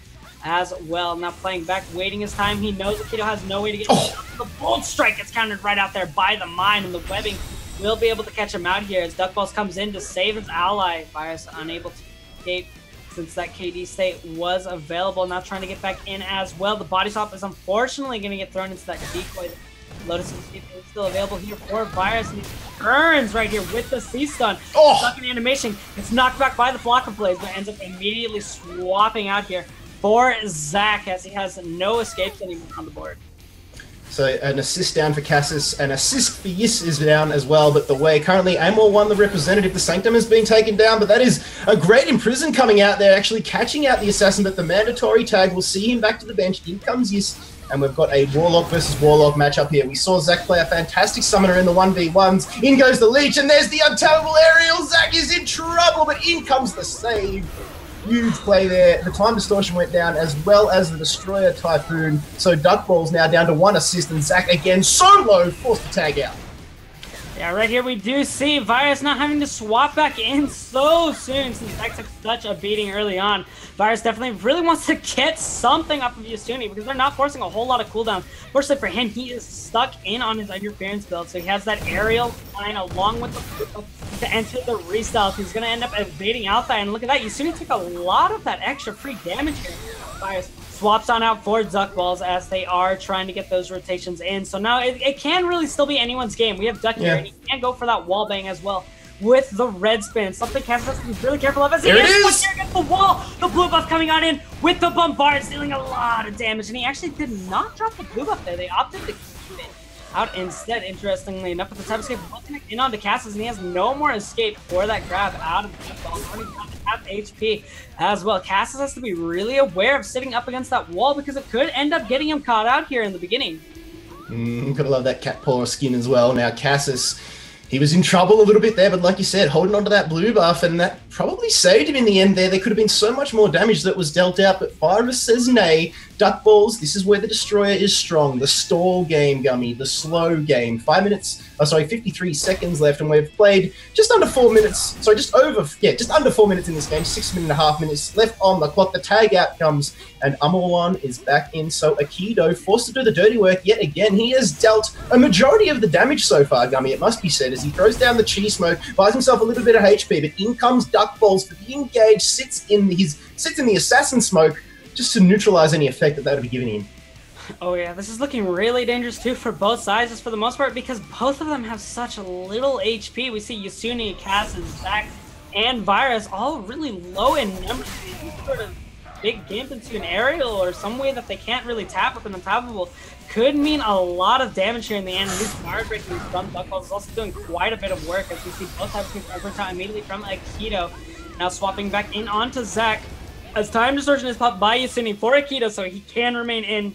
[SPEAKER 4] as well. Now playing back, waiting his time. He knows Aikido has no way to get the Bolt Strike gets countered right out there by the Mine, and the webbing will be able to catch him out here as Duck Balls comes in to save his ally. Virus unable to escape since that KD state was available. Now trying to get back in as well. The Body Swap is unfortunately going to get thrown into that decoy. Lotus is still available here for Virus, and he earns right here with the C-Stun. Stuck in animation, gets knocked back by the Flock of Blades, but ends up immediately swapping out here for Zach as he has no escapes anymore on the board.
[SPEAKER 3] So an assist down for Cassis, an assist for Yis is down as well, but the way currently Amor won the representative, the Sanctum is being taken down, but that is a great Imprison coming out there, actually catching out the Assassin, but the mandatory tag will see him back to the bench. In comes Yis. And we've got a Warlock versus Warlock matchup here. We saw Zach play a fantastic summoner in the 1v1s. In goes the Leech, and there's the Untappable Aerial. Zach is in trouble, but in comes the save. Huge play there. The time distortion went down, as well as the Destroyer Typhoon. So Duck Ball's now down to 1 assist, and Zach again so low, forced to tag out.
[SPEAKER 4] Yeah, right here we do see Virus not having to swap back in so soon since Zach took such a beating early on. Virus definitely really wants to get something off of Yasuni because they're not forcing a whole lot of cooldown. Fortunately for him, he is stuck in on his interference build, so he has that aerial line along with the to enter the restyle. He's going to end up evading out that, and look at that, Yasuni took a lot of that extra free damage here. Virus swaps on out for Duck Balls as they are trying to get those rotations in. So now it can really still be anyone's game. We have Duck here, and he can go for that wall bang as well with the red spin. Something Cassis has to be really careful of as he is here against the wall. The blue buff coming on in with the Bombard, dealing a lot of damage, and he actually did not drop the blue buff there. They opted to keep it out instead, interestingly enough, with the time escape will connect in onto Cassis, and he has no more escape for that grab out of the ball. Running down to half HP as well. Cassis has to be really aware of sitting up against that wall because it could end up getting him caught out here in the beginning.
[SPEAKER 3] Gotta love that cat paw skin as well. Now Cassis, he was in trouble a little bit there, but like you said, holding onto that blue buff, and that probably saved him in the end there. There could have been so much more damage that was dealt out, but Virus says nay. Duck Balls, this is where the Destroyer is strong. The stall game, Gummy, the slow game. 53 seconds left, and we've played just under 4 minutes. Sorry, just under 4 minutes in this game. 6.5 minutes left on the clock. The tag out comes, and Amorwan is back in. So Aikido forced to do the dirty work yet again. He has dealt a majority of the damage so far, Gummy, it must be said, as he throws down the Chi Smoke, buys himself a little bit of HP, but in comes Duck Balls for the engage, sits in the Assassin Smoke, just to neutralize any effect that would be giving him.
[SPEAKER 4] Oh yeah, this is looking really dangerous too for both sides, just for the most part, because both of them have such little HP. We see Yasuni, Cassis, Zach, and Virus all really low in numbers. Sort of big gimp into an aerial or some way that they can't really tap with an untappable could mean a lot of damage here in the end. And this guard breaking from Duck Balls is also doing quite a bit of work as we see both types of burnt out immediately from Aikido. Now swapping back in onto Zach as time distortion is popped by Yasuni for Aikido, so he can remain in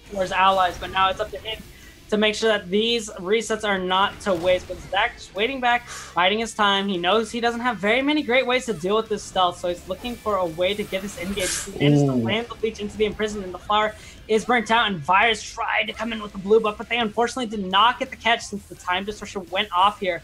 [SPEAKER 4] for his allies, but now it's up to him to make sure that these resets are not to waste. But Zach just waiting back, biding his time. He knows he doesn't have very many great ways to deal with this stealth, so he's looking for a way to get this engaged. He manages to land the Leech into the Imprison, and the flower is burnt out, and Virus tried to come in with the blue buff, but they unfortunately did not get the catch since the time distortion went off here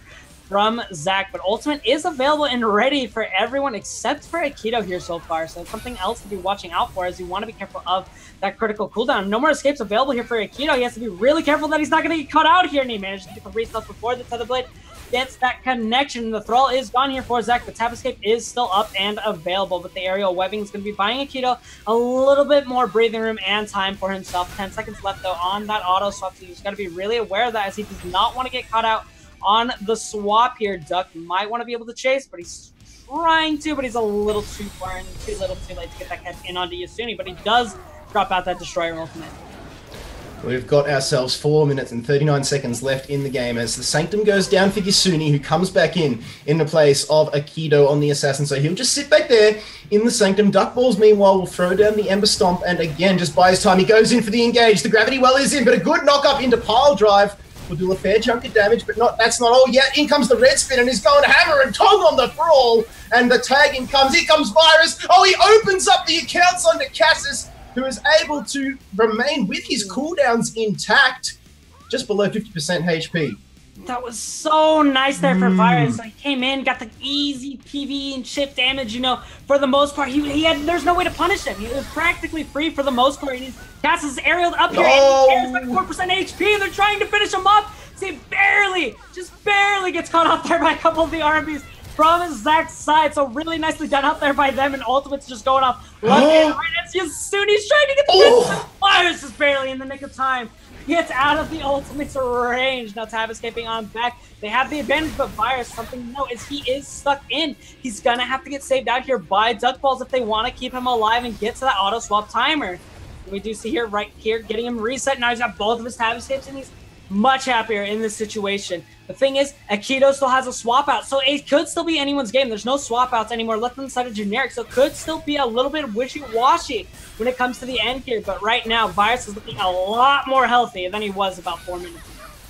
[SPEAKER 4] from Zach. But Ultimate is available and ready for everyone except for Aikido here so far, so it's something else to be watching out for as you want to be careful of that critical cooldown. No more escapes available here for Aikido. He has to be really careful that he's not going to get caught out here, and he managed to get the restart before the Tether Blade gets that connection. The Thrall is gone here for Zach. The tap escape is still up and available, but the aerial webbing is going to be buying Aikido a little bit more breathing room and time for himself. 10 seconds left though on that auto swap, so he's got to be really aware of that as he does not want to get caught out on the swap here. Duck might want to be able to chase, but he's trying to, but he's a little too far and too little too late to get that catch in onto Yasuni, but he does drop out that Destroyer ultimate.
[SPEAKER 3] We've got ourselves 4 minutes and 39 seconds left in the game as the Sanctum goes down for Yasuni, who comes back in the place of Aikido on the Assassin. So he'll just sit back there in the Sanctum. Duckballs, meanwhile, will throw down the Ember Stomp, and again, just buys time. He goes in for the engage. The Gravity Well is in, but a good knock-up into Pile Drive will do a fair chunk of damage, but that's not all yet. In comes the Red Spin, and he's going hammer and tong on the Brawl, and the tag in comes. Here comes Virus. Oh, he opens up the accounts onto Cassis, who is able to remain with his cooldowns intact, just below 50% HP.
[SPEAKER 4] That was so nice there for Virus. He came in, got the easy PV and chip damage, you know. For the most part, there's no way to punish him. He was practically free for the most part. Cassis aerialed up here, and he carries like 4% HP. They're trying to finish him up. See, just barely gets caught off there by a couple of the RBs from Zach's side. So really nicely done out there by them, and Ultimate's just going off. Look in right as Yasune's trying to get the finish. Virus is barely in the nick of time. Gets out of the Ultimate's range. Now Tab escaping on back. They have the advantage, but Virus, something to know is he is stuck in. He's gonna have to get saved out here by Duckballs if they want to keep him alive and get to that auto swap timer. We do see here, right here, getting him reset. Now he's got both of his Tab escapes, and he's much happier in this situation. The thing is, Aikido still has a swap out, so it could still be anyone's game. There's no swap outs anymore left inside of generic, so it could still be a little bit wishy-washy when it comes to the end here. But right now, Virus is looking a lot more healthy than he was about 4 minutes ago.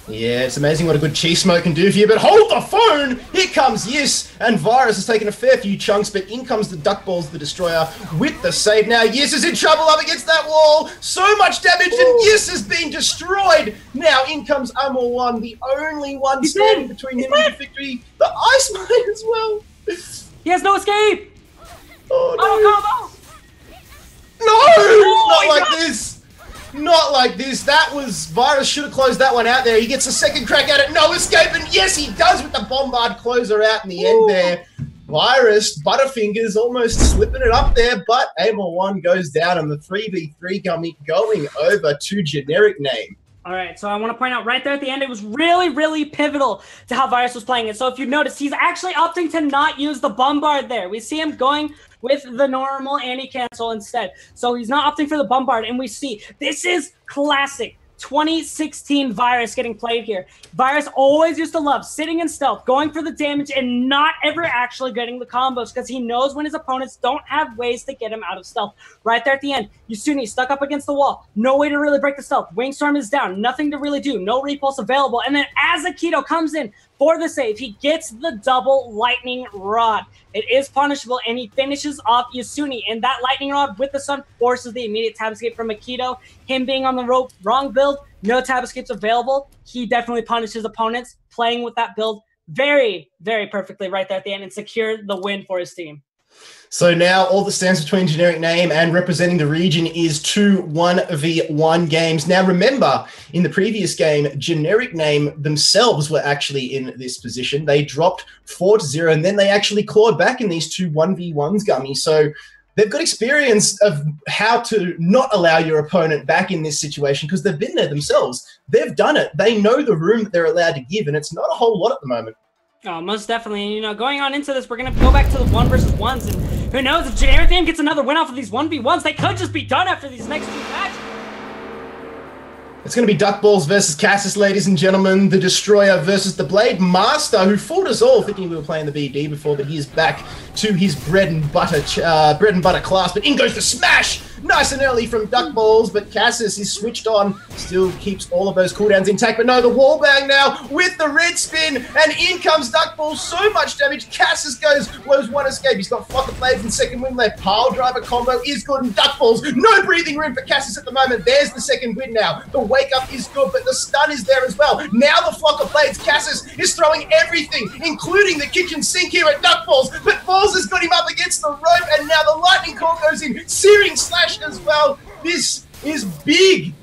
[SPEAKER 3] Yeah, it's amazing what a good cheese smoke can do for you, but hold the phone! Here comes Yis, and Virus has taken a fair few chunks, but in comes the Duckballs, the Destroyer, with the save. Now Yis is in trouble up against that wall! So much damage, and Yis has been destroyed! Now in comes Amor One, the only one standing between him and the victory. The Ice Mine as well!
[SPEAKER 4] He has no escape!
[SPEAKER 3] Oh, no! Not like this! Not like this. That was... Virus should have closed that one out there. He gets a second crack at it. No escape. And yes, he does with the Bombard closer out in the end there. Virus, Butterfingers almost slipping it up there. But Amor One goes down and the 3v3 gummy going over to generic name.
[SPEAKER 4] All right, so I want to point out right there at the end, it was really, really pivotal to how Virus was playing it. So if you notice, he's actually opting to not use the Bombard there. We see him going with the normal anti-cancel instead. So he's not opting for the Bombard, and we see this is classic 2016 Virus getting played here. Virus always used to love sitting in stealth, going for the damage, and not ever actually getting the combos because he knows when his opponents don't have ways to get him out of stealth. Right there at the end, Yasuni stuck up against the wall. No way to really break the stealth. Wingstorm is down. Nothing to really do. No repulse available. And then as Aikido comes in for the save, he gets the double lightning rod. It is punishable, and he finishes off Yasuni. And that lightning rod with the sun forces the immediate tab escape from Aikido. Him being on the rope, wrong build, no tab escapes available. He definitely punished his opponents, playing with that build very, very perfectly right there at the end and secured the win for his team.
[SPEAKER 3] So now all that stands between generic name and representing the region is 2 1v1 games. Now remember, in the previous game, generic name themselves were actually in this position. They dropped 4-0, and then they actually clawed back in these 2 1v1s, Gummy. So they've got experience of how to not allow your opponent back in this situation because they've been there themselves. They've done it. They know the room that they're allowed to give, and it's not a whole lot at the moment.
[SPEAKER 4] Oh, most definitely. You know, going on into this, we're going to go back to the 1 versus 1s, and who knows, if generic name gets another win off of these 1v1s, they could just be done after these next 2 matches.
[SPEAKER 3] It's going to be Duckballs versus Cassis, ladies and gentlemen. The Destroyer versus the Blademaster, who fooled us all thinking we were playing the BD before, but he is back to his bread and butter class. But in goes the smash! Nice and early from Duckballs, but Cassis is switched on. Still keeps all of those cooldowns intact, but no, the wall bang now with the red spin, and in comes Duckballs. So much damage. Cassis blows 1 escape. He's got Flock of Blades and second win left. Pile driver combo is good, and Duckballs, no breathing room for Cassis at the moment. There's the second win now. The wake up is good, but the stun is there as well. Now the Flock of Blades. Cassis is throwing everything, including the kitchen sink here at Duckballs, but Balls has got him up against the rope, and now the lightning core goes in. Searing slash as well. This is big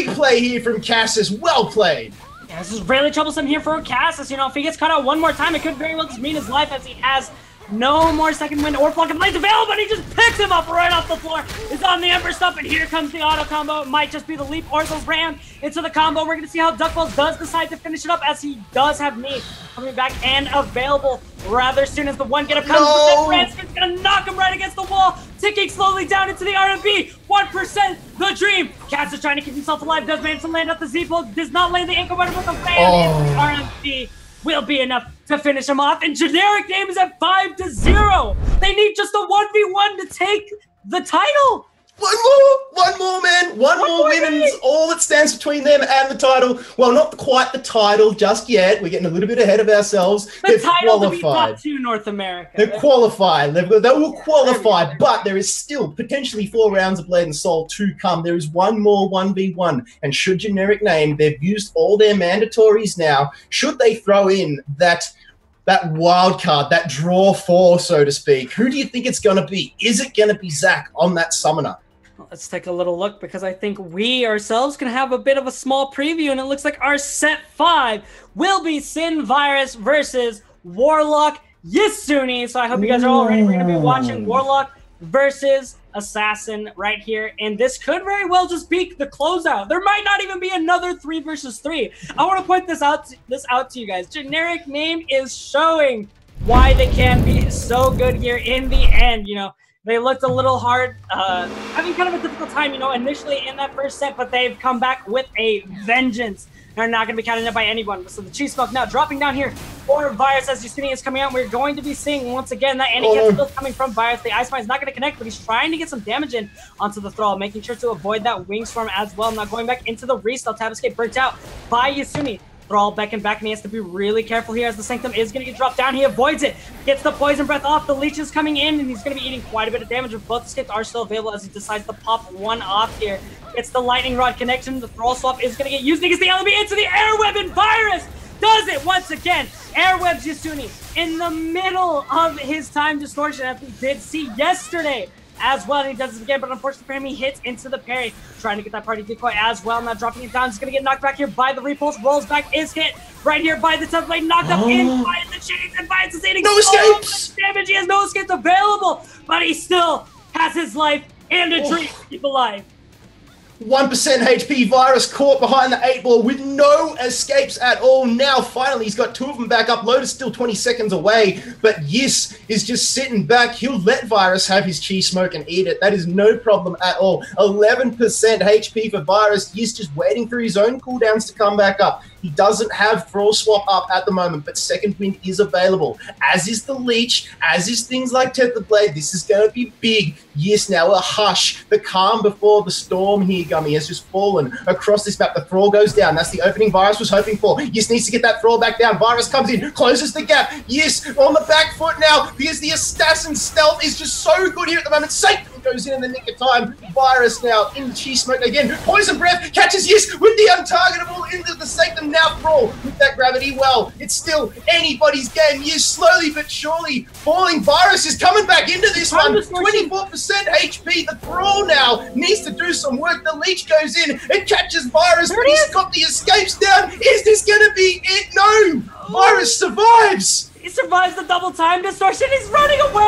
[SPEAKER 3] play here from Cassis. Well played.
[SPEAKER 4] Yeah, this is really troublesome here for Cassis. You know, if he gets cut out one more time, it could very well just mean his life, as he has No more second wind or flock of blades available, but he just picks him up right off the floor. Is on the Ember Stump, and here comes the auto combo. It might just be the leap or the ram into the combo. We're going to see how Duckballs does decide to finish it up, as he does have me coming back and available rather soon as the one get up comes.
[SPEAKER 3] No!
[SPEAKER 4] Ranskin's going to knock him right against the wall, ticking slowly down into the RMB. 1%, the dream. Cats is trying to keep himself alive, does manage to land up the Z-pull, does not land the ankle butter with the fan. RMB will be enough to finish him off, and generic name is at 5-0. They need just a 1v1 to take the title.
[SPEAKER 3] One more, man. One more win, and it's all that stands between them and the title. Well, not quite the title just yet. We're getting a little bit ahead of ourselves.
[SPEAKER 4] The title to be top 2 North America.
[SPEAKER 3] They're qualified. They will qualify, but there is still potentially 4 rounds of Blade and Soul to come. There is one more 1v1, and should generic name, they've used all their mandatories now. Should they throw in that wild card, that draw 4, so to speak, who do you think it's going to be? Is it going to be Zach on that summoner?
[SPEAKER 4] Let's take a little look, because I think we ourselves can have a bit of a small preview, and it looks like our set 5 will be Sin Virus versus Warlock Yasuni. So I hope you guys are all ready. We're going to be watching Warlock versus Assassin right here, and this could very well just be the closeout. There might not even be another 3 versus 3. I want to point this out to you guys. Generic name is showing why they can be so good here in the end. You know, they looked a little hard, having kind of a difficult time, you know, initially in that first set, but they've come back with a vengeance. They're not going to be counted up by anyone. So the Cheese Smoke now dropping down here for Virus as Justinian is coming out. We're going to be seeing once again that anti-catch still coming from Virus. The Ice Mine is not going to connect, but he's trying to get some damage in onto the Thrall, making sure to avoid that Wing Storm as well. Now going back into the restyle, Tab Escape burnt out by Yasumi. Thrall beckoned back, and he has to be really careful here as the Sanctum is going to get dropped down. He avoids it, gets the Poison Breath off. The Leech is coming in, and he's going to be eating quite a bit of damage. Both escapes are still available as he decides to pop one off here. It's the Lightning Rod connection. The Thrall swap is going to get used against the LB into the Airweb, and Virus does it once again. Airwebs Yasuni in the middle of his time distortion, as we did see yesterday as well, and he does it again, but unfortunately for him, he hits into the parry, trying to get that party decoy as well. Now dropping it down, he's going to get knocked back here by the repulse, rolls back, is hit right here by the Tough Blade, knocked up in by the chains, and Bias is eating
[SPEAKER 3] no escapes!
[SPEAKER 4] Damage. He has no escapes available, but he still has his life and a dream to keep alive.
[SPEAKER 3] 1% HP Virus caught behind the 8-ball with no escapes at all. Now, finally, he's got 2 of them back up. Lotus still 20 seconds away, but Yis is just sitting back. He'll let Virus have his Cheese Smoke and eat it. That is no problem at all. 11% HP for Virus. Yis just waiting for his own cooldowns to come back up. He doesn't have Thrall Swap up at the moment, but Second Wind is available, as is the Leech, as is things like Tethered Blade. This is going to be big. Yes, now a hush. The calm before the storm here, Gummy, has just fallen across this map. The Thrall goes down. That's the opening Virus was hoping for. Yes needs to get that Thrall back down. Virus comes in, closes the gap. Yes, on the back foot now, because the Assassin stealth is just so good here at the moment. Sanctum goes in the nick of time. Virus now in the Cheese Smoke again. Poison Breath catches Yes with the untargetable into the Sanctum. Now Thrall with that gravity well. It's still anybody's game. Yes, slowly but surely falling. Virus is coming back into this one. 24% HP. The Thrall now needs to do some work. The Leech goes in. It catches Virus, but he's got the escapes down. Is this going to be it? No! Virus survives!
[SPEAKER 4] He survives the double time distortion. He's running away!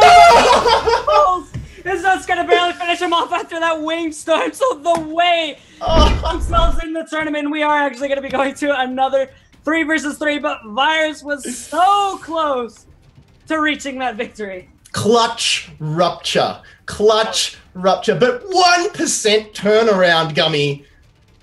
[SPEAKER 4] It's just going to barely finish him off after that Wing Storm. So the way themselves in the tournament, we are actually going to be going to another 3 versus 3, but Virus was so close to reaching that victory.
[SPEAKER 3] Clutch rupture. Clutch rupture. But 1% turnaround, Gummy.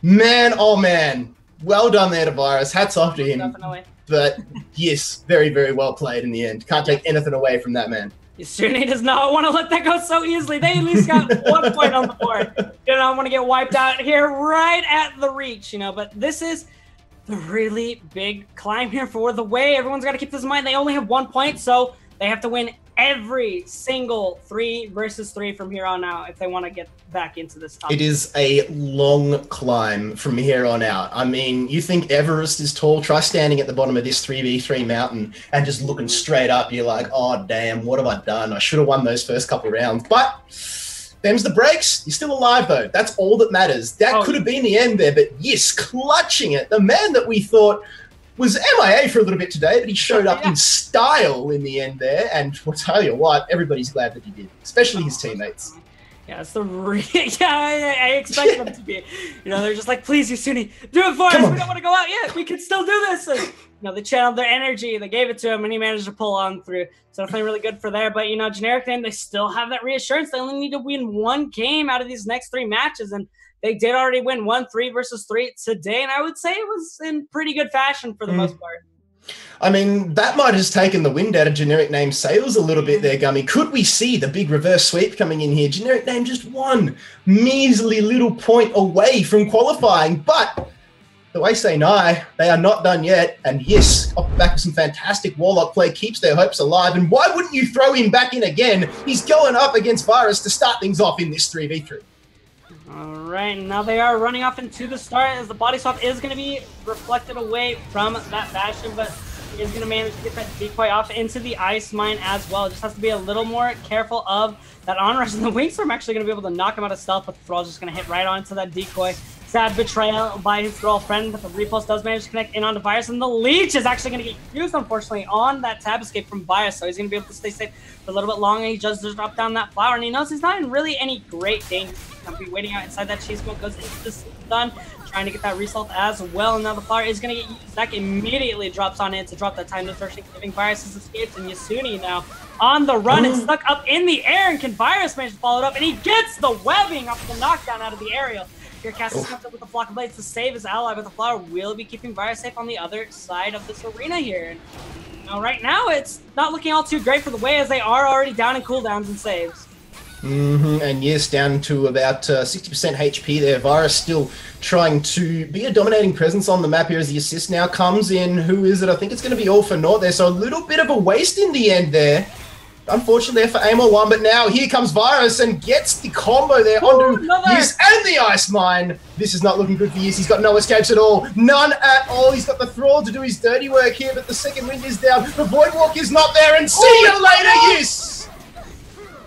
[SPEAKER 3] Man, oh man. Well done there to Virus. Hats off to him.
[SPEAKER 4] Definitely.
[SPEAKER 3] But yes, very, very well played in the end. Can't take anything away from that man.
[SPEAKER 4] Yasuni does not want to let that go so easily. They at least got 1 point on the board. You don't want to get wiped out here right at the reach, you know, but this is the really big climb here for the way. Everyone's got to keep this in mind. They only have 1 point, so they have to win every single 3 versus 3 from here on out if they want to get back into this top.
[SPEAKER 3] It is a long climb from here on out. I mean, you think Everest is tall? Try standing at the bottom of this 3v3 mountain and just looking straight up. You're like, oh, damn, what have I done? I should have won those first couple of rounds. But them's the breaks. You're still alive, though. That's all that matters. That could have been the end there. But yes, clutching it. The man that we thought was MIA for a little bit today, but he showed up in style in the end there. And I'll tell you what, everybody's glad that he did, especially his teammates.
[SPEAKER 4] Yeah, it's the I expect them to be. You know, they're just like, please, Yasuni, do it for us. We don't want to go out yet. We can still do this. And, you know, they channeled their energy. They gave it to him, and he managed to pull on through. So definitely really good for there. But, you know, generic name, they still have that reassurance. They only need to win one game out of these next 3 matches. And they did already win 1-3 versus 3 today. And I would say it was in pretty good fashion for the most part.
[SPEAKER 3] I mean, that might have just taken the wind out of generic name sales a little bit there, Gummy. Could we see the big reverse sweep coming in here? Generic name just one measly little point away from qualifying, but the way say nigh, they are not done yet. And yes, off the back of some fantastic Warlock play, keeps their hopes alive. And why wouldn't you throw him back in again? He's going up against Virus to start things off in this 3v3.
[SPEAKER 4] All right, now they are running off into the start as the body swap is going to be reflected away from that Bastion, but he is going to manage to get that decoy off into the ice mine as well. Just has to be a little more careful of that onrush, and the Wingstorm actually going to be able to knock him out of stealth, but the Thrall's just going to hit right onto that decoy. Sad betrayal by his girlfriend, but the repulse does manage to connect in onto Virus, and the Leech is actually going to get used, unfortunately, on that tab escape from Virus, so he's going to be able to stay safe for a little bit longer. He just drop down that flower, and he knows he's not in really any great danger. He's going to be waiting out inside that cheese smoke, goes into the stun, trying to get that result as well. And now the flower is going to get used. Zach immediately drops on in to drop that time distortion, giving Virus his escapes, and Yasuni now on the run and stuck up in the air, and can Virus manage to follow it up, and he gets the webbing off the knockdown out of the aerial. Here, Cassis comes up with the flock of blades to save his ally, but the flower will be keeping Virus safe on the other side of this arena here. And, you know, right now, it's not looking all too great for the way, as they are already down in cooldowns and saves.
[SPEAKER 3] And yes, down to about 60% HP there. Virus still trying to be a dominating presence on the map here as the assist now comes in. Who is it? I think it's going to be All for Naught there. So a little bit of a waste in the end there. Unfortunately there for Aimor1, but now here comes Virus and gets the combo there onto Yus and the Ice Mine. This is not looking good for Yus. He's got no escapes at all. None at all. He's got the Thrall to do his dirty work here, but the second wind is down. The Voidwalk is not there, and see you later, Yus!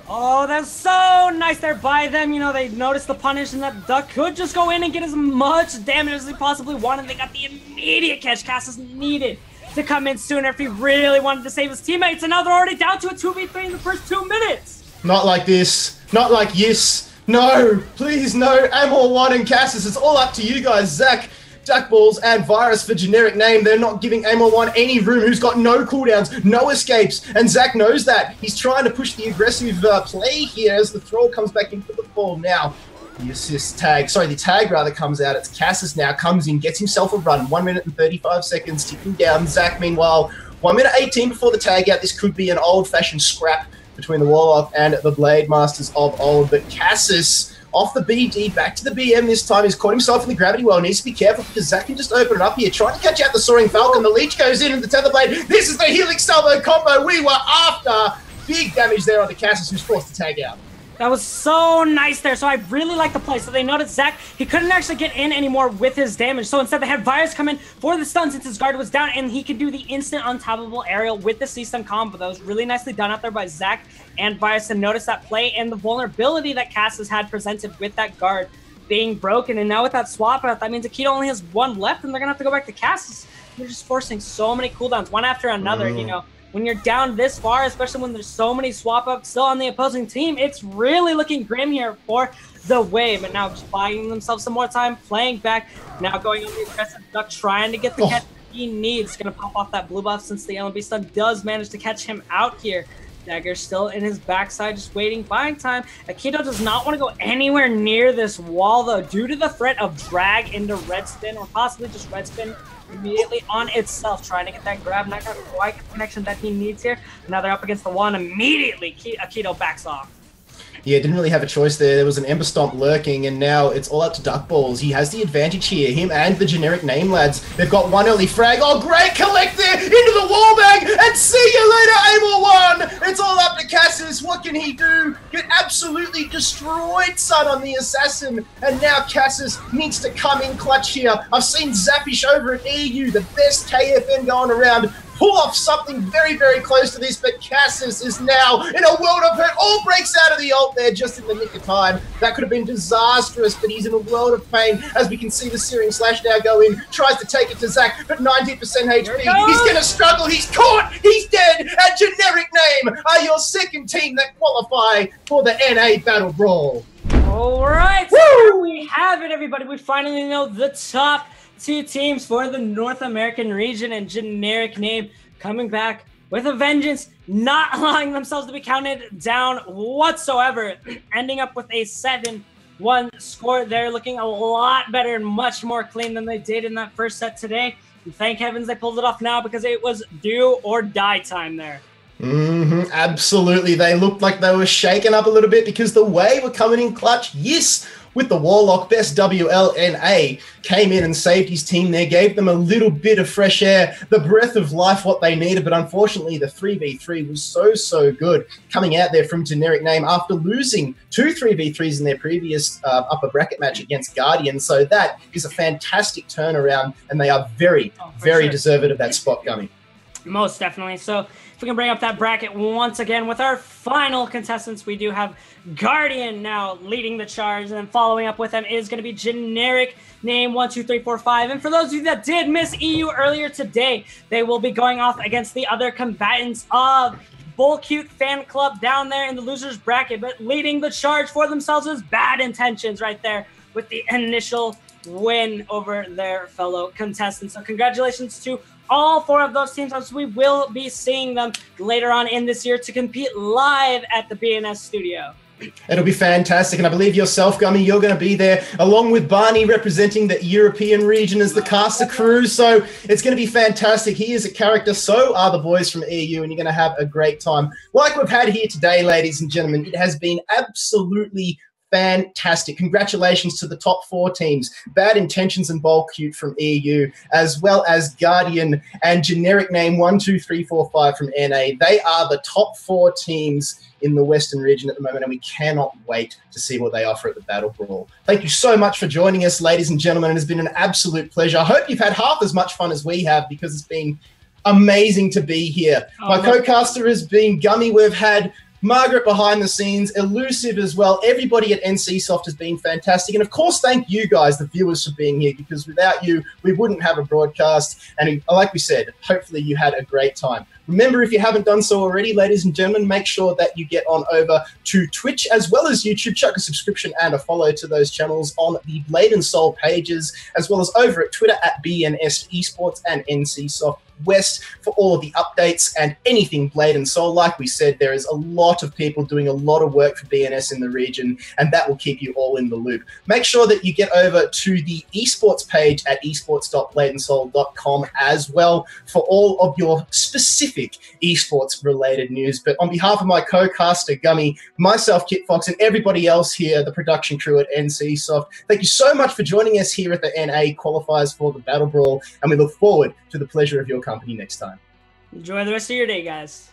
[SPEAKER 4] Oh, that's so nice there by them. You know, they noticed the punish, and that Duck could just go in and get as much damage as he possibly wanted. They got the immediate catch Cassis needed to come in sooner if he really wanted to save his teammates, and now they're already down to a 2v3 in the first 2 minutes.
[SPEAKER 3] Not like this. Not like Yus. No, please no. Aimor1 and Cassis, it's all up to you guys. Zach, Jackballs, and Virus for generic name. They're not giving Aimor1 any room, who's got no cooldowns, no escapes, and Zach knows that. He's trying to push the aggressive play here as the Thrall comes back into the ball now. The assist tag, sorry, the tag rather comes out. It's Cassis now, comes in, gets himself a run. 1 minute and 35 seconds, ticking down. Zach, meanwhile, 1 minute 18 before the tag out. This could be an old-fashioned scrap between the Warlock and the Blademasters of old. But Cassis, off the BD, back to the BM this time. He's caught himself in the gravity well. Needs to be careful because Zach can just open it up here. Trying to catch out the Soaring Falcon. The Leech goes in and the Tether Blade. This is the Helix Salvo combo we were after. Big damage there on the Cassis, who's forced to tag out.
[SPEAKER 4] That was so nice there. So I really like the play. So they noticed Zach, he couldn't actually get in anymore with his damage. So instead they had Virus come in for the stun since his guard was down, and he could do the instant untappable aerial with the C-stun combo. That was really nicely done out there by Zach and Virus, and notice that play and the vulnerability that Cassis had presented with that guard being broken. And now with that swap out, that means Akita only has 1 left, and they're going to have to go back to Cassis. They're just forcing so many cooldowns, one after another, you know. When you're down this far, especially when there's so many swap-ups still on the opposing team, it's really looking grim here for the Wave. But now just buying themselves some more time, playing back, now going on the aggressive Duck, trying to get the catch he needs. Going to pop off that blue buff since the LMB stun does manage to catch him out here. Dagger still in his backside, just waiting, buying time. Akito does not want to go anywhere near this wall, though, due to the threat of drag into red spin, or possibly just red spin immediately on itself, trying to get that grab, not got quite the connection that he needs here. Now they're up against the wall, and immediately Akito backs off.
[SPEAKER 3] Yeah, didn't really have a choice there. There was an Ember Stomp lurking, and now it's all up to Duckballs. He has the advantage here, him and the generic name lads. They've got 1 early frag. Oh, great collect there into the wall bag, and see you later, Aimor1! It's all up to Cassis. What can he do? Get absolutely destroyed, son, on the assassin, and now Cassis needs to come in clutch here. I've seen Zappish over at EU, the best KFN going around, pull off something very, very close to this, but Cassis is now in a world of hurt. All breaks out of the ult there just in the nick of time. That could have been disastrous, but he's in a world of pain. As we can see the Searing Slash now go in, tries to take it to Zach, but 90% HP. He's going to struggle. He's caught. He's dead. And Generic Name are your second team that qualify for the NA Battle Brawl.
[SPEAKER 4] All right, so we have it, everybody. We finally know the top 2 teams for the North American region, and Generic Name coming back with a vengeance, not allowing themselves to be counted down whatsoever, ending up with a 7-1 score. They're looking a lot better and much more clean than they did in that first set today. And thank heavens they pulled it off now, because it was do or die time there.
[SPEAKER 3] Absolutely. They looked like they were shaken up a little bit because the way we're coming in clutch, yes, with the Warlock, best WLNA, came in and saved his team there, gave them a little bit of fresh air, the breath of life, what they needed. But unfortunately, the 3v3 was so good coming out there from Generic Name after losing 2 3v3s in their previous upper bracket match against Guardian. So that is a fantastic turnaround, and they are very deserving of that spot, Gummy.
[SPEAKER 4] Most definitely. So if we can bring up that bracket once again with our final contestants, we do have Guardian now leading the charge, and then following up with them is going to be Generic Name 1, 2, 3, 4, 5. And for those of you that did miss EU earlier today, they will be going off against the other combatants of Bull Cute Fan Club down there in the losers bracket, but leading the charge for themselves is Bad Intentions right there with the initial win over their fellow contestants. So congratulations to all 4 of those teams, as we will be seeing them later on in this year to compete live at the BNS studio.
[SPEAKER 3] It'll be fantastic, and I believe yourself, Gummy, you're going to be there, along with Barney representing the European region as the caster crew, so it's going to be fantastic. He is a character, so are the boys from EU, and you're going to have a great time. Like we've had here today, ladies and gentlemen, it has been absolutely fantastic. Congratulations to the top 4 teams, Bad Intentions and Bowl Cute from EU, as well as Guardian and Generic Name 1, 2, 3, 4, 5 from NA. They are the top 4 teams in the Western region at the moment, and we cannot wait to see what they offer at the Battle Brawl. Thank you so much for joining us, ladies and gentlemen. It has been an absolute pleasure. I hope you've had half as much fun as we have, because it's been amazing to be here. My co-caster has been Gummy. We've had Margaret behind the scenes, Elusive as well. Everybody at NCSoft has been fantastic. And of course, thank you guys, the viewers, for being here, because without you, we wouldn't have a broadcast. And like we said, hopefully you had a great time. Remember, if you haven't done so already, ladies and gentlemen, make sure that you get on over to Twitch as well as YouTube. Chuck a subscription and a follow to those channels on the Blade and Soul pages, as well as over at Twitter at BNS Esports and NCSoft West for all of the updates and anything Blade and Soul. Like we said, there is a lot of people doing a lot of work for BNS in the region, and that will keep you all in the loop. Make sure that you get over to the esports page at esports.bladeandsoul.com as well for all of your specific esports related news. But on behalf of my co-caster Gummy, myself, Kit Fox, and everybody else here, the production crew at NCSoft, thank you so much for joining us here at the NA Qualifiers for the Battle Brawl, and we look forward to the pleasure of your company next time.
[SPEAKER 4] Enjoy the rest of your day, guys.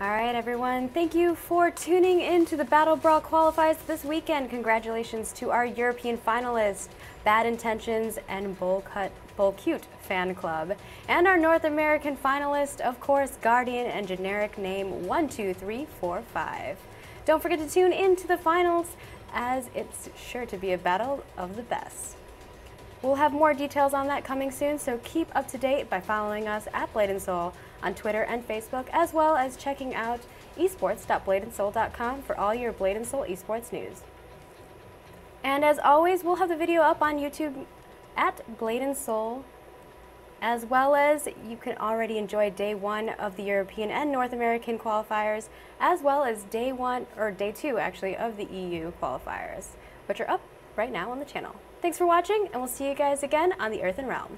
[SPEAKER 5] All right, everyone. Thank you for tuning in to the Battle Brawl qualifiers this weekend. Congratulations to our European finalists, Bad Intentions and Bull Cute Fan Club, and our North American finalist, of course, Guardian and generic name 12345. Don't forget to tune in to the finals, as it's sure to be a battle of the best. We'll have more details on that coming soon, so keep up to date by following us at Blade and Soul on Twitter and Facebook, as well as checking out esports.bladeandsoul.com for all your Blade and Soul esports news. And as always, we'll have the video up on YouTube at Blade and Soul, as well as you can already enjoy day 1 of the European and North American qualifiers, as well as day 1, or day 2 actually, of the EU qualifiers, which are up right now on the channel. Thanks for watching, and we'll see you guys again on the Earthen Realm.